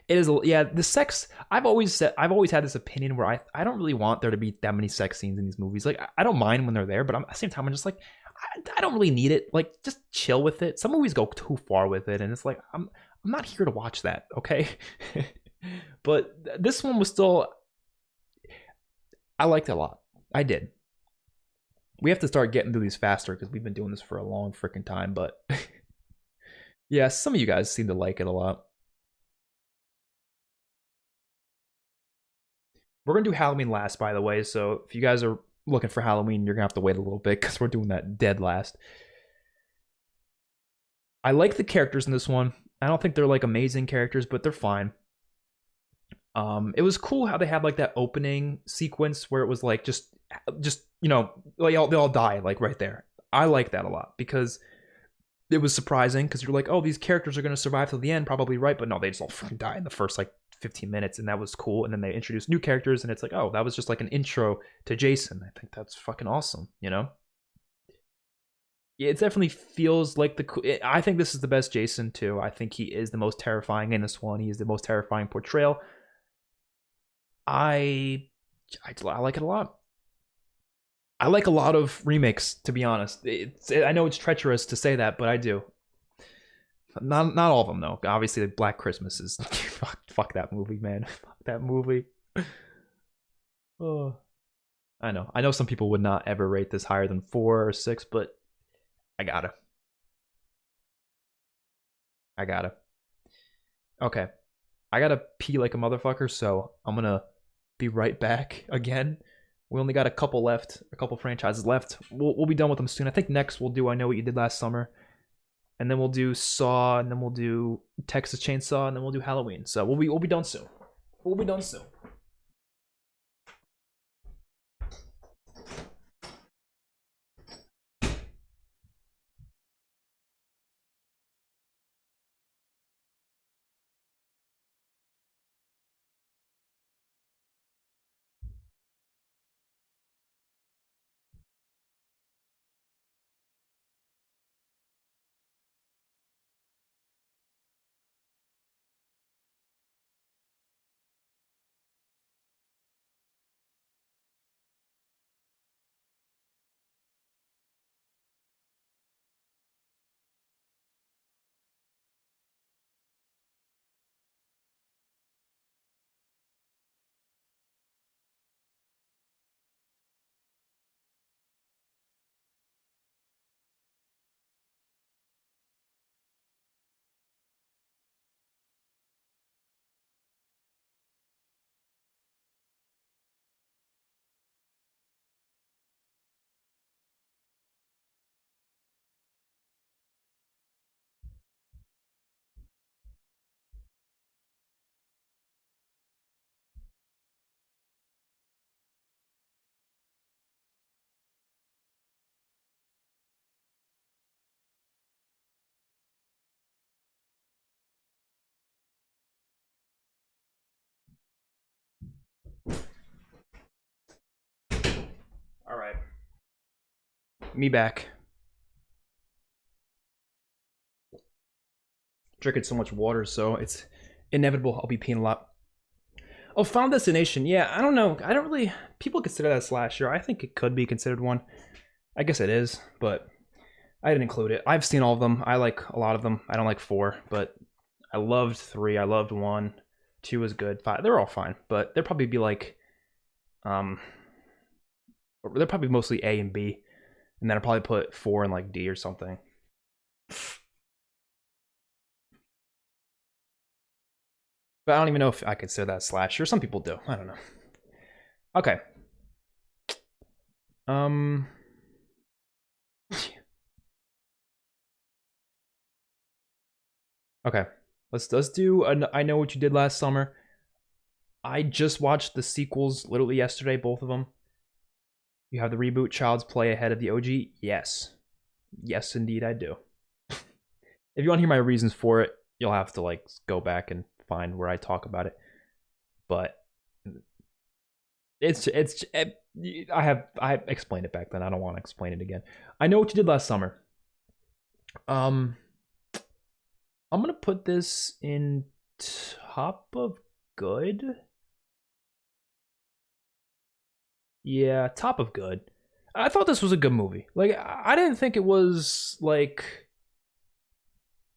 S1: It is, yeah. The sex. I've always had this opinion where I don't really want there to be that many sex scenes in these movies. Like I don't mind when they're there, but at the same time I'm just like I don't really need it. Like just chill with it. Some movies go too far with it, and it's like I'm not here to watch that. Okay, but this one was still. I liked it a lot. I did. We have to start getting through these faster because we've been doing this for a long freaking time. But yeah, some of you guys seem to like it a lot. We're gonna do Halloween last, by the way. So if you guys are looking for Halloween, you're gonna have to wait a little bit because we're doing that dead last. I like the characters in this one. I don't think they're like amazing characters, but they're fine. It was cool how they had like that opening sequence where it was like just like they all die like right there. I like that a lot because it was surprising because you're like, oh, these characters are going to survive till the end, probably, right? But no, they just all freaking die in the first like 15 minutes, and that was cool. And then they introduced new characters, and it's like, oh, that was just like an intro to Jason. I think that's fucking awesome, you know? Yeah, it definitely feels like I think this is the best Jason too. I think he is the most terrifying in this one. He is the most terrifying portrayal. I I like it a lot. I like a lot of remakes, to be honest. I know it's treacherous to say that, but I do. Not all of them though. Obviously, like Black Christmas is fuck that movie, man. Fuck that movie. Oh, I know. I know some people would not ever rate this higher than 4 or 6, but I gotta. I gotta. Okay, I gotta pee like a motherfucker, so I'm gonna be right back again. We only got a couple left, a couple franchises left. We'll be done with them soon. I think next we'll do I Know What You Did Last Summer, and then we'll do Saw, and then we'll do Texas Chainsaw, and then we'll do Halloween. So we'll be done soon. We'll be done soon. All right, me back. Drinking so much water, so it's inevitable I'll be peeing a lot. Oh, Final Destination. Yeah, I don't know. I don't really. People consider that a slasher. I think it could be considered one. I guess it is, but I didn't include it. I've seen all of them. I like a lot of them. I don't like 4, but I loved 3. I loved 1. 2 was good. 5. They're all fine, but they'll probably be like, they're probably mostly A and B, and then I'll probably put 4 in like D or something. But I don't even know if I consider that slasher. Some people do. I don't know. Okay. Um. Okay. Let's do. I know what you did last summer. I just watched the sequels literally yesterday, both of them. You have the reboot Child's Play ahead of the OG. Yes. Yes, indeed, I do. If you want to hear my reasons for it, you'll have to like go back and find where I talk about it. But I explained it back then. I don't want to explain it again. I know what you did last summer. I'm gonna put this in top of good. Yeah, top of good. I thought this was a good movie. Like I didn't think it was like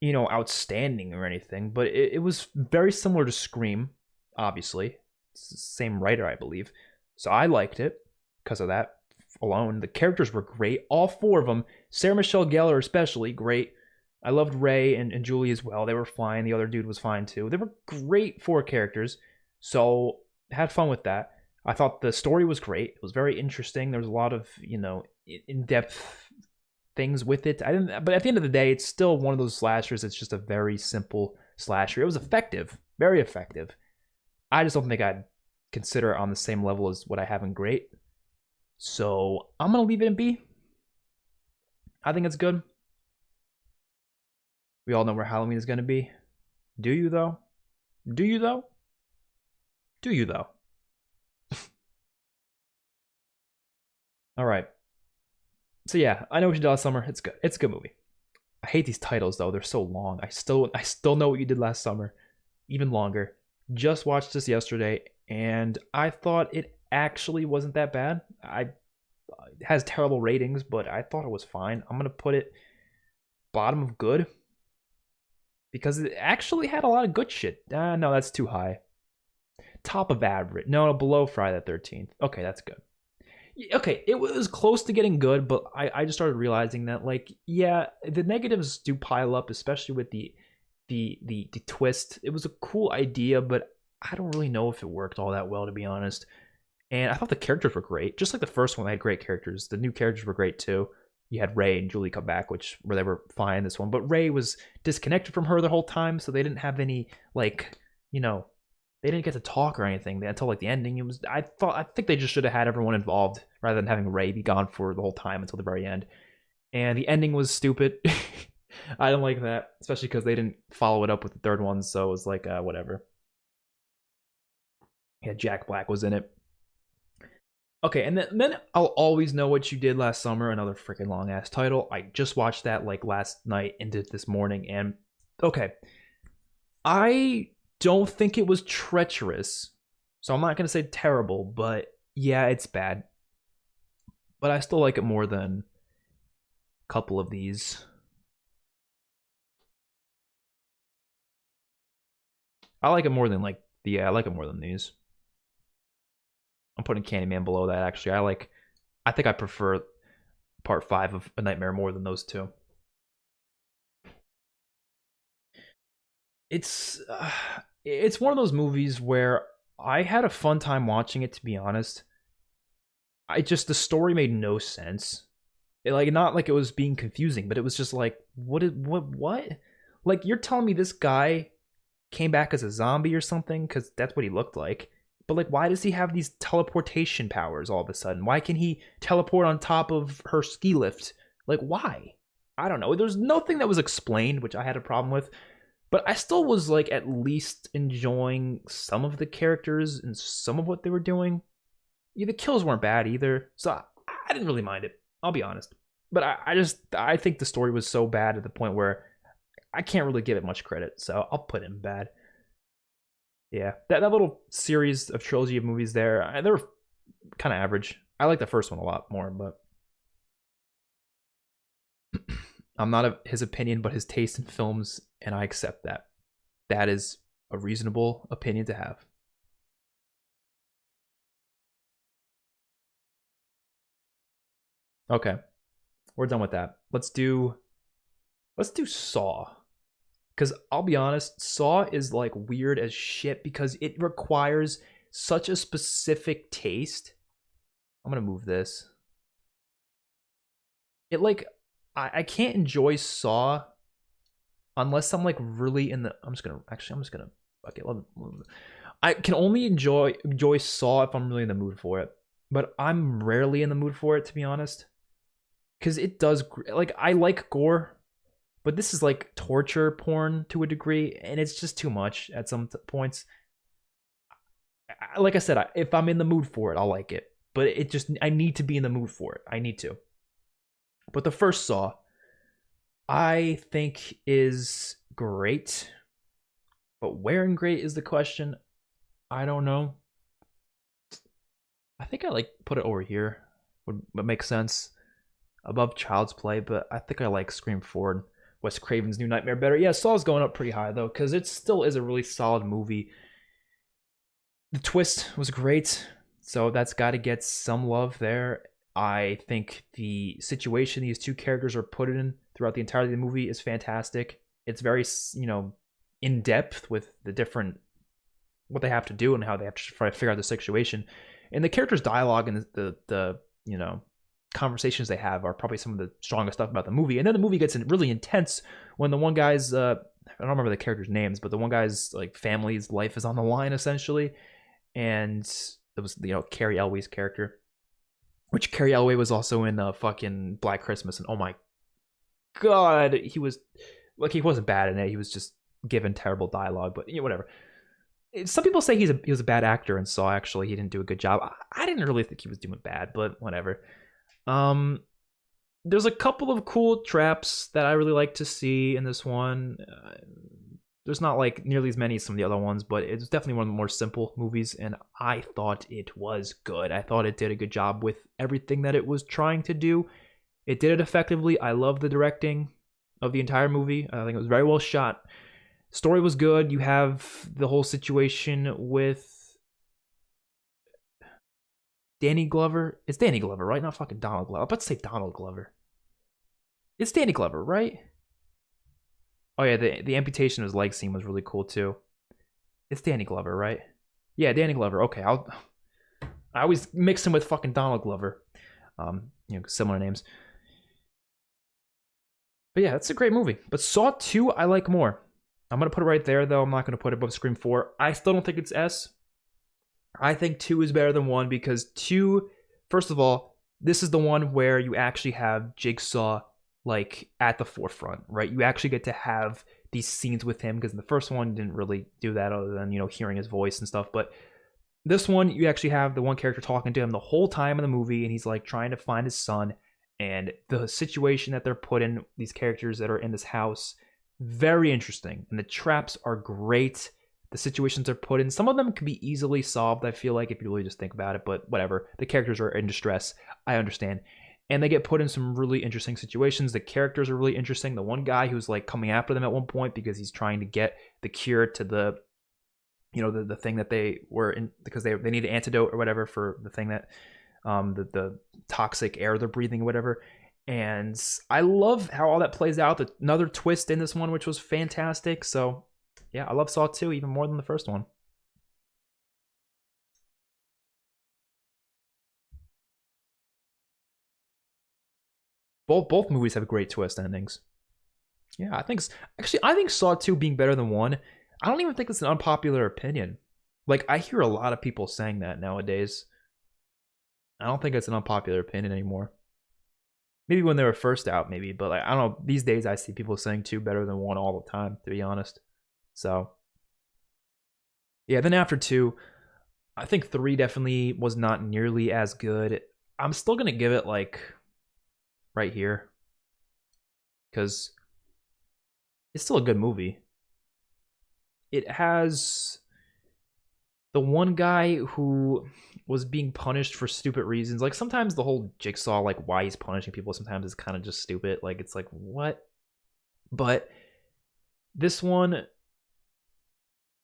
S1: outstanding or anything, but it was very similar to Scream, obviously. It's the same writer, I believe. So I liked it because of that alone. The characters were great. All four of them. Sarah Michelle Gellar especially, great. I loved Ray and Julie as well. They were fine. The other dude was fine too. They were great four characters. So had fun with that. I thought the story was great. It was very interesting. There was a lot of, in-depth things with it. But at the end of the day, it's still one of those slashers. It's just a very simple slasher. It was effective, very effective. I just don't think I'd consider it on the same level as what I have in Great. So I'm gonna leave it in B. I think it's good. We all know where Halloween is gonna be. Do you though? Do you though? Do you though? All right. So yeah, I know what you did last summer. It's good. It's a good movie. I hate these titles though. They're so long. I still know what you did last summer. Even longer. Just watched this yesterday, and I thought it actually wasn't that bad. It has terrible ratings, but I thought it was fine. I'm gonna put it bottom of good because it actually had a lot of good shit. No, that's too high. Top of average. No, below Friday the 13th. Okay, that's good. Okay, it was close to getting good, but I just started realizing that, like, yeah, the negatives do pile up, especially with the twist. It was a cool idea, but I don't really know if it worked all that well, to be honest. And I thought the characters were great, just like the first one. They had great characters. The new characters were great too. You had Ray and Julie come back, where they were fine this one, but Ray was disconnected from her the whole time, so they didn't have any they didn't get to talk or anything until like the ending. I think they just should have had everyone involved rather than having Ray be gone for the whole time until the very end. And the ending was stupid. I don't like that, especially because they didn't follow it up with the third one, so it was like whatever. Yeah, Jack Black was in it. Okay, and then I'll always know what you did last summer. Another freaking long ass title. I just watched that like last night into this morning, and okay, I don't think it was treacherous, so I'm not gonna say terrible, but yeah, it's bad. But I still like it more than a couple of these. I like it more than I like it more than these. I'm putting Candyman below that actually. I think I prefer part 5 of A Nightmare more than those two. It's one of those movies where I had a fun time watching it, to be honest. The story made no sense. Not like it was being confusing, but it was just like, what? Like, you're telling me this guy came back as a zombie or something? Because that's what he looked like. But like, why does he have these teleportation powers all of a sudden? Why can he teleport on top of her ski lift? Like, why? I don't know. There's nothing that was explained, which I had a problem with. But I still was like at least enjoying some of the characters and some of what they were doing. Yeah, the kills weren't bad either, so I didn't really mind it. I'll be honest. But I think the story was so bad at the point where I can't really give it much credit, so I'll put it in bad. Yeah, that little series of trilogy of movies there, they were kind of average. I like the first one a lot more, but I'm not of his opinion, but his taste in films, and I accept that. That is a reasonable opinion to have. Okay, we're done with that. Let's do Saw. Because I'll be honest, Saw is like weird as shit because it requires such a specific taste. I'm gonna move this. It like I can't enjoy Saw unless I'm like really in the. I'm just gonna okay. I can only enjoy Saw if I'm really in the mood for it, but I'm rarely in the mood for it, to be honest. Because it does, like, I like gore, but this is like torture porn to a degree, and it's just too much at some points. Like I said, if I'm in the mood for it, I'll like it, but I need to be in the mood for it. I need to. But the first Saw, I think, is great, but where in great is the question. I don't know. I think I like put it over here. Would make sense above Child's Play, but I think I like Scream 4 and Wes Craven's New Nightmare better. Yeah, Saw's going up pretty high though, because it still is a really solid movie. The twist was great, so that's got to get some love there. I think the situation these two characters are put in throughout the entirety of the movie is fantastic. It's very, in depth with the different what they have to do and how they have to try to figure out the situation. And the characters' dialogue and the conversations they have are probably some of the strongest stuff about the movie. And then the movie gets really intense when the one guy's I don't remember the characters' names, but the one guy's like family's life is on the line essentially. And it was Carrie Elway's character, which Carrie Elway was also in fucking Black Christmas, and oh my god, he wasn't bad in it. He was just given terrible dialogue, but whatever. Some people say he was a bad actor and Saw. Actually, he didn't do a good job. I didn't really think he was doing bad, but whatever. There's a couple of cool traps that I really like to see in this one. There's not like nearly as many as some of the other ones, but it's definitely one of the more simple movies, and I thought it was good. I thought it did a good job with everything that it was trying to do. It did it effectively. I love the directing of the entire movie. I think it was very well shot. Story was good. You have the whole situation with Danny Glover. It's Danny Glover, right? Not fucking Donald Glover. I'm about to say Donald Glover. It's Danny Glover, right? Oh yeah, the amputation of his leg scene was really cool too. It's Danny Glover, right? Yeah, Danny Glover. Okay, I always mix him with fucking Donald Glover. Similar names. But yeah, it's a great movie. But Saw 2, I like more. I'm going to put it right there, though. I'm not going to put it above Scream 4. I still don't think it's S. I think 2 is better than 1 because 2, first of all, this is the one where you actually have Jigsaw like at the forefront, right? You actually get to have these scenes with him because in the first one didn't really do that other than, hearing his voice and stuff. But this one, you actually have the one character talking to him the whole time in the movie, and he's like trying to find his son. And the situation that they're put in, these characters that are in this house, very interesting. And the traps are great. The situations they're put in, some of them can be easily solved, I feel like, if you really just think about it. But whatever. The characters are in distress. I understand. And they get put in some really interesting situations. The characters are really interesting. The one guy who's like coming after them at one point because he's trying to get the cure to the the thing that they were in, because they need an antidote or whatever for the thing that the toxic air they're breathing or whatever. And I love how all that plays out. Another twist in this one, which was fantastic. So yeah, I love Saw 2 even more than the first one. Both movies have great twist endings. Yeah, I think Saw 2 being better than 1, I don't even think it's an unpopular opinion. Like, I hear a lot of people saying that nowadays. I don't think it's an unpopular opinion anymore. Maybe when they were first out, maybe, but like, I don't know. These days, I see people saying 2 better than 1 all the time, to be honest. So, yeah, then after 2, I think 3 definitely was not nearly as good. I'm still going to give it, like, right here. Because it's still a good movie. It has the one guy who was being punished for stupid reasons. Like, sometimes the whole Jigsaw, like, why he's punishing people sometimes is kind of just stupid. Like, it's like, what? But this one,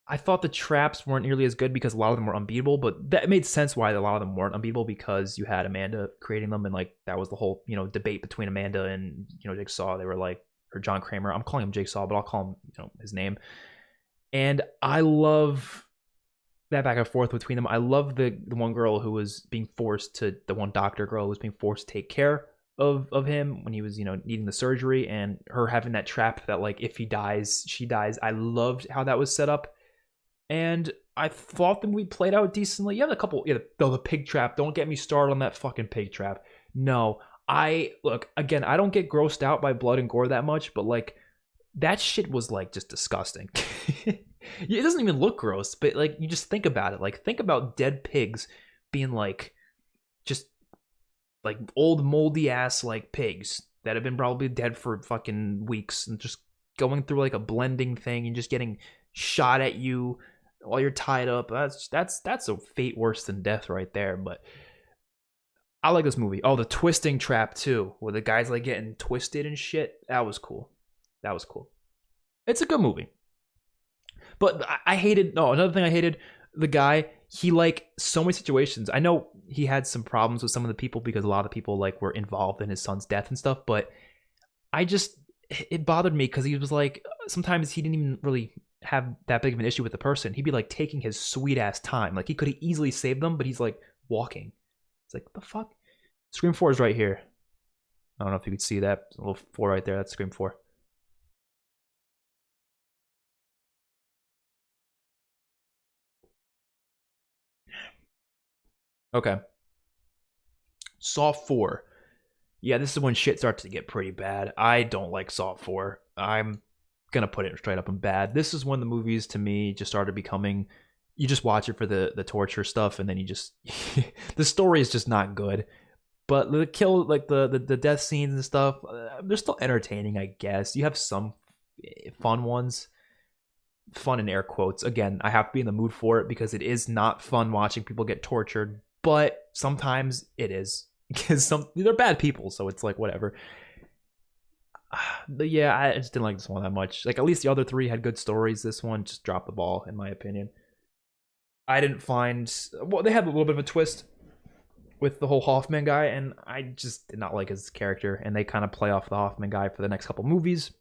S1: I thought the traps weren't nearly as good because a lot of them were unbeatable, but that made sense why a lot of them weren't unbeatable, because you had Amanda creating them, and like that was the whole, debate between Amanda and, Jigsaw. They were like, or John Kramer. I'm calling him Jigsaw, but I'll call him, his name. And I love that back and forth between them. I love the one girl who was being forced to the one doctor girl who was being forced to take care of him when he was needing the surgery, and her having that trap that like if he dies she dies. I loved how that was set up, and I thought the movie played out decently. Yeah, a couple. Yeah, the pig trap. Don't get me started on that fucking pig trap. No, I look again. I don't get grossed out by blood and gore that much, but like that shit was like just disgusting. It doesn't even look gross, but like you just think about it. Like think about dead pigs being like just like old moldy ass like pigs that have been probably dead for fucking weeks and just going through like a blending thing and just getting shot at you while you're tied up. That's a fate worse than death right there. But I like this movie. Oh, the twisting trap too, where the guy's like getting twisted and shit. That was cool. That was cool. It's a good movie. But I hated. No, another thing I hated. The guy. He like so many situations. I know he had some problems with some of the people because a lot of people like were involved in his son's death and stuff. But I just it bothered me because he was like sometimes he didn't even really have that big of an issue with the person. He'd be like taking his sweet ass time. Like he could have easily saved them, but he's like walking. It's like, what the fuck? Scream 4 is right here. I don't know if you could see that. A little 4 right there. That's Scream 4. Okay. Saw 4. Yeah, this is when shit starts to get pretty bad. I don't like Saw 4. I'm gonna put it straight up in bad. This is when the movies to me just started becoming you just watch it for the torture stuff and then you just the story is just not good. But the kill like the death scenes and stuff, they're still entertaining, I guess. You have some fun ones. Fun in air quotes. Again, I have to be in the mood for it because it is not fun watching people get tortured, but sometimes it is because they're bad people, so it's like whatever. But yeah, I just didn't like this one that much. Like at least the other 3 had good stories. This one just dropped the ball, in my opinion. I didn't find well, they had a little bit of a twist with the whole Hoffman guy, and I just did not like his character. And they kind of play off the Hoffman guy for the next couple movies.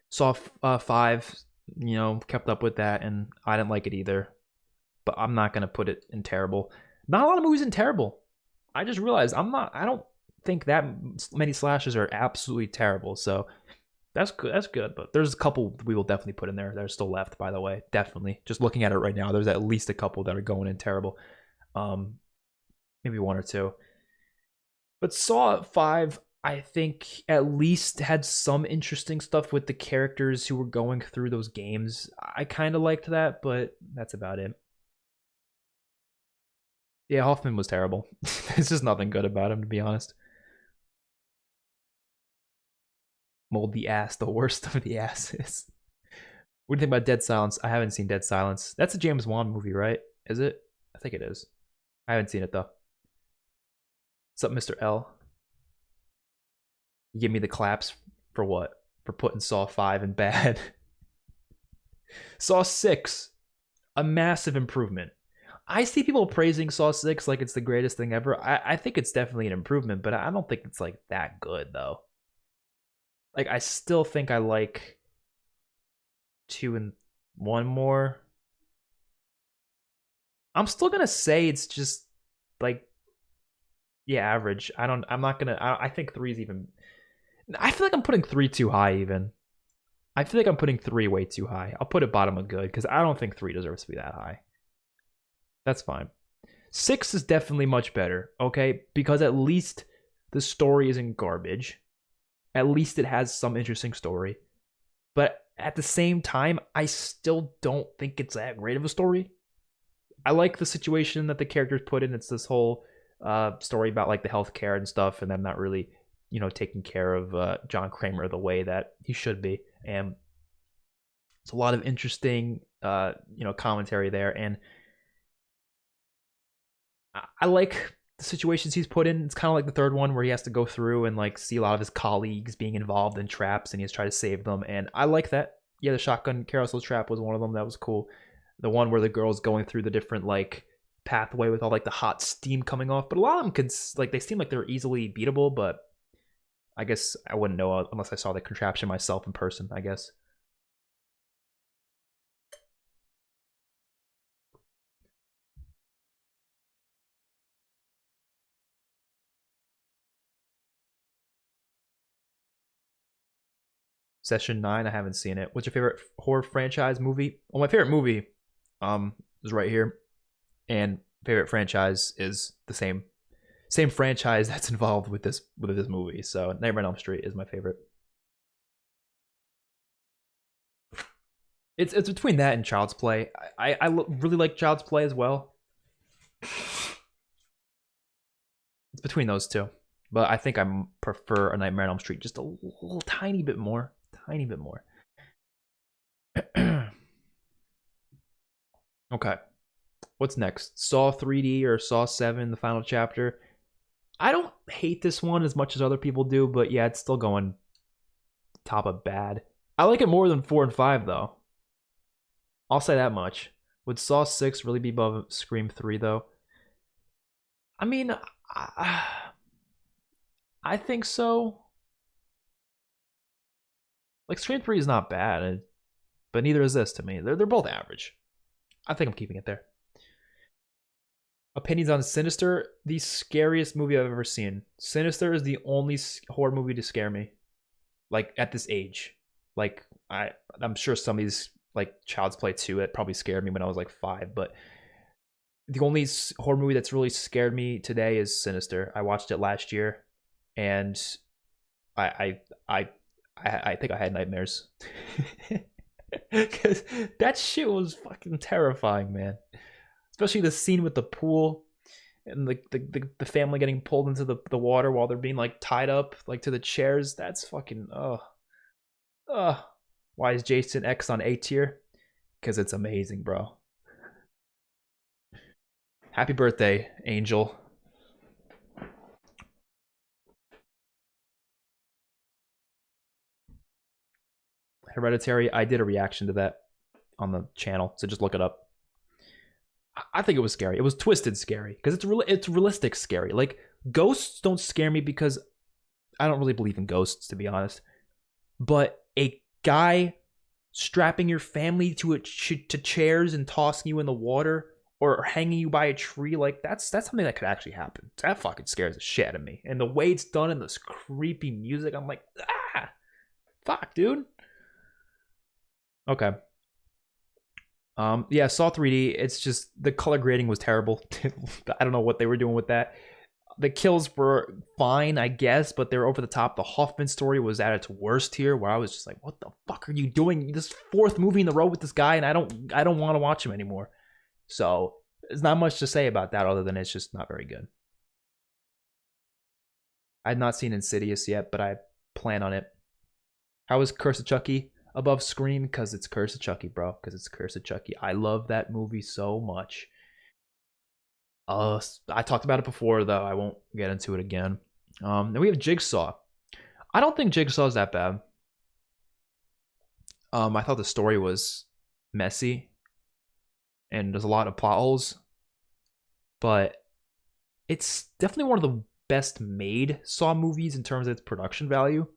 S1: Saw 5, kept up with that, and I didn't like it either. But I'm not gonna put it in terrible. Not a lot of movies in terrible. I just realized I don't think that many slashes are absolutely terrible. So that's good. That's good. But there's a couple we will definitely put in there that are still left. By the way, definitely. Just looking at it right now, there's at least a couple that are going in terrible. Maybe 1 or 2. But Saw 5, I think at least had some interesting stuff with the characters who were going through those games. I kind of liked that, but that's about it. Yeah, Hoffman was terrible. There's just nothing good about him, to be honest. Moldy ass, the worst of the asses. What do you think about Dead Silence? I haven't seen Dead Silence. That's a James Wan movie, right? Is it? I think it is. I haven't seen it though. What's up, Mr. L? You give me the claps for what? For putting Saw 5 in bad. Saw 6, a massive improvement. I see people praising Saw 6 like it's the greatest thing ever. I think it's definitely an improvement, but I don't think it's like that good though. Like I still think I like 2 and 1 more. I'm still gonna say it's just like yeah, average. I'm not gonna. I think 3 is even. I feel like I'm putting 3 too high even. I feel like I'm putting 3 way too high. I'll put it bottom of good because I don't think 3 deserves to be that high. That's fine. 6 is definitely much better, okay? Because at least the story isn't garbage. At least it has some interesting story. But at the same time, I still don't think it's that great of a story. I like the situation that the characters put in. It's this whole story about like the healthcare and stuff, and them not really, taking care of John Kramer the way that he should be. And it's a lot of interesting, commentary there. And I like the situations he's put in. It's kind of like the third one where he has to go through and like see a lot of his colleagues being involved in traps, and he has to try to save them. And I like that. Yeah, the shotgun carousel trap was one of them. That was cool. The one where the girl's going through the different like pathway with all like the hot steam coming off. But a lot of them could like they seem like they're easily beatable, but I guess I wouldn't know unless I saw the contraption myself in person, I guess. Session 9. I haven't seen it. What's your favorite horror franchise movie? Well, my favorite movie is right here, and favorite franchise is the same franchise that's involved with this movie. So Nightmare on Elm Street is my favorite. It's between that and Child's Play. I really like Child's Play as well. It's between those two, but I think I prefer a Nightmare on Elm Street just a little tiny bit more. Okay, what's next? Saw 3D or Saw 7, the final chapter? I don't hate this one as much as other people do, but yeah, it's still going top of bad. I like it more than 4 and 5, though. I'll say that much. Would Saw 6 really be above Scream 3, though? I mean, I think so. Like, Scream 3 is not bad, but neither is this to me. They're both average. I think I'm keeping it there. Opinions on Sinister, the scariest movie I've ever seen. Sinister is the only horror movie to scare me. Like, at this age. Like, I'm sure some of these, like Child's Play 2, it probably scared me when I was like 5, but the only horror movie that's really scared me today is Sinister. I watched it last year, and I think I had nightmares. Because that shit was fucking terrifying, man. Especially the scene with the pool and the family getting pulled into the water while they're being like tied up like to the chairs. That's fucking why is Jason X on A tier? Because it's amazing, bro. Happy birthday, Angel. Hereditary, I did a reaction to that on the channel, so just look it up. I think it was scary. It was twisted scary because it's realistic scary. Like, ghosts don't scare me because I don't really believe in ghosts, to be honest. But a guy strapping your family to chairs and tossing you in the water or hanging you by a tree, like that's something that could actually happen. That fucking scares the shit out of me. And the way it's done in this creepy music, I'm like, fuck, dude. Okay. Yeah, Saw 3D, it's just the color grading was terrible. I don't know what they were doing with that. The kills were fine, I guess, but they were over the top. The Hoffman story was at its worst here, where I was just like, what the fuck are you doing? This 4th movie in a row with this guy, and I don't want to watch him anymore. So there's not much to say about that other than it's just not very good. I've not seen Insidious yet, but I plan on it. How is Curse of Chucky above Scream? Because it's Curse of Chucky, bro. Because it's Curse of Chucky. I love that movie so much. I talked about it before, though. I won't get into it again. Then we have Jigsaw. I don't think Jigsaw is that bad. I thought the story was messy, and there's a lot of plot holes, but it's definitely one of the best made Saw movies in terms of its production value.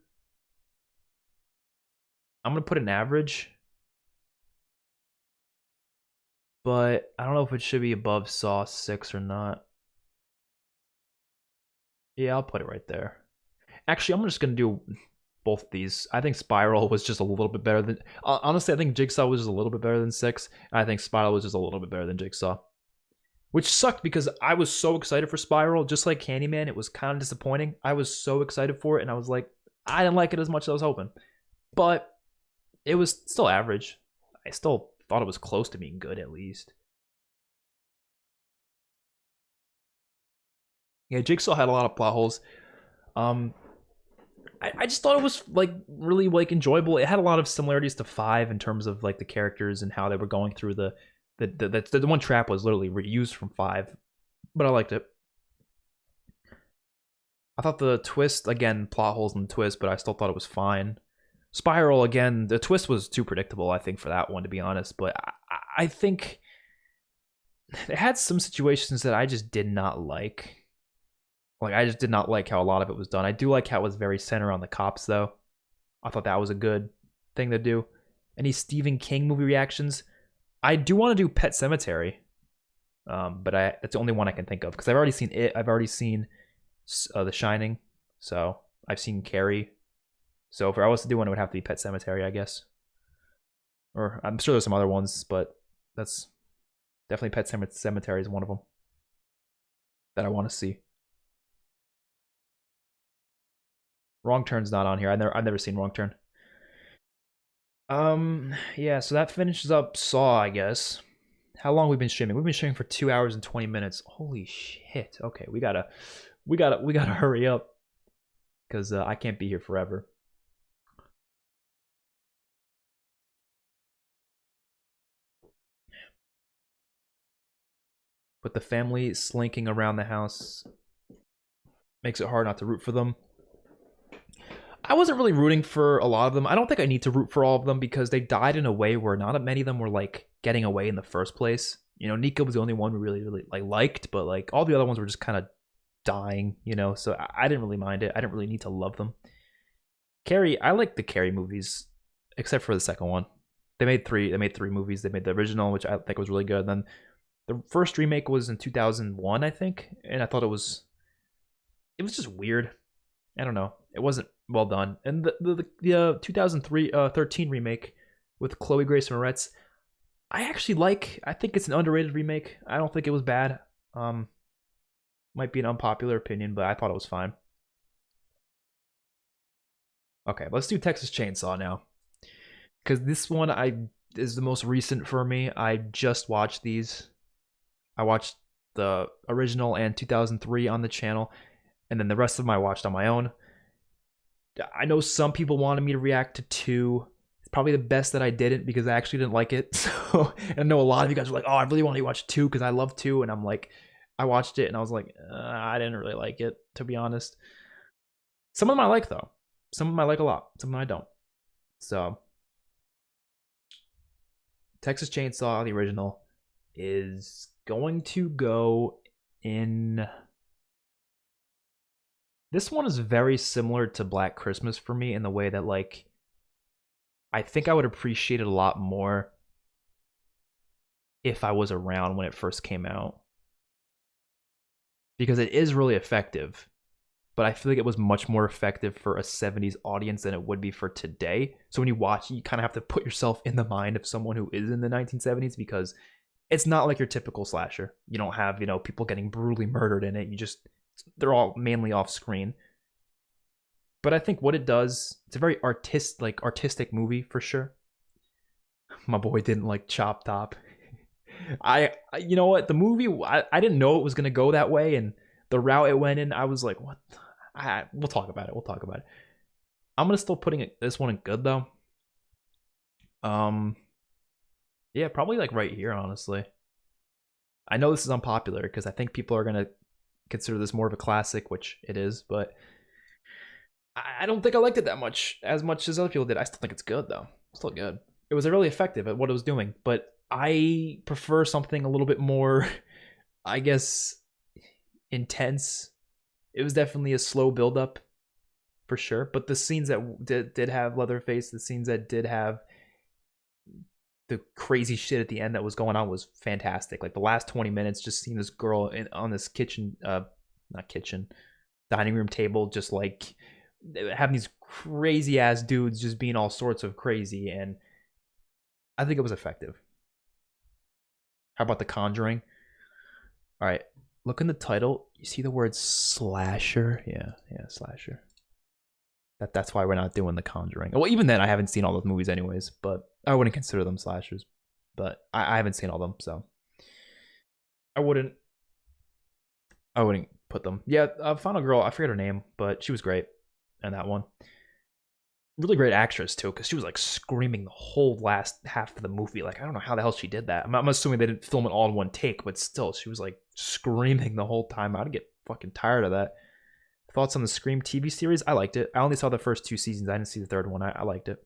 S1: I'm gonna put an average, but I don't know if it should be above Saw 6 or not. Yeah, I'll put it right there. Actually, I'm just gonna do both of these. I think Spiral was just a little bit better than... honestly, I think Jigsaw was just a little bit better than 6. And I think Spiral was just a little bit better than Jigsaw. Which sucked because I was so excited for Spiral. Just like Candyman, it was kind of disappointing. I was so excited for it, and I was like, I didn't like it as much as I was hoping. But it was still average. I still thought it was close to being good, at least. Yeah, Jigsaw had a lot of plot holes. I just thought it was like really like enjoyable. It had a lot of similarities to 5 in terms of like the characters and how they were going through the one trap was literally reused from 5, but I liked it. I thought the twist, again, plot holes in the twist, but I still thought it was fine. Spiral, again, the twist was too predictable, I think, for that one, to be honest, but I think it had some situations that I just did not like. Like, I just did not like how a lot of it was done. I do like how it was very centered on the cops, though. I thought that was a good thing to do. Any Stephen King movie reactions? I do want to do Pet Sematary, but that's the only one I can think of, because I've already seen it. I've already seen The Shining, so I've seen Carrie. So if I was to do one, it would have to be Pet Cemetery, I guess. Or I'm sure there's some other ones, but that's definitely Pet Cemetery is one of them that I want to see. Wrong Turn's not on here. I've never seen Wrong Turn. Yeah, so that finishes up Saw, I guess. How long we been streaming? We've been streaming for 2 hours and 20 minutes. Holy shit. Okay, we gotta hurry up because I can't be here forever. But the family slinking around the house makes it hard not to root for them. I wasn't really rooting for a lot of them. I don't think I need to root for all of them because they died in a way where not many of them were like getting away in the first place. You know, Nika was the only one we really liked, but like all the other ones were just kind of dying, you know. So I didn't really mind it. I didn't really need to love them. Carrie, I like the Carrie movies, except for the second one. They made three movies. They made the original, which I think was really good. Then the first remake was in 2001, I think, and I thought it was just weird. I don't know. It wasn't well done. And the 2003 13 remake with Chloe Grace Moretz, I actually like. I think it's an underrated remake. I don't think it was bad. Might be an unpopular opinion, but I thought it was fine. Okay, let's do Texas Chainsaw now, because this one is the most recent for me. I just watched these. I watched the original and 2003 on the channel, and then the rest of them I watched on my own. I know some people wanted me to react to 2. It's probably the best that I didn't because I actually didn't like it. So, and I know a lot of you guys were like, "Oh, I really want to watch 2 because I love 2," and I'm like, I watched it and I was like, I didn't really like it, to be honest. Some of them I like though. Some of them I like a lot. Some of them I don't. So, Texas Chainsaw, the original, is going to go in. This one is very similar to Black Christmas for me in the way that, like, I think I would appreciate it a lot more if I was around when it first came out. Because it is really effective, but I feel like it was much more effective for a 70s audience than it would be for today. So when you watch it, you kind of have to put yourself in the mind of someone who is in the 1970s because it's not like your typical slasher. You don't have, people getting brutally murdered in it. They're all mainly off screen. But I think what it does, it's a very artistic movie for sure. My boy didn't like Chop Top. You know what? The movie, I didn't know it was gonna go that way, and the route it went in, I was like, what? We'll talk about it. I'm gonna still putting this one in good though. Yeah, probably like right here, honestly. I know this is unpopular because I think people are gonna consider this more of a classic, which it is, but I don't think I liked it that much as other people did. I still think it's good though. Still good. It was really effective at what it was doing, but I prefer something a little bit more, I guess, intense. It was definitely a slow build-up, for sure. But the scenes that did have Leatherface, the scenes that did have the crazy shit at the end that was going on was fantastic. Like the last 20 minutes, just seeing this girl on this dining room table, just like having these crazy ass dudes just being all sorts of crazy, and I think it was effective. How about The Conjuring? All right, look in the title. You see the word slasher? Yeah, slasher. That's why we're not doing The Conjuring. Well, even then, I haven't seen all those movies anyways, but I wouldn't consider them slashers. But I haven't seen all of them, so I wouldn't put them. Yeah, Final Girl, I forget her name, but she was great in that one. Really great actress too, because she was like screaming the whole last half of the movie. Like, I don't know how the hell she did that. I'm assuming they didn't film it all in one take, but still, she was like screaming the whole time. I'd get fucking tired of that. Thoughts on the Scream TV series? I liked it. I only saw the first 2 seasons. I didn't see the third one. I liked it.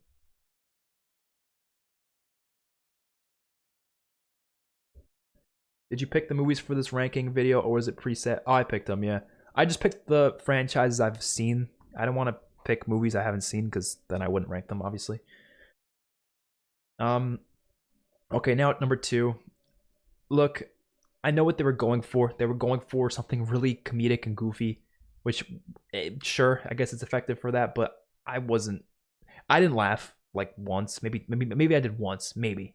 S1: Did you pick the movies for this ranking video, or was it preset? Oh, I picked them, yeah. I just picked the franchises I've seen. I don't want to pick movies I haven't seen because then I wouldn't rank them, obviously. Okay, now at number 2. Look, I know what they were going for. They were going for something really comedic and goofy, which, sure, I guess it's effective for that, but I wasn't I didn't laugh like once, maybe I did once, maybe,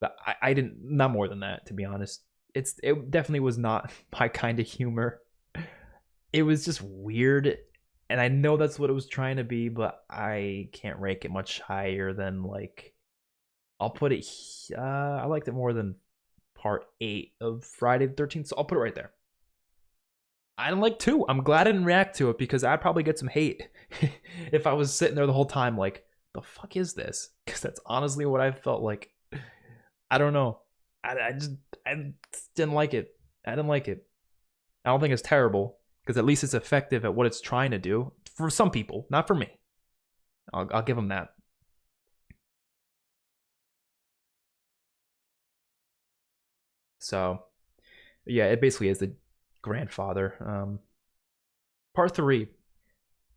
S1: but I didn't, not more than that, to be honest. It definitely was not my kind of humor. It was just weird, and I know that's what it was trying to be, but I can't rank it much higher than like, I'll put it. I liked it more than Part 8 of Friday the 13th, so I'll put it right there. I didn't like 2. I'm glad I didn't react to it because I'd probably get some hate if I was sitting there the whole time like, the fuck is this? Because that's honestly what I felt like. I don't know. I just didn't like it. I didn't like it. I don't think it's terrible because at least it's effective at what it's trying to do for some people, not for me. I'll give them that. So, yeah, it basically is the grandfather. Part 3.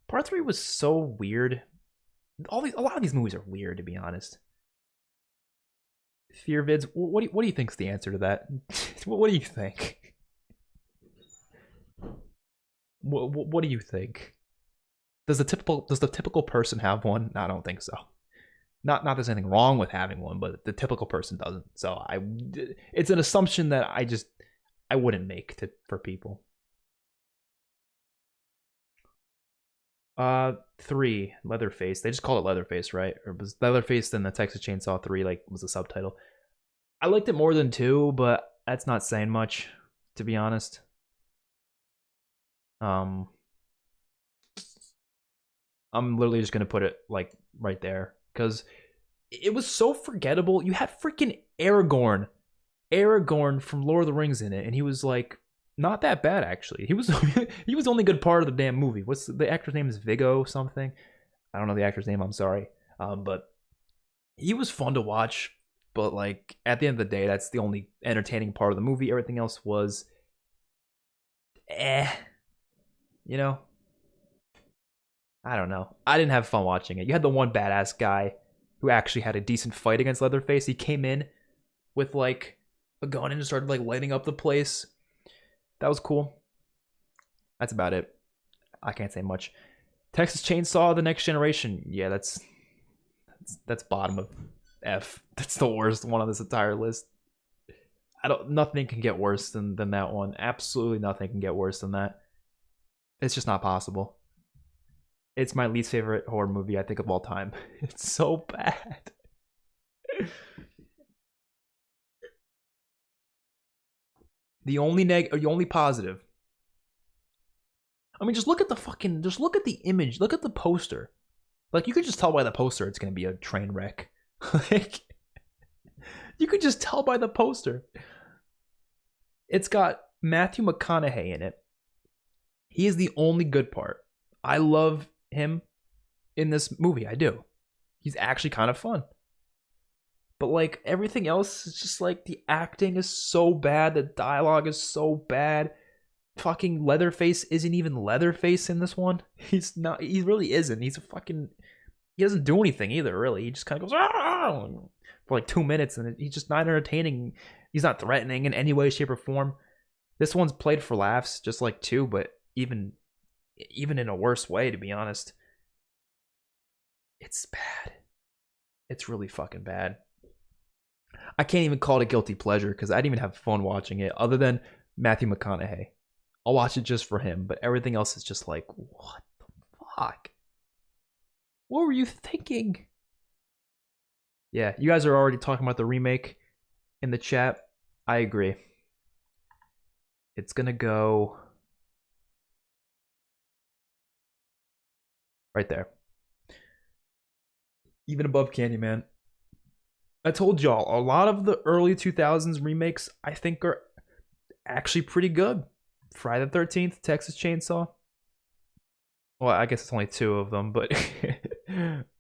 S1: Part 3 was so weird. A lot of these movies are weird, to be honest. Fear vids. What do you think's the answer to that? What do you think? What do you think? Does the typical person have one? No, I don't think so. Not there's anything wrong with having one, but the typical person doesn't. So it's an assumption that I wouldn't make for people. 3, Leatherface. They just called it Leatherface, right? Or was Leatherface then the Texas Chainsaw 3 like was the subtitle? I liked it more than 2, but that's not saying much, to be honest. I'm literally just gonna put it like right there because it was so forgettable. You had freaking Aragorn from Lord of the Rings in it, and he was like not that bad actually. He was he was the only good part of the damn movie. What's the actor's name? Is Viggo something? I don't know the actor's name. I'm sorry, but he was fun to watch. But like at the end of the day, that's the only entertaining part of the movie. Everything else was, you know. I don't know. I didn't have fun watching it. You had the one badass guy who actually had a decent fight against Leatherface. He came in with like a gun and started like lighting up the place. That was cool. That's about it. I can't say much. Texas Chainsaw: The Next Generation. Yeah, that's bottom of F. That's the worst one on this entire list. Nothing can get worse than that one. Absolutely nothing can get worse than that. It's just not possible. It's my least favorite horror movie I think of all time. It's so bad. The only positive. I mean, just look at the image. Look at the poster. Like, you could just tell by the poster it's going to be a train wreck. Like, you could just tell by the poster. It's got Matthew McConaughey in it. He is the only good part. I love him in this movie. I do. He's actually kind of fun. But like everything else is just like the acting is so bad, the dialogue is so bad. Fucking Leatherface isn't even Leatherface in this one. He's not. He really isn't. He doesn't do anything either. Really, he just kind of goes for like 2 minutes, and he's just not entertaining. He's not threatening in any way, shape, or form. This one's played for laughs, just like 2, but even in a worse way, to be honest. It's bad. It's really fucking bad. I can't even call it a guilty pleasure because I didn't even have fun watching it other than Matthew McConaughey. I'll watch it just for him, but everything else is just like, what the fuck? What were you thinking? Yeah, you guys are already talking about the remake in the chat. I agree. It's gonna go right there. Even above Candyman. I told y'all, a lot of the early 2000s remakes I think are actually pretty good. Friday the 13th, Texas Chainsaw. Well, I guess it's only 2 of them, but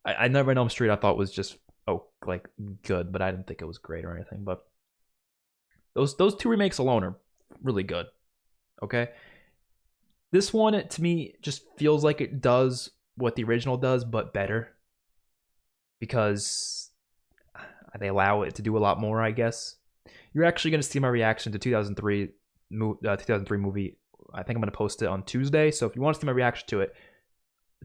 S1: I Never Elm Street I thought was just like good, but I didn't think it was great or anything. But those 2 remakes alone are really good. Okay? This one, to me, just feels like it does what the original does, but better. Because they allow it to do a lot more, I guess. You're actually going to see my reaction to 2003 movie. I think I'm going to post it on Tuesday. So if you want to see my reaction to it,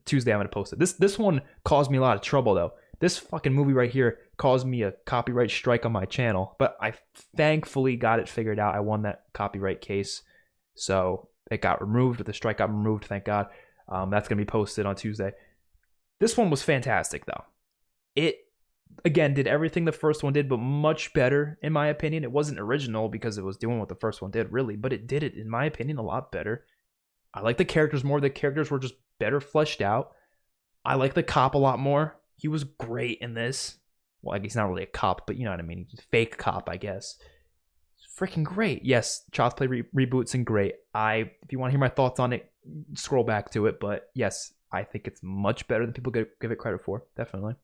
S1: Tuesday I'm gonna post it. This one caused me a lot of trouble though. This fucking movie right here caused me a copyright strike on my channel, but I thankfully got it figured out. I won that copyright case, so it got removed. The strike got removed, thank God. That's gonna be posted on Tuesday. This one was fantastic though. It again did everything the first one did, but much better in my opinion. It wasn't original because it was doing what the first one did, really, but it did it in my opinion a lot better. I like the characters more. The characters were just better fleshed out. I like the cop a lot more. He was great in this. Well, he's not really a cop, but you know what I mean. He's a fake cop, I guess. It's freaking great. Yes, Child's Play reboots and great. If you want to hear my thoughts on it, scroll back to it. But yes, I think it's much better than people give it credit for. Definitely.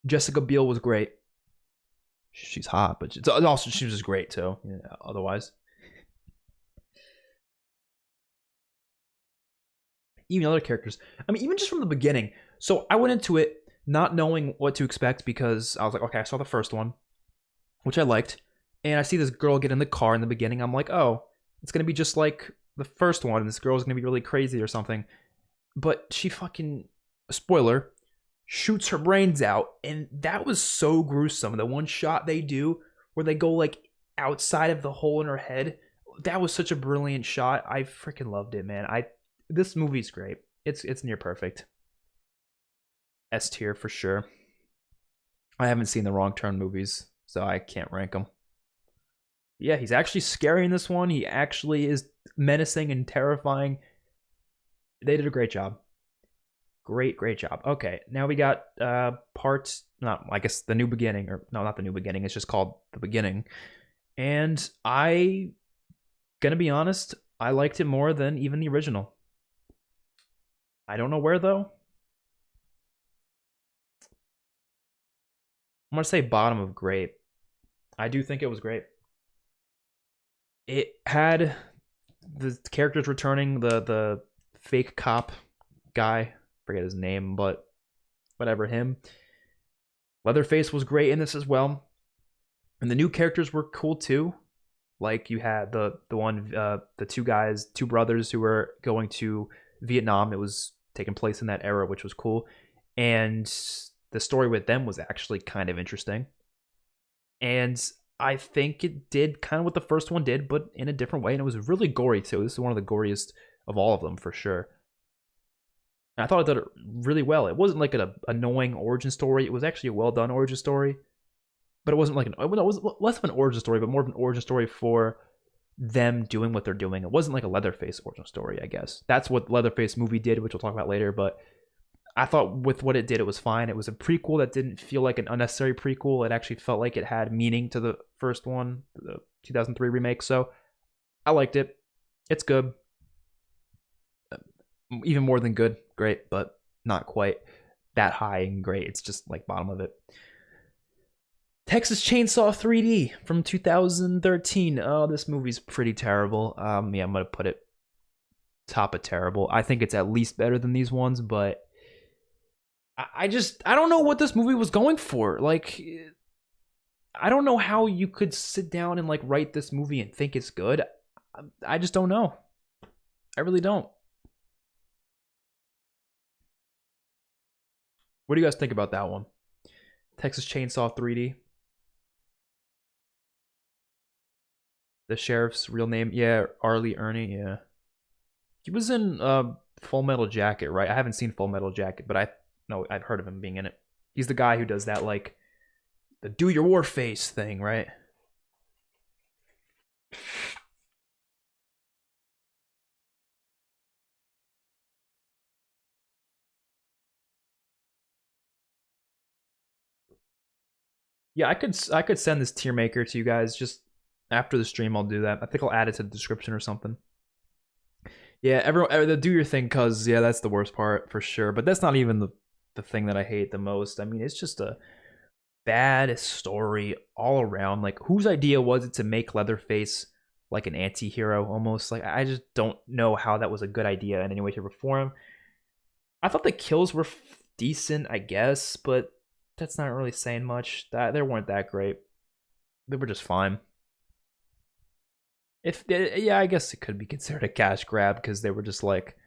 S1: Jessica Biel was great. She's hot, but she was just great too. Yeah, otherwise. Even other characters. I mean, even just from the beginning. So I went into it not knowing what to expect because I was like, okay, I saw the first one, which I liked, and I see this girl get in the car in the beginning. I'm like, oh, it's gonna be just like the first one, and this girl's gonna be really crazy or something. But she fucking, spoiler, shoots her brains out, and that was so gruesome. The one shot they do where they go like outside of the hole in her head, that was such a brilliant shot. I freaking loved it, man. This movie's great. It's near perfect. S tier for sure. I haven't seen the Wrong Turn movies, so I can't rank them. Yeah, he's actually scary in this one. He actually is menacing and terrifying. They did a great job. Great job. Okay, now we got I guess the New Beginning, or no, not the New Beginning. It's just called The Beginning. And gonna be honest, I liked it more than even the original. I don't know where though. I'm gonna say bottom of great. I do think it was great. It had the characters returning, the fake cop guy, forget his name, but whatever, him. Leatherface was great in this as well. And the new characters were cool too. Like you had the two brothers who were going to Vietnam. It was taking place in that era, which was cool. And the story with them was actually kind of interesting. And I think it did kind of what the first one did, but in a different way. And it was really gory too. This is one of the goriest of all of them for sure. And I thought it did it really well. It wasn't like an annoying origin story. It was actually a well done origin story. But it wasn't like it was less of an origin story, but more of an origin story for them doing what they're doing. It wasn't like a Leatherface origin story, I guess. That's what Leatherface movie did, which we'll talk about later. But I thought with what it did, it was fine. It was a prequel that didn't feel like an unnecessary prequel. It actually felt like it had meaning to the first one, the 2003 remake. So I liked it. It's good. Even more than good. Great, but not quite that high and great. It's just like bottom of it. Texas Chainsaw 3D from 2013. Oh, this movie's pretty terrible. Yeah, I'm gonna put it top of terrible. I think it's at least better than these ones, but I don't know what this movie was going for. Like, I don't know how you could sit down and like write this movie and think it's good. I just don't know. I really don't. What do you guys think about that one? Texas Chainsaw 3D. The sheriff's real name, yeah, Arlie Ernie, yeah. He was in Full Metal Jacket, right? I haven't seen Full Metal Jacket, but I've heard of him being in it. He's the guy who does that, like, the do your war face thing, right? Yeah, I could send this tier maker to you guys just after the stream. I'll do that. I think I'll add it to the description or something. Yeah, everyone do your thing, cause yeah, that's the worst part for sure. But that's not even the thing that I hate the most. I mean, it's just a bad story all around. Like, whose idea was it to make Leatherface like an anti-hero almost? Like, I just don't know how that was a good idea in any way, shape, or form. I thought the kills were decent, I guess, but that's not really saying much. They weren't that great. They were just fine. Yeah, I guess it could be considered a cash grab because they were just like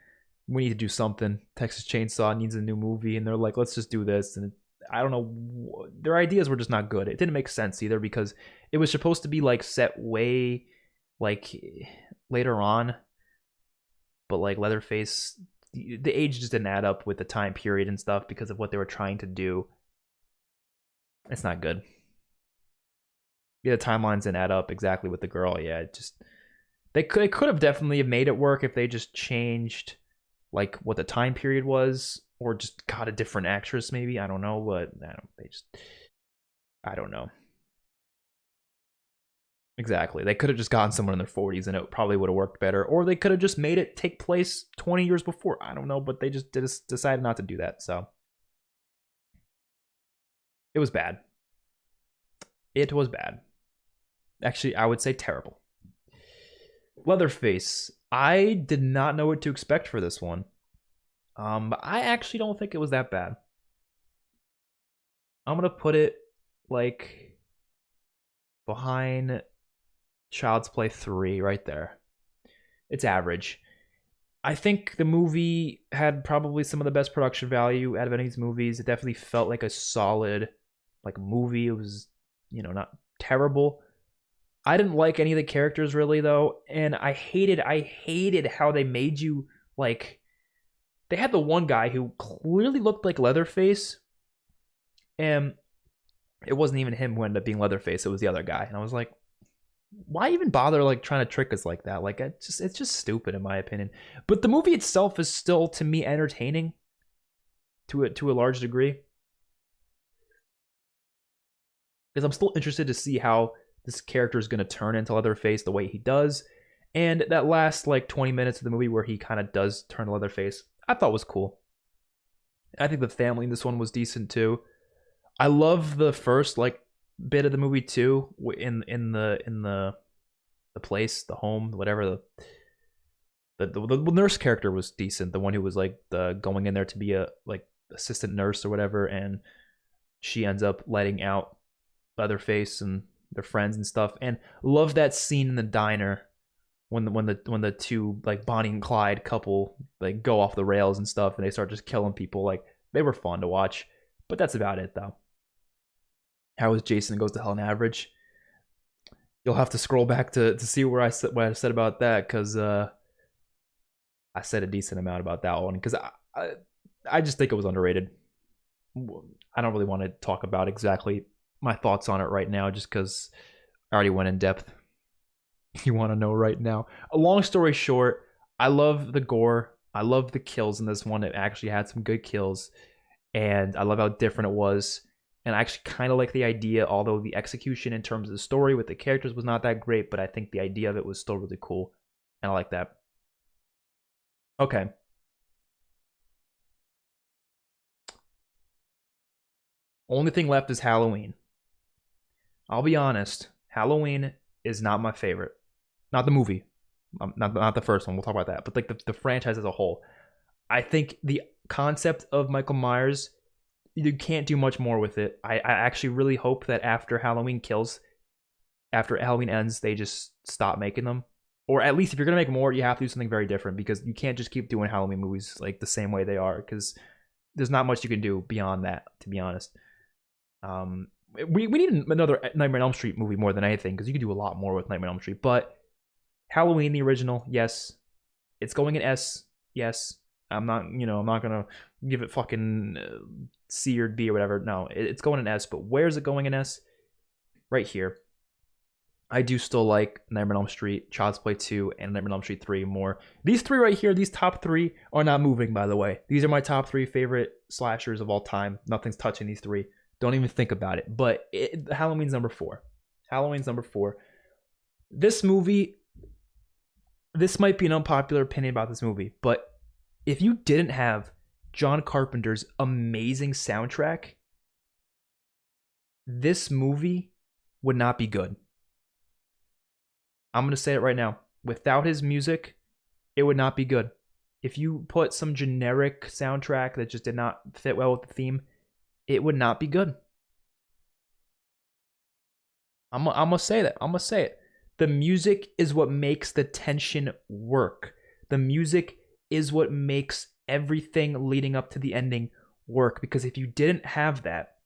S1: we need to do something. Texas Chainsaw needs a new movie, and they're like, let's just do this. And I don't know, their ideas were just not good. It didn't make sense either because it was supposed to be like set way like later on, but like Leatherface, the age just didn't add up with the time period and stuff because of what they were trying to do. It's not good. Yeah, the timelines didn't add up exactly with the girl. Yeah, it just they could have definitely have made it work if they just changed like what the time period was, or just got a different actress. Maybe, I don't know, but I don't know. Exactly. They could have just gotten someone in their 40s and it probably would have worked better. Or they could have just made it take place 20 years before. I don't know, but they just decided not to do that. So it was bad. It was bad. Actually, I would say terrible. Leatherface. I did not know what to expect for this one. But I actually don't think it was that bad. I'm going to put it like behind Child's Play 3 right there. It's average. I think the movie had probably some of the best production value out of any of these movies. It definitely felt like a solid like movie. It was, not terrible. I didn't like any of the characters really though, and I hated how they made you like they had the one guy who clearly looked like Leatherface, and it wasn't even him who ended up being Leatherface, it was the other guy. And I was like, why even bother like trying to trick us like that? Like it's just stupid in my opinion. But the movie itself is still to me entertaining to a large degree. Because I'm still interested to see how this character is going to turn into Leatherface the way he does. And that last like 20 minutes of the movie where he kind of does turn to Leatherface, I thought was cool. I think the family in this one was decent too. I love the first like bit of the movie too, in the place, the home, whatever. The nurse character was decent. The one who was like going in there to be a like assistant nurse or whatever, and she ends up letting out Leatherface and their friends and stuff. And love that scene in the diner when the two like Bonnie and Clyde couple like go off the rails and stuff, and they start just killing people. Like they were fun to watch, but that's about it though. How is Jason Goes to Hell an average? You'll have to scroll back to see where what I said about that, because I said a decent amount about that one, because I just think it was underrated. I don't really want to talk about exactly my thoughts on it right now, just because I already went in depth. You want to know right now? A long story short, I love the gore. I love the kills in this one. It actually had some good kills, and I love how different it was. And I actually kind of like the idea, although the execution in terms of the story with the characters was not that great, but I think the idea of it was still really cool, and I like that. Okay. Only thing left is Halloween. I'll be honest, Halloween is not my favorite. Not the movie. Not the first one. We'll talk about that. But like the franchise as a whole. I think the concept of Michael Myers, you can't do much more with it. I actually really hope that after Halloween ends, they just stop making them. Or at least if you're going to make more, you have to do something very different, because you can't just keep doing Halloween movies like the same way they are, because there's not much you can do beyond that, to be honest. We need another Nightmare on Elm Street movie more than anything, because you can do a lot more with Nightmare on Elm Street. But Halloween, the original, yes. It's going in S, yes. I'm not gonna give it fucking C or B or whatever. No, it's going in S. But where's it going in S? Right here. I do still like Nightmare on Elm Street, Child's Play 2, and Nightmare on Elm Street 3 more. These three right here, these top three are not moving, by the way. These are my top three favorite slashers of all time. Nothing's touching these three. Don't even think about it. But Halloween's number 4. Halloween's number 4. This movie, this might be an unpopular opinion about this movie, but if you didn't have John Carpenter's amazing soundtrack, this movie would not be good. I'm going to say it right now. Without his music, it would not be good. If you put some generic soundtrack that just did not fit well with the theme, it would not be good. I'm going to say that. I'm going to say it. The music is what makes the tension work. The music is what makes everything leading up to the ending work, because if you didn't have that,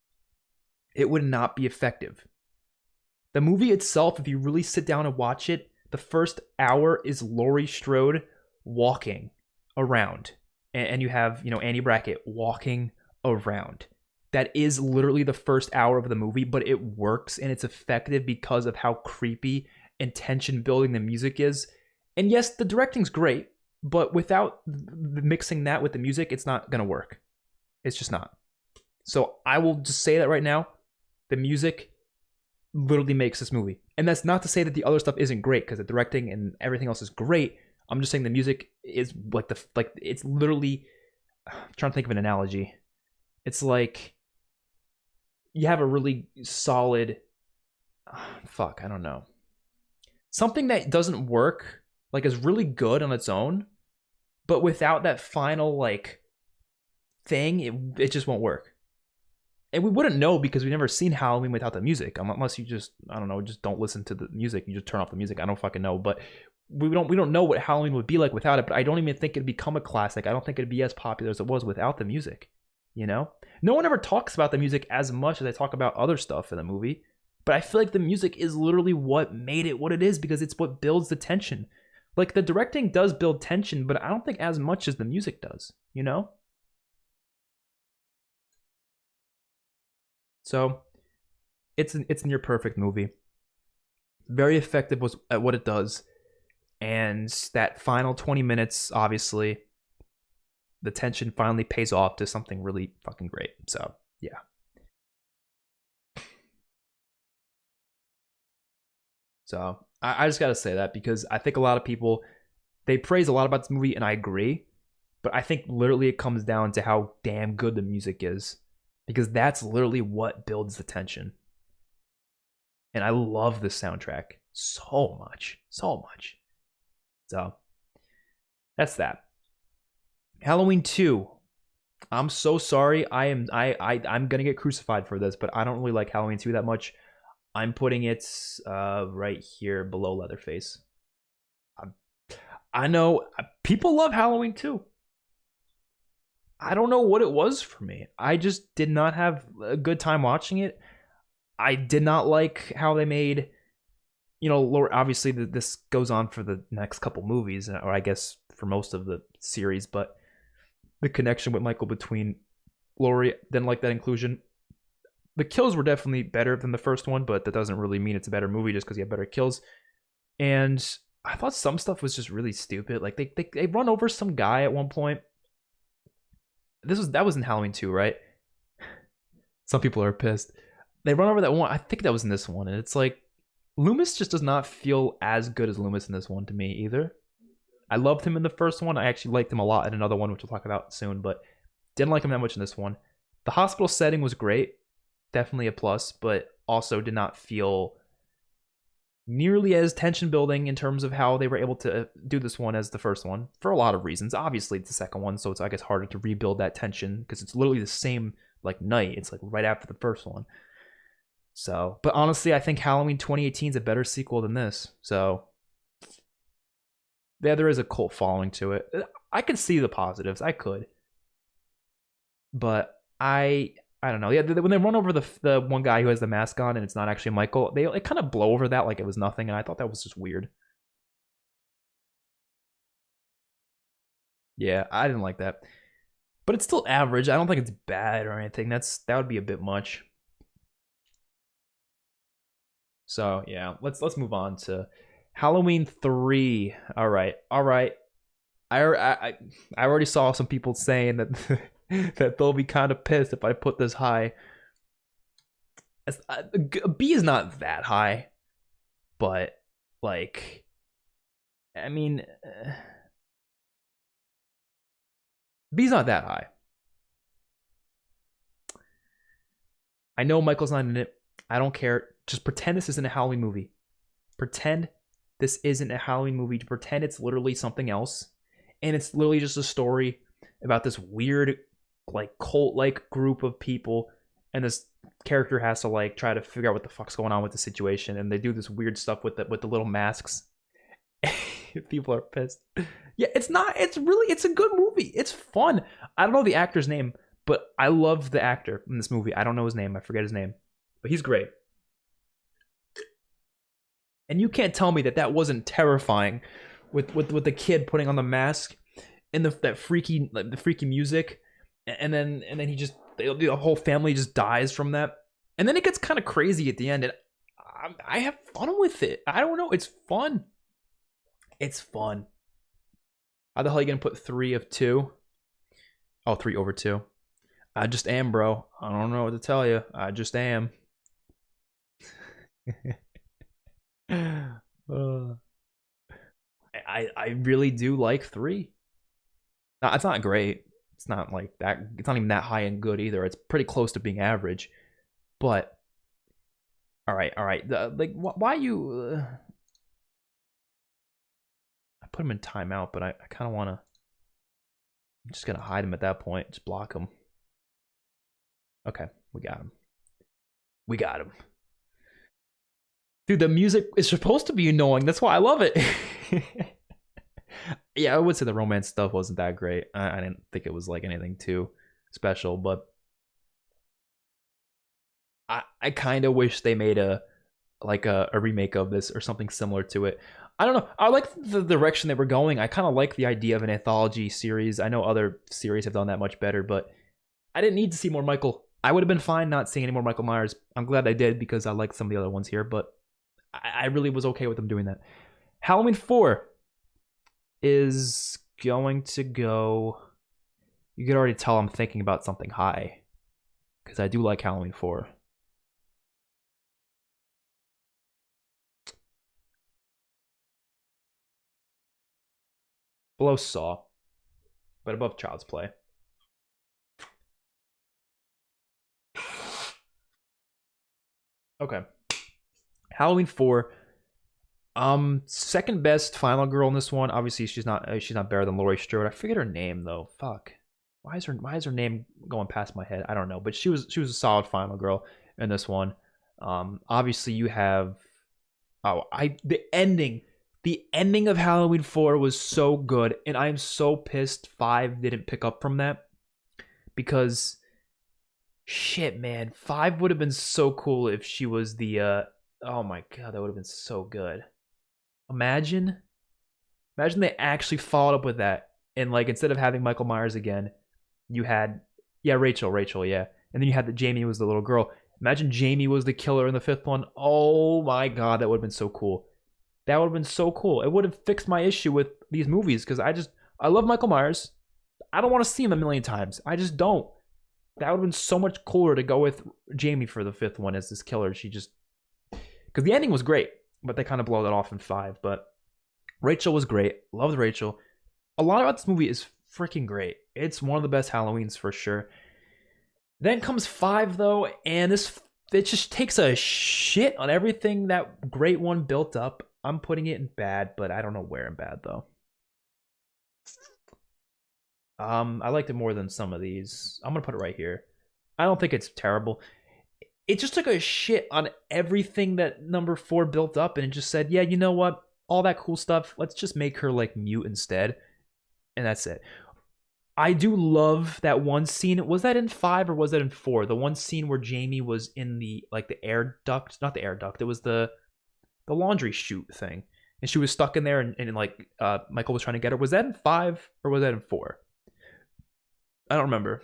S1: it would not be effective. The movie itself, if you really sit down and watch it, the first hour is Laurie Strode walking around. And you have, Annie Brackett walking around. That is literally the first hour of the movie, but it works and it's effective because of how creepy and tension building the music is. And yes, the directing's great, but without mixing that with the music, it's not going to work. It's just not. So I will just say that right now. The music literally makes this movie. And that's not to say that the other stuff isn't great, because the directing and everything else is great. I'm just saying the music is it's literally, I'm trying to think of an analogy. It's like you have a really solid, I don't know. Something that doesn't work, is really good on its own, but without that final, thing, it just won't work. And we wouldn't know because we've never seen Halloween without the music, unless you just, I don't know, just don't listen to the music. You just turn off the music. I don't fucking know, but we don't know what Halloween would be like without it. But I don't even think it'd become a classic. I don't think it'd be as popular as it was without the music. No one ever talks about the music as much as they talk about other stuff in the movie. But I feel like the music is literally what made it what it is, because it's what builds the tension. The directing does build tension, but I don't think as much as the music does. So it's a near perfect movie. Very effective at what it does. And that final 20 minutes, obviously, the tension finally pays off to something really fucking great. So, yeah. So, I just got to say that, because I think a lot of people, they praise a lot about this movie, and I agree. But I think literally it comes down to how damn good the music is. Because that's literally what builds the tension. And I love this soundtrack so much. So much. So, that's that. Halloween 2. I'm so sorry. I'm gonna get crucified for this, but I don't really like Halloween 2 that much. I'm putting it right here below Leatherface. I know people love Halloween 2. I don't know what it was for me. I just did not have a good time watching it. I did not like how they made, obviously this goes on for the next couple movies, or I guess for most of the series, but the connection with Michael between Laurie, didn't like that inclusion. The kills were definitely better than the first one, but that doesn't really mean it's a better movie just because you have better kills. And I thought some stuff was just really stupid. They run over some guy at one point. That was in Halloween 2, right? Some people are pissed. They run over that one. I think that was in this one, and it's Loomis just does not feel as good as Loomis in this one to me either. I loved him in the first one. I actually liked him a lot in another one, which we'll talk about soon, but didn't like him that much in this one. The hospital setting was great, definitely a plus, but also did not feel nearly as tension building in terms of how they were able to do this one as the first one, for a lot of reasons. Obviously it's the second one, so it's, I guess, harder to rebuild that tension because it's literally the same night. It's right after the first one. So, but honestly, I think Halloween 2018 is a better sequel than this. So yeah, there is a cult following to it. I could see the positives. I could, but I don't know. Yeah, when they run over the one guy who has the mask on and it's not actually Michael, they kind of blow over that like it was nothing, and I thought that was just weird. Yeah, I didn't like that. But it's still average. I don't think it's bad or anything. That would be a bit much. So yeah, let's move on to Halloween 3. All right. I already saw some people saying that that they'll be kind of pissed if I put this high. B is not that high, but I mean, B's not that high. I know Michael's not in it. I don't care. Just pretend this isn't a Halloween movie. Pretend this isn't a Halloween movie. Pretend it's literally something else. And it's literally just a story about this weird, cult-like group of people. And this character has to, try to figure out what the fuck's going on with the situation. And they do this weird stuff with the little masks. People are pissed. Yeah, it's not. It's a good movie. It's fun. I don't know the actor's name, but I love the actor in this movie. I don't know his name. I forget his name, but he's great. And you can't tell me that wasn't terrifying, with the kid putting on the mask and that freaky the freaky music, and then he just the whole family just dies from that, and then it gets kind of crazy at the end, and I have fun with it. I don't know. It's fun. It's fun. How the hell are you gonna put 3 of 2? Oh, 3 over 2. I just am, bro. I don't know what to tell you. I just am. I really do like 3. No, it's not great. It's not like that. It's not even that high and good either. It's pretty close to being average. But all right. Why you? I put him in timeout, but I kind of want to. I'm just gonna hide him at that point. Just block him. Okay, we got him. We got him. Dude, the music is supposed to be annoying. That's why I love it. Yeah, I would say the romance stuff wasn't that great. I didn't think it was like anything too special, but I kind of wish they made a remake of this or something similar to it. I don't know. I like the direction they were going. I kind of like the idea of an anthology series. I know other series have done that much better, but I didn't need to see more Michael. I would have been fine not seeing any more Michael Myers. I'm glad I did because I like some of the other ones here, but I really was okay with them doing that. Halloween 4 is going to go... You can already tell I'm thinking about something high, because I do like Halloween 4. Below Saw, but above Child's Play. Okay. Halloween 4. Second best final girl in this one. Obviously, she's not better than Laurie Strode. I forget her name though. Fuck. Why is her name going past my head? I don't know. But she was a solid final girl in this one. Obviously you have the ending of Halloween 4 was so good, and I am so pissed 5 didn't pick up from that, because shit, man, 5 would have been so cool if she was the oh my god, that would have been so good. Imagine they actually followed up with that, and like instead of having Michael Myers again, you had Rachel, yeah, and then you had that Jamie was the little girl. Imagine Jamie was the killer in the 5th one. Oh my god, that would have been so cool. That would have been so cool. It would have fixed my issue with these movies, because I love Michael Myers. I don't want to see him a million times. I just don't. That would have been so much cooler to go with Jamie for the 5th one as this killer. Because the ending was great, but they kind of blow that off in 5. But Rachel was great. Loved Rachel. A lot about this movie is freaking great. It's one of the best Halloweens for sure. Then comes 5 though, and it just takes a shit on everything that great one built up. I'm putting it in bad, but I don't know where in bad though. I liked it more than some of these. I'm gonna put it right here. I don't think it's terrible. It just took a shit on everything that number 4 built up, and it just said, yeah, you know what? All that cool stuff, let's just make her like mute instead. And that's it. I do love that one scene. Was that in 5 or was that in 4? The one scene where Jamie was in the air duct, not the air duct. It was the laundry chute thing, and she was stuck in there, and Michael was trying to get her. Was that in 5 or was that in 4? I don't remember.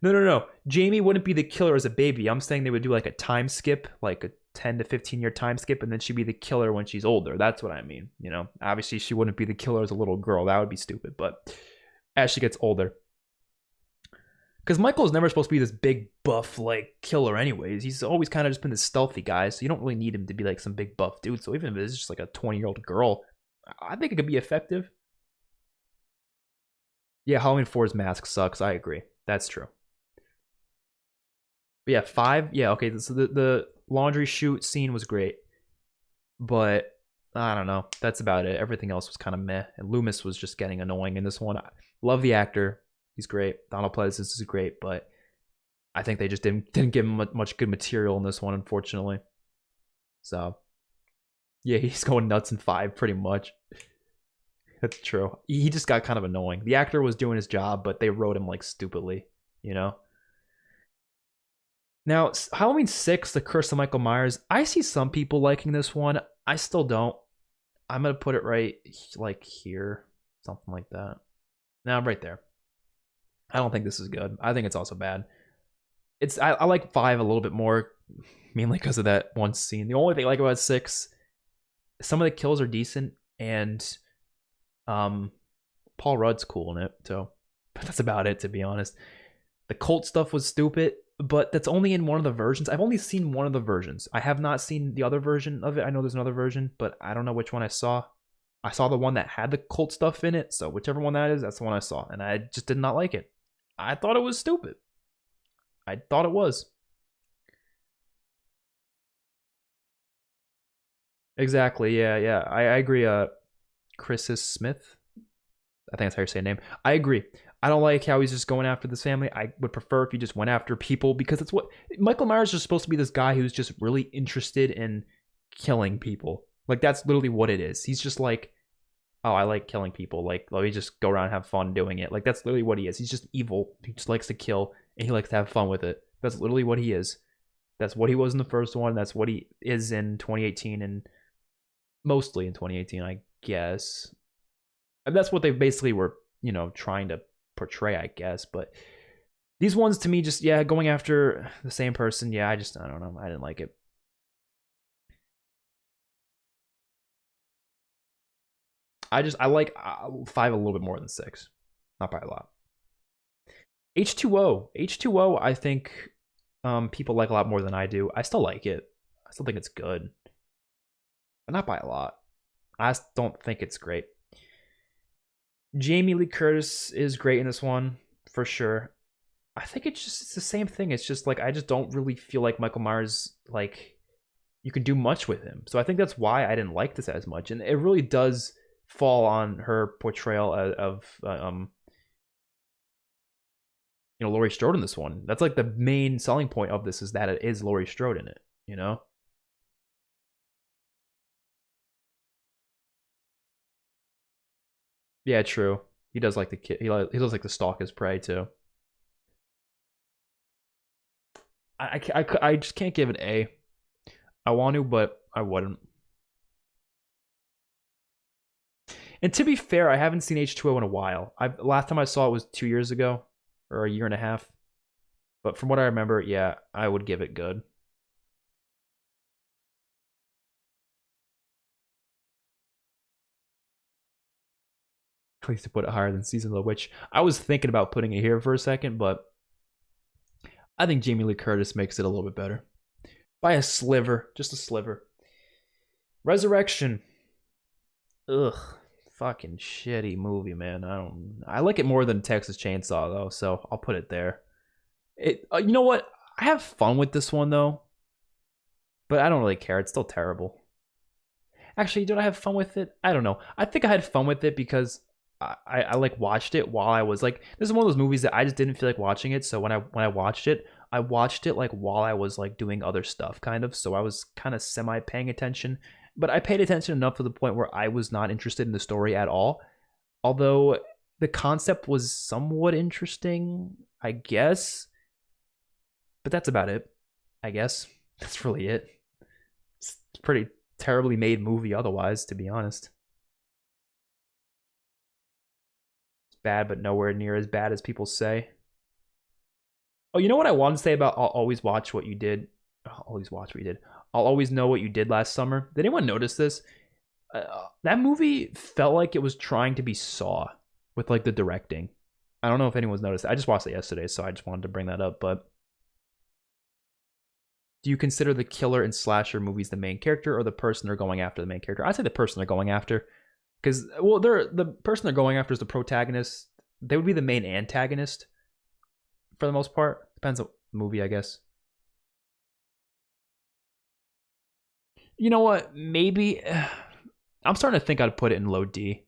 S1: No. Jamie wouldn't be the killer as a baby. I'm saying they would do like a time skip, like a 10 to 15 year time skip, and then she'd be the killer when she's older. That's what I mean. You know, obviously she wouldn't be the killer as a little girl. That would be stupid. But as she gets older, because Michael is never supposed to be this big buff like killer anyways. He's always kind of just been this stealthy guy, so you don't really need him to be like some big buff dude. So even if it's just like a 20-year-old girl, I think it could be effective. Yeah, Halloween 4's mask sucks. I agree. That's true. But yeah, 5. Yeah, okay. So the laundry chute scene was great, but I don't know. That's about it. Everything else was kind of meh. And Loomis was just getting annoying in this one. I love the actor. He's great. Donald Pleasence is great, but I think they just didn't give him much good material in this one, unfortunately. So Yeah, he's going nuts in 5, pretty much. That's true. He just got kind of annoying. The actor was doing his job, but they wrote him like stupidly, you know? Now, Halloween 6, The Curse of Michael Myers, I see some people liking this one. I still don't. I'm going to put it right like here, something like that. Now, right there. I don't think this is good. I think it's also bad. I like 5 a little bit more, mainly because of that one scene. The only thing I like about 6, some of the kills are decent, and Paul Rudd's cool in it, so but that's about it, to be honest. The cult stuff was stupid, but that's only in one of the versions. I've only seen one of the versions. I have not seen the other version of it. I know there's another version, but I don't know which one I saw. I saw the one that had the cult stuff in it, so whichever one that is, that's the one I saw, and I just did not like it. I thought it was stupid. I thought it was. Exactly, yeah. I agree. Chris Smith, I think that's how you say his name. I agree. I don't like how he's just going after this family. I would prefer if he just went after people, because it's what Michael Myers is supposed to be, this guy who's just really interested in killing people. Like, that's literally what it is. He's just like, oh, I like killing people. Like, let me just go around and have fun doing it. Like, that's literally what he is. He's just evil. He just likes to kill, and he likes to have fun with it. That's literally what he is. That's what he was in the first one. That's what he is in 2018, and mostly in 2018, I guess. And that's what they basically were, trying to portray, I guess. But these ones, to me, just, yeah, going after the same person. Yeah, I don't know. I didn't like it. I like 5 a little bit more than 6, not by a lot. H2O, I think people like a lot more than I do. I still like it. I still think it's good, but not by a lot. I just don't think it's great. Jamie Lee Curtis is great in this one, for sure. I think it's the same thing. It's just like, I just don't really feel like Michael Myers, like, you can do much with him. So I think that's why I didn't like this as much. And it really does fall on her portrayal of Laurie Strode in this one. That's like the main selling point of this, is that it is Laurie Strode in it. Yeah, true. He does like the kid. He does like to stalk his prey too. I just can't give it A. I want to, but I wouldn't. And to be fair, I haven't seen H2O in a while. Last time I saw it was 2 years ago, or a year and a half. But from what I remember, yeah, I would give it good. At least to put it higher than Season of the Witch. I was thinking about putting it here for a second, but I think Jamie Lee Curtis makes it a little bit better. By a sliver, just a sliver. Resurrection. Ugh. Fucking shitty movie, man. I like it more than Texas Chainsaw though, so I'll put it there. You know what? I have fun with this one though, but I don't really care. It's still terrible. Actually, did I have fun with it? I don't know. I think I had fun with it because I like watched it while I was like, this is one of those movies that I just didn't feel like watching it. So when I watched it like while I was like doing other stuff, kind of. So I was kind of semi paying attention, but I paid attention enough to the point where I was not interested in the story at all. Although the concept was somewhat interesting, I guess. But that's about it, I guess. That's really it. It's pretty terribly made movie otherwise, to be honest. It's bad, but nowhere near as bad as people say. Oh, you know what I wanted to say about I'll always watch what you did? I'll always watch what you did. I'll always know what you did last summer. Did anyone notice this? That movie felt like it was trying to be Saw with like the directing. I don't know if anyone's noticed. I just watched it yesterday, so I just wanted to bring that up. But do you consider the killer in slasher movies the main character, or the person they're going after the main character? I'd say the person they're going after, because they're the person they're going after is the protagonist. They would be the main antagonist for the most part. Depends on the movie, I guess. You know what? Maybe I'm starting to think I'd put it in low D.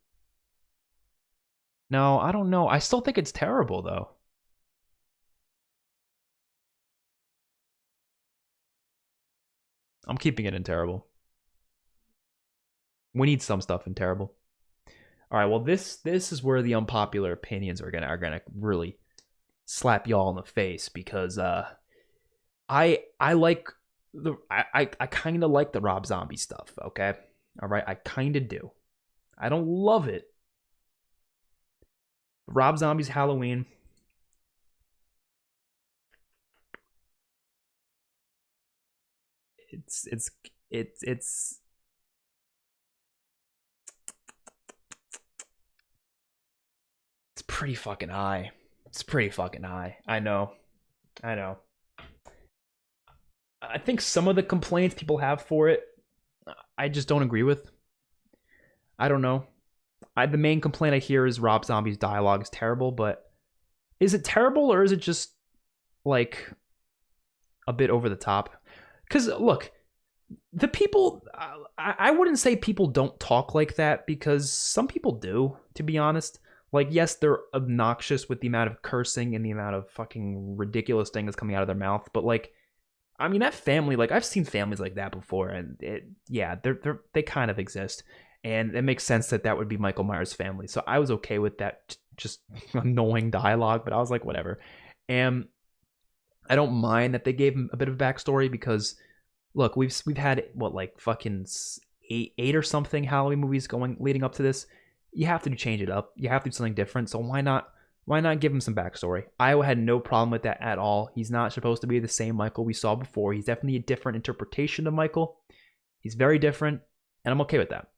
S1: No, I don't know. I still think it's terrible though. I'm keeping it in terrible. We need some stuff in terrible. All right, well this is where the unpopular opinions are gonna really slap y'all in the face, because I like I kind of like the Rob Zombie stuff. Okay, all right, I kind of do. I don't love it. Rob Zombie's Halloween. It's it's it's it's it's pretty fucking high. It's pretty fucking high. I know. I know. I think some of the complaints people have for it, I just don't agree with. I don't know. The main complaint I hear is Rob Zombie's dialogue is terrible, but is it terrible, or is it just like a bit over the top? Because look, the people, I wouldn't say people don't talk like that, because some people do, to be honest. Like, yes, they're obnoxious with the amount of cursing and the amount of fucking ridiculous things coming out of their mouth, but like, I mean, that family, like, I've seen families like that before, and yeah, they kind of exist, and it makes sense that that would be Michael Myers' family. So I was okay with that, just annoying dialogue, but I was like, whatever. And I don't mind that they gave him a bit of backstory, because look, we've had what, like fucking eight or something Halloween movies going leading up to this. You have to change it up. You have to do something different. So why not? Why not give him some backstory? I had no problem with that at all. He's not supposed to be the same Michael we saw before. He's definitely a different interpretation of Michael. He's very different, and I'm okay with that.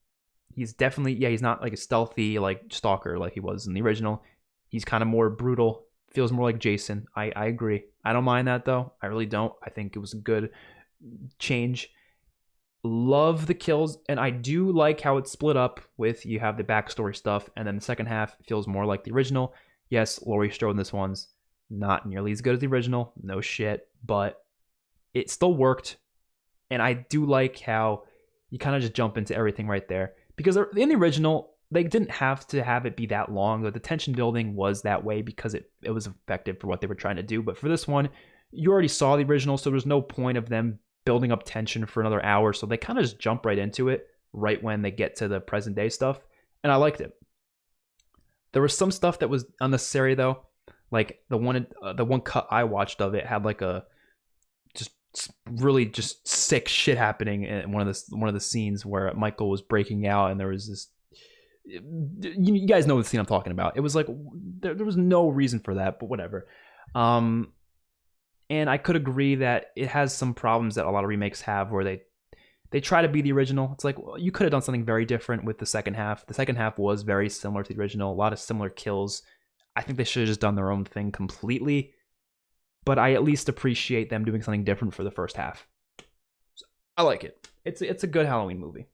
S1: He's definitely, yeah, he's not like a stealthy, like, stalker like he was in the original. He's kind of more brutal, feels more like Jason. I agree. I don't mind that, though. I really don't. I think it was a good change. Love the kills, and I do like how it's split up with, you have the backstory stuff, and then the second half feels more like the original. Yes, Laurie Strode in this one's not nearly as good as the original, no shit, but it still worked. And I do like how you kind of just jump into everything right there, because in the original, they didn't have to have it be that long. The tension building was that way because it was effective for what they were trying to do. But for this one, you already saw the original, so there's no point of them building up tension for another hour. So they kind of just jump right into it right when they get to the present day stuff, and I liked it. There was some stuff that was unnecessary, though. Like the one cut I watched of it had like a just really just sick shit happening in one of the scenes where Michael was breaking out, and there was this. You guys know the scene I'm talking about. It was like there was no reason for that, but whatever. And I could agree that it has some problems that a lot of remakes have, where they try to be the original. It's like, well, you could have done something very different with the second half. The second half was very similar to the original. A lot of similar kills. I think they should have just done their own thing completely. But I at least appreciate them doing something different for the first half. So I like it. It's a good Halloween movie.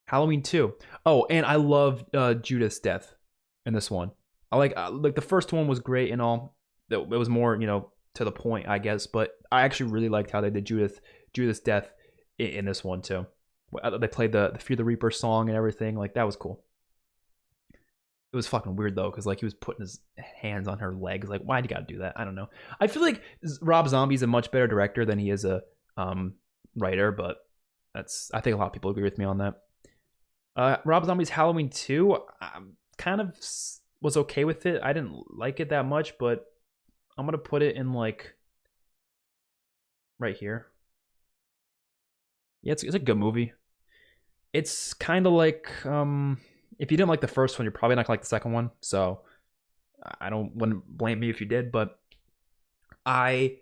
S1: Halloween 2. Oh, and I love Judith's death in this one. I like the first one was great and all. It was more, to the point, I guess, but I actually really liked how they did Judith's death in this one too. They played the Fear the Reaper song and everything. Like, that was cool. It was fucking weird though, because like he was putting his hands on her legs. Like, why'd you gotta do that? I don't know. I feel like Rob Zombie's a much better director than he is a writer, but I think a lot of people agree with me on that. Rob Zombie's Halloween 2, kind of was okay with it. I didn't like it that much, but I'm gonna put it in like right here. Yeah, it's a good movie. It's kind of like if you didn't like the first one, you're probably not gonna like the second one. So wouldn't blame me if you did, but I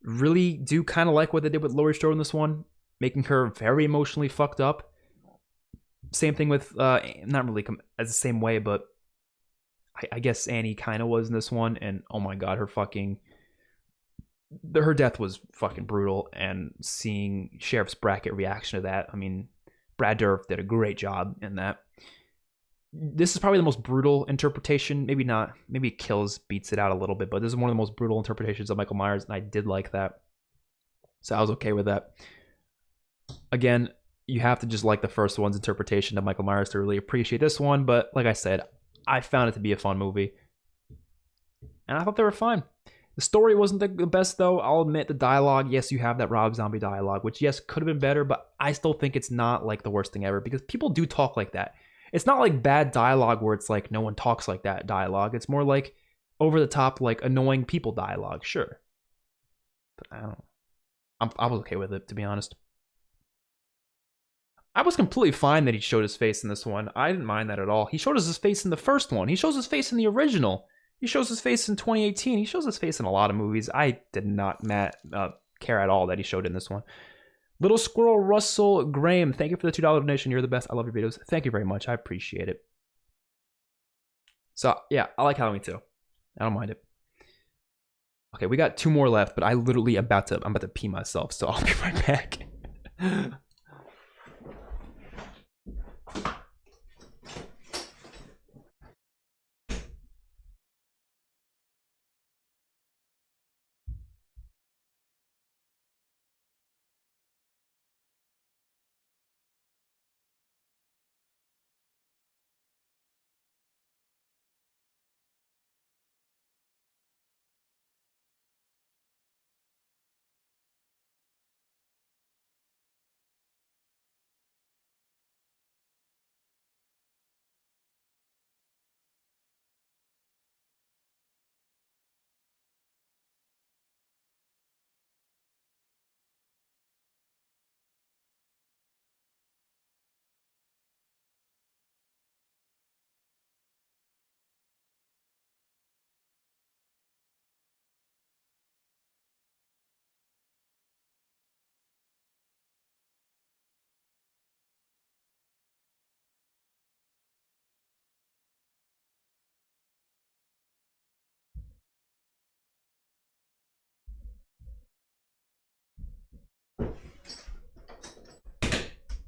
S1: really do kind of like what they did with Laurie Strode in this one, making her very emotionally fucked up. Same thing with not really as the same way, but I guess Annie kind of was in this one, and oh my god, her death was fucking brutal, and seeing Sheriff's Bracket reaction to that, I mean, Brad Dourif did a great job in that. This is probably the most brutal interpretation. Maybe not. Maybe Kills beats it out a little bit, but this is one of the most brutal interpretations of Michael Myers, and I did like that. So I was okay with that. Again, you have to just like the first one's interpretation of Michael Myers to really appreciate this one, but like I said, I found it to be a fun movie. And I thought they were fine. The story wasn't the best though. I'll admit the dialogue. Yes, you have that Rob Zombie dialogue, which yes could have been better, but I still think it's not like the worst thing ever because people do talk like that. It's not like bad dialogue where it's like no one talks like that dialogue. It's more like over the top, like annoying people dialogue. Sure, but I don't. I was okay with it, to be honest. I was completely fine that he showed his face in this one. I didn't mind that at all. He showed us his face in the first one. He shows his face in the original. He shows his face in 2018. He shows his face in a lot of movies. I did not care at all that he showed in this one. Little Squirrel Russell Graham, thank you for the $2 donation. You're the best. I love your videos. Thank you very much. I appreciate it. So, yeah, I like Halloween too. I don't mind it. Okay, we got 2 more left, but I'm about to pee myself, so I'll be right back.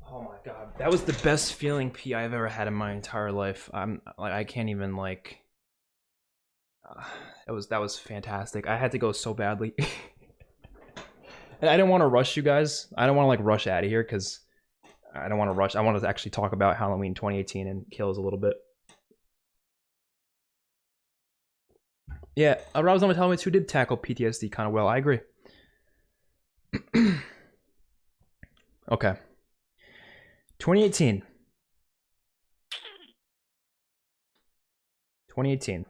S1: Oh my god, that was the best feeling pee I've ever had in my entire life. I can't even like. That was fantastic. I had to go so badly, and I didn't want to rush you guys. I don't want to like rush out of here because I don't want to rush. I want to actually talk about Halloween 2018 and kills a little bit. Yeah, Rob Zombie Halloween 2 did tackle PTSD kind of well. I agree. Okay. 2018. 2018.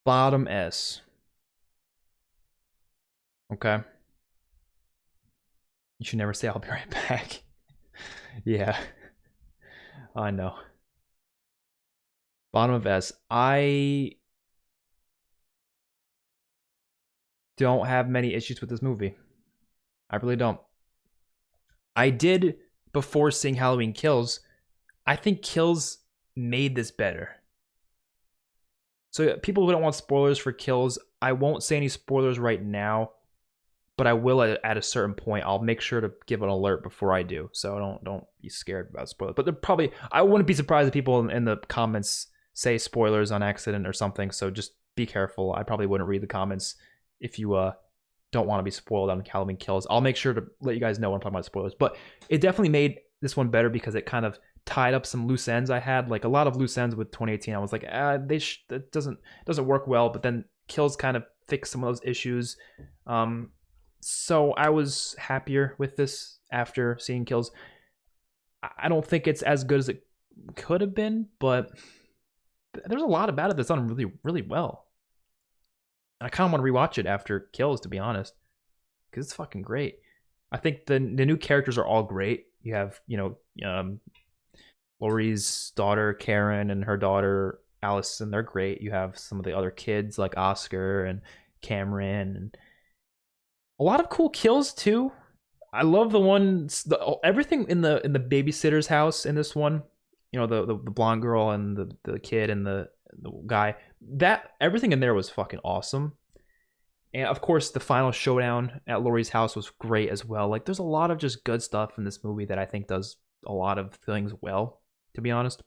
S1: Bottom S. Okay. You should never say I'll be right back. Yeah. I know. Bottom of S. I don't have many issues with this movie. I really don't. I did before seeing Halloween Kills. I think Kills made this better. So people who don't want spoilers for Kills, I won't say any spoilers right now, but I will at a certain point. I'll make sure to give an alert before I do, so don't be scared about spoilers. But they're probably, I wouldn't be surprised if people in the comments say spoilers on accident or something. So just be careful. I probably wouldn't read the comments if you don't want to be spoiled on Halloween Kills. I'll make sure to let you guys know when I'm talking about spoilers. But it definitely made this one better because it kind of tied up some loose ends I had. Like a lot of loose ends with 2018. I was like, that doesn't work well. But then Kills kind of fixed some of those issues. So I was happier with this after seeing Kills. I don't think it's as good as it could have been, but there's a lot about it that's done really, really well. And I kind of want to rewatch it after Kills, to be honest, because it's fucking great. I think the new characters are all great. You have, Laurie's daughter Karen and her daughter Allison. They're great. You have some of the other kids like Oscar and Cameron, and a lot of cool kills too. I love the ones, everything in the babysitter's house in this one. The blonde girl and the kid and the guy. That everything in there was fucking awesome. And of course, the final showdown at Laurie's house was great as well. Like, there's a lot of just good stuff in this movie that I think does a lot of things well, to be honest.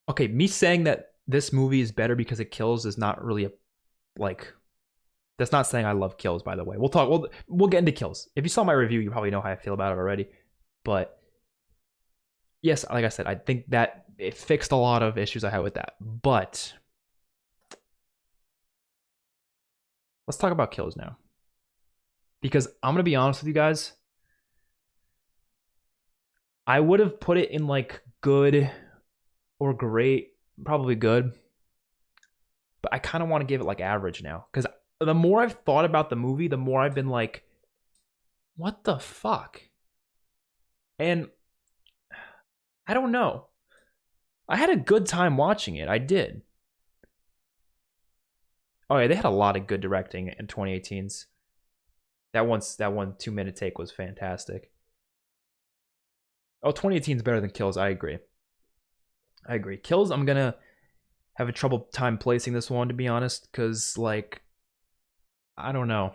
S1: Okay, me saying that this movie is better because it kills is not really That's not saying I love Kills, by the way. We'll talk. We'll get into Kills. If you saw my review, you probably know how I feel about it already. But yes, like I said, I think that it fixed a lot of issues I had with that. But let's talk about Kills now, because I'm gonna be honest with you guys. I would have put it in like good or great, probably good. But I kind of want to give it like average now, because the more I've thought about the movie, the more I've been like, what the fuck? And I don't know. I had a good time watching it. I did. Oh yeah, they had a lot of good directing in 2018's. That one 2-minute take was fantastic. Oh, 2018 is better than Kills. I agree. Kills, I'm gonna have a trouble time placing this one, to be honest, because like, I don't know.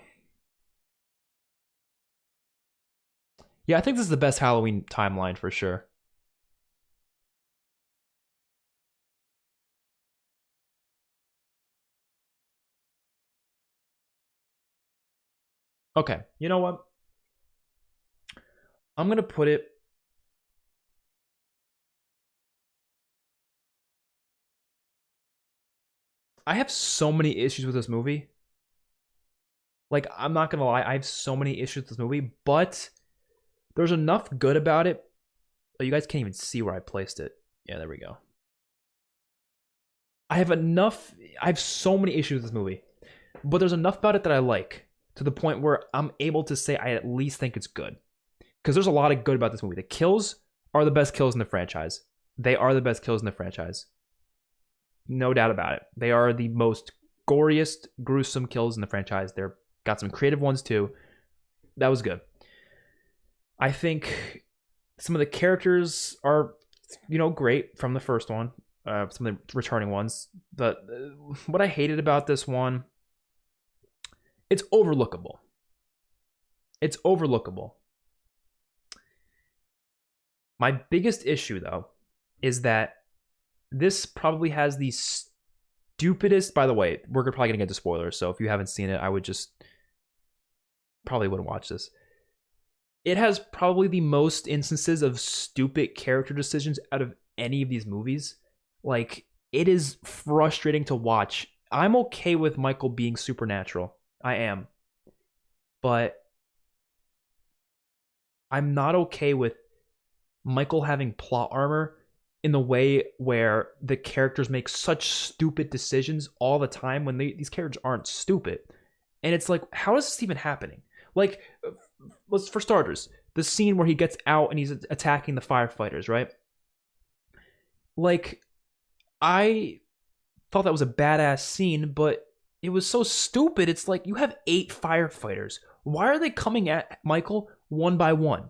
S1: Yeah, I think this is the best Halloween timeline for sure. Okay, you know what? I'm gonna put it. I have so many issues with this movie. Like, I'm not gonna lie, I have so many issues with this movie, but there's enough good about it. Oh, you guys can't even see where I placed it. Yeah, there we go. I have so many issues with this movie, but there's enough about it that I like, to the point where I'm able to say I at least think it's good. Because there's a lot of good about this movie. The kills are the best kills in the franchise. They are the best kills in the franchise. No doubt about it. They are the most goriest, gruesome kills in the franchise. They're got some creative ones too. That was good. I think some of the characters are, great from the first one. Some of the returning ones. But what I hated about this one, it's overlookable. It's overlookable. My biggest issue, though, is that this probably has the stupidest. By the way, we're probably going to get to spoilers, so if you haven't seen it, I would just probably wouldn't watch this. It has probably the most instances of stupid character decisions out of any of these movies. Like, it is frustrating to watch. I'm okay with Michael being supernatural. I am. But I'm not okay with Michael having plot armor in the way where the characters make such stupid decisions all the time when these characters aren't stupid. And it's like, how is this even happening? Like, let's, for starters, the scene where he gets out and he's attacking the firefighters, right? Like, I thought that was a badass scene, but it was so stupid. It's like, you have 8 firefighters. Why are they coming at Michael one by one?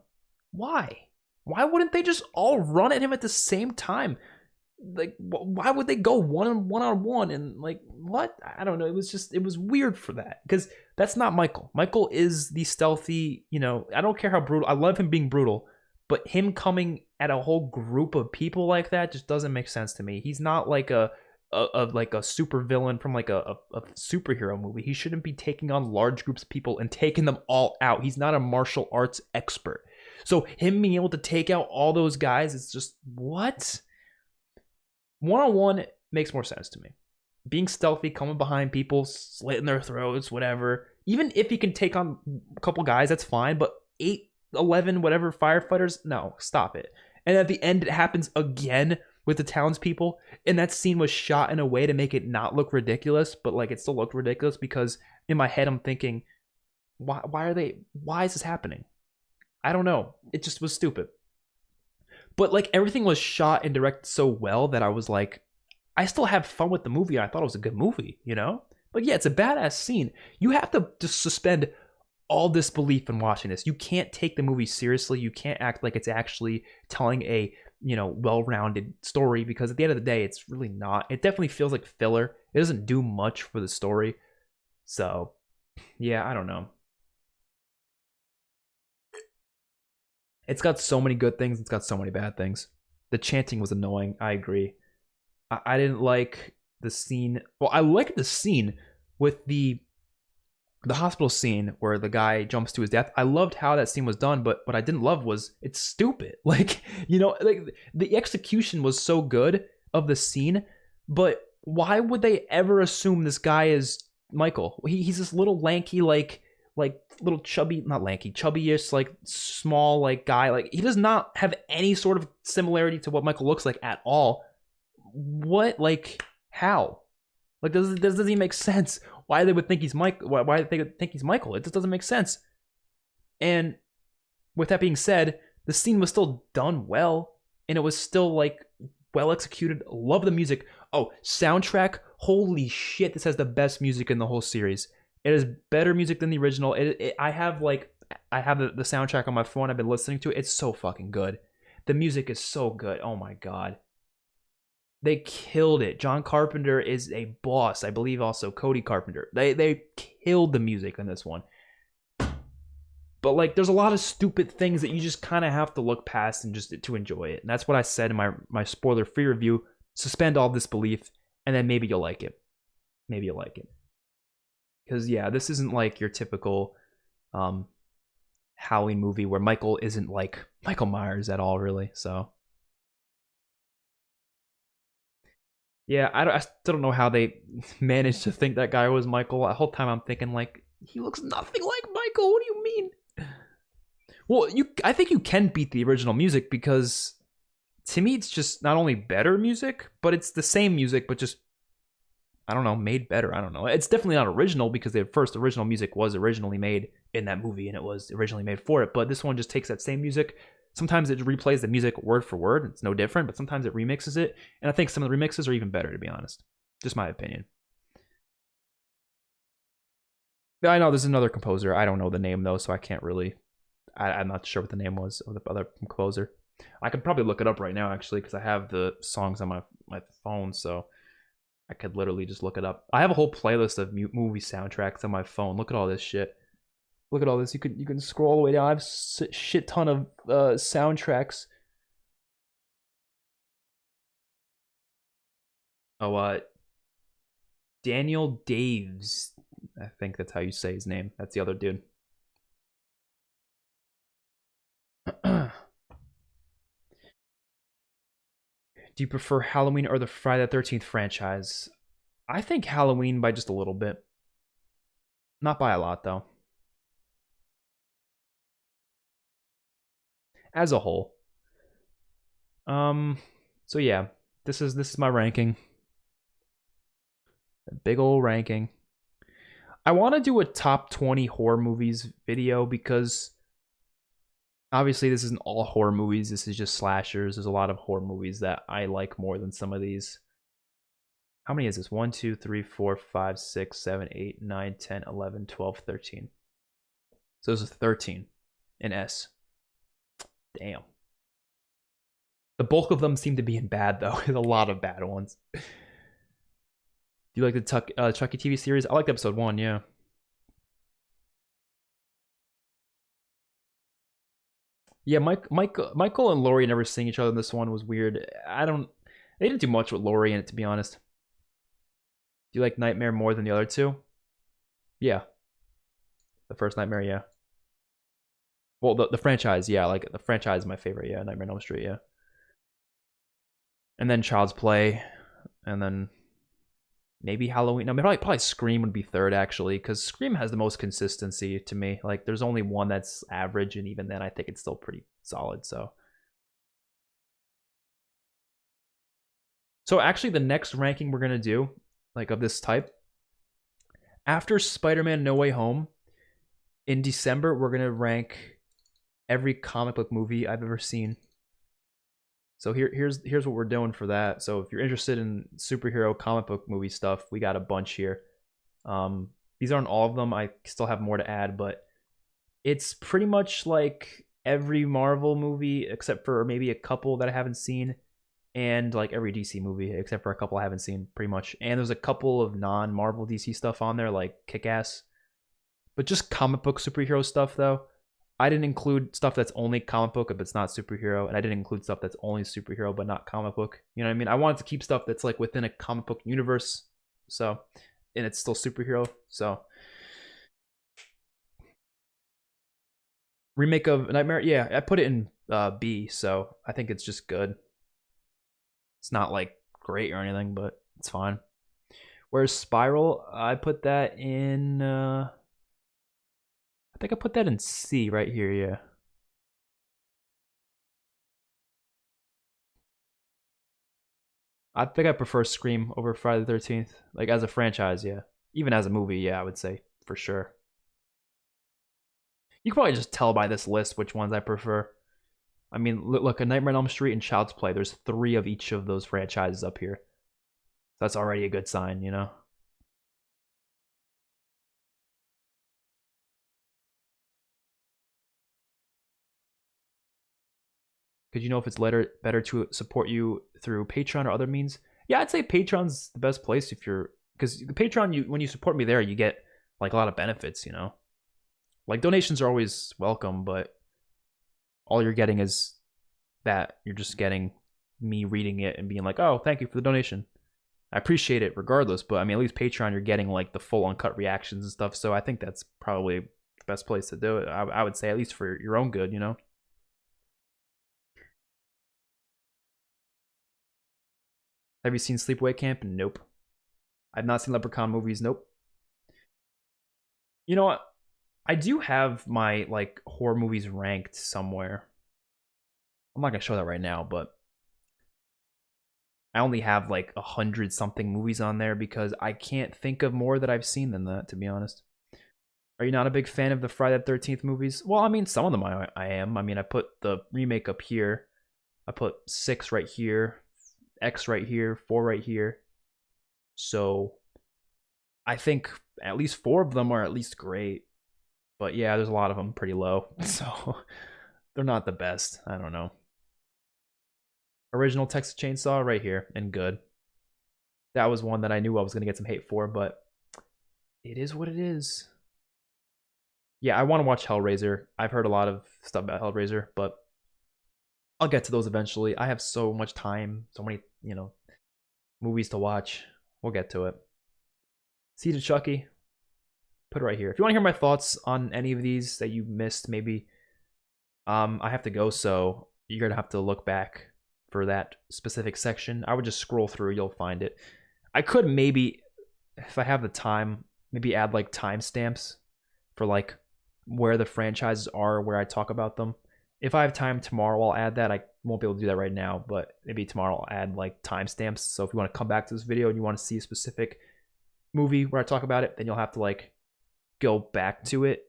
S1: Why? Why wouldn't they just all run at him at the same time? Like, why would they go one on one? And like, what? I don't know. It was weird for that, because that's not Michael. Michael is the stealthy, I don't care how brutal. I love him being brutal, but him coming at a whole group of people like that just doesn't make sense to me. He's not like a super villain from like a superhero movie. He shouldn't be taking on large groups of people and taking them all out. He's not a martial arts expert. So him being able to take out all those guys, it's just, what? One-on-one makes more sense to me. Being stealthy, coming behind people, slitting their throats, whatever. Even if he can take on a couple guys, that's fine. But 8, 11, whatever firefighters, no, stop it. And at the end, it happens again with the townspeople. And that scene was shot in a way to make it not look ridiculous, but like, it still looked ridiculous, because in my head I'm thinking, why is this happening? I don't know. It just was stupid. But like, everything was shot and directed so well that I was like, I still have fun with the movie. I thought it was a good movie, But yeah, it's a badass scene. You have to just suspend all disbelief in watching this. You can't take the movie seriously. You can't act like it's actually telling a, well-rounded story, because at the end of the day, it's really not. It definitely feels like filler. It doesn't do much for the story. So, yeah, I don't know. It's got so many good things. It's got so many bad things. The chanting was annoying. I agree. I didn't like the scene. Well, I liked the scene with the The hospital scene where the guy jumps to his death, I loved how that scene was done, but what I didn't love was it's stupid. Like, like the execution was so good of the scene, but why would they ever assume this guy is Michael? He's this little lanky, like little chubby, not lanky, chubbyish, like small, like guy. Like he does not have any sort of similarity to what Michael looks like at all. What, like, how? Like, this doesn't even make sense. Why they would think he's Mike? Why they would think he's Michael? It just doesn't make sense. And with that being said, the scene was still done well, and it was still like well executed. Love the music. Oh, soundtrack! Holy shit! This has the best music in the whole series. It is better music than the original. I have the soundtrack on my phone. I've been listening to it. It's so fucking good. The music is so good. Oh my god. They killed it. John Carpenter is a boss. I believe also Cody Carpenter. They killed the music in this one. But like, there's a lot of stupid things that you just kind of have to look past and just to enjoy it. And that's what I said in my spoiler-free review. Suspend all disbelief, and then maybe you'll like it. Maybe you'll like it. Because yeah, this isn't like your typical Halloween movie where Michael isn't like Michael Myers at all, really. So. Yeah, I still don't know how they managed to think that guy was Michael. The whole time I'm thinking, like, he looks nothing like Michael. What do you mean? Well, I think you can beat the original music because, to me, it's just not only better music, but it's the same music, but just, I don't know, made better. I don't know. It's definitely not original because the first original music was originally made in that movie, and it was originally made for it. But this one just takes that same music. Sometimes it replays the music word for word. It's no different, but sometimes it remixes it. And I think some of the remixes are even better, to be honest. Just my opinion. I know there's another composer. I don't know the name, though, so I can't really... I'm not sure what the name was of the other composer. I could probably look it up right now, actually, because I have the songs on my phone, so I could literally just look it up. I have a whole playlist of movie soundtracks on my phone. Look at all this shit. Look at all this. You can scroll all the way down. I have a shit ton of soundtracks. Oh, Daniel Daves. I think that's how you say his name. That's the other dude. Do you prefer Halloween or the Friday the 13th franchise? I think Halloween by just a little bit. Not by a lot, though. As a whole. So yeah, this is my ranking. A big old ranking. I want to do a top 20 horror movies video because obviously this isn't all horror movies. This is just slashers. There's a lot of horror movies that I like more than some of these. How many is this? 1, 2, 3, 4, 5, 6, 7, 8, 9, 10, 11, 12, 13. So this is 13 in S. Damn. The bulk of them seem to be in bad, though. There's a lot of bad ones. Do you like the Chucky TV series? I liked episode 1, yeah. Yeah, Michael and Laurie never seeing each other in this one was weird. They didn't do much with Laurie in it, to be honest. Do you like Nightmare more than the other two? Yeah. The first Nightmare, yeah. Well, the franchise, yeah. Like, the franchise is my favorite, yeah. Nightmare on Elm Street, yeah. And then Child's Play. And then maybe Halloween. No, probably Scream would be third, actually. Because Scream has the most consistency to me. Like, there's only one that's average. And even then, I think it's still pretty solid, so. So, actually, the next ranking we're going to do, like, of this type, after Spider-Man No Way Home, in December, we're going to rank every comic book movie I've ever seen. So here's what we're doing for that. So if you're interested in superhero comic book movie stuff, we got a bunch here. These aren't all of them. I still have more to add, but it's pretty much like every Marvel movie except for maybe a couple that I haven't seen, and like every DC movie except for a couple I haven't seen, pretty much. And there's a couple of non-Marvel DC stuff on there, like Kick-Ass. But just comic book superhero stuff, though. I didn't include stuff that's only comic book if it's not superhero, and I didn't include stuff that's only superhero but not comic book. You know what I mean? I wanted to keep stuff that's like within a comic book universe, so, and it's still superhero. So Remake of Nightmare. Yeah, I put it in B, so I think it's just good. It's not like great or anything, but it's fine. Whereas Spiral, I put that in. I think I put that in C right here. Yeah. I think I prefer Scream over Friday the 13th. Like as a franchise, yeah. Even as a movie, yeah, I would say for sure. You can probably just tell by this list which ones I prefer. I mean, look, A Nightmare on Elm Street and Child's Play. There's 3 of each of those franchises up here. That's already a good sign, you know. Because you know if it's better to support you through Patreon or other means. Yeah, I'd say Patreon's the best place if you're because the Patreon, you when you support me there, you get like a lot of benefits, you know. Like donations are always welcome, but all you're getting is that you're just getting me reading it and being like, "Oh, thank you for the donation." I appreciate it regardless, but I mean, at least Patreon, you're getting like the full uncut reactions and stuff. So I think that's probably the best place to do it. I would say, at least for your own good, you know. Have you seen Sleepaway Camp? Nope. I've not seen Leprechaun movies. Nope. You know what? I do have my like horror movies ranked somewhere. I'm not gonna show that right now, but I only have like 100 something movies on there because I can't think of more that I've seen than that, to be honest. Are you not a big fan of the Friday the 13th movies? Well, I mean, some of them I am. I mean, I put the remake up here. I put 6 right here, X right here, 4 right here. So I think at least 4 of them are at least great. But yeah, there's a lot of them pretty low. So they're not the best. I don't know. Original Texas Chainsaw right here and good. That was one that I knew I was going to get some hate for, but it is what it is. Yeah, I want to watch Hellraiser. I've heard a lot of stuff about Hellraiser, but I'll get to those eventually. I have so much time, so many, movies to watch. We'll get to it. Seed of Chucky, put it right here. If you want to hear my thoughts on any of these that you missed, maybe I have to go, so you're gonna have to look back for that specific section. I would just scroll through, you'll find it. I could maybe, if I have the time, maybe add like timestamps for like where the franchises are, where I talk about them. If I have time tomorrow, I'll add that. I won't be able to do that right now, but maybe tomorrow I'll add like timestamps. So if you want to come back to this video and you want to see a specific movie where I talk about it, then you'll have to like go back to it,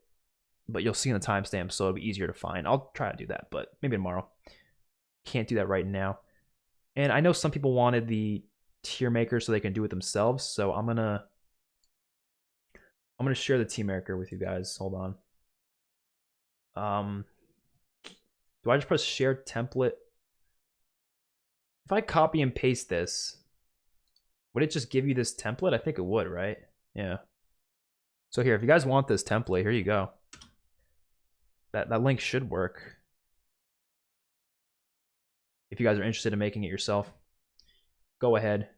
S1: but you'll see in the timestamp, so it'll be easier to find. I'll try to do that, but maybe tomorrow. Can't do that right now. And I know some people wanted the tier maker so they can do it themselves, so I'm gonna share the tier maker with you guys. Hold on. Do I just press share template? If I copy and paste this, would it just give you this template? I think it would, right? Yeah. So here, if you guys want this template, here you go. That link should work. If you guys are interested in making it yourself, go ahead.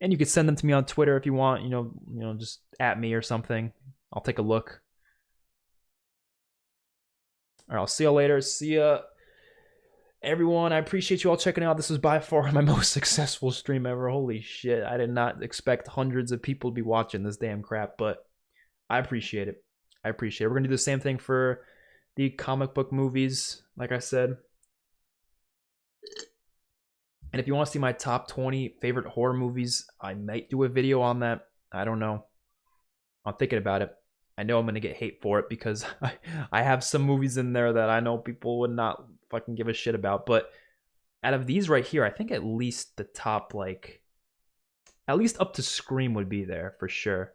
S1: And you could send them to me on Twitter if you want, just at me or something. I'll take a look. All right, I'll see you later. See ya, everyone. I appreciate you all checking out. This was by far my most successful stream ever. Holy shit. I did not expect hundreds of people to be watching this damn crap, but I appreciate it. I appreciate it. We're going to do the same thing for the comic book movies, like I said. And if you want to see my top 20 favorite horror movies, I might do a video on that. I don't know. I'm thinking about it. I know I'm going to get hate for it because I have some movies in there that I know people would not fucking give a shit about. But out of these right here, I think at least the top, at least up to Scream would be there for sure.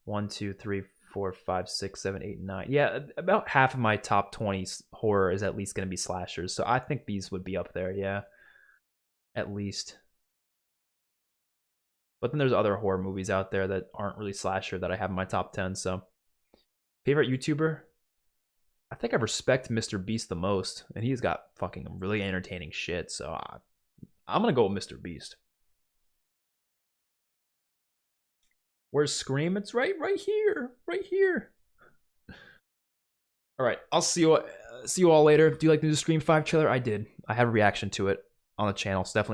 S1: 1, 2, 3, 4, 5, 6, 7, 8, 9. Yeah, about half of my top 20 horror is at least going to be slashers. So I think these would be up there, yeah. At least. But then there's other horror movies out there that aren't really slasher that I have in my top 10. So, favorite YouTuber? I think I respect Mr. Beast the most, and he's got fucking really entertaining shit. So I'm gonna go with Mr. Beast. Where's Scream? It's right here, right here. All right, I'll see you all later. Do you like the new Scream 5 trailer? I did. I have a reaction to it on the channel, so definitely go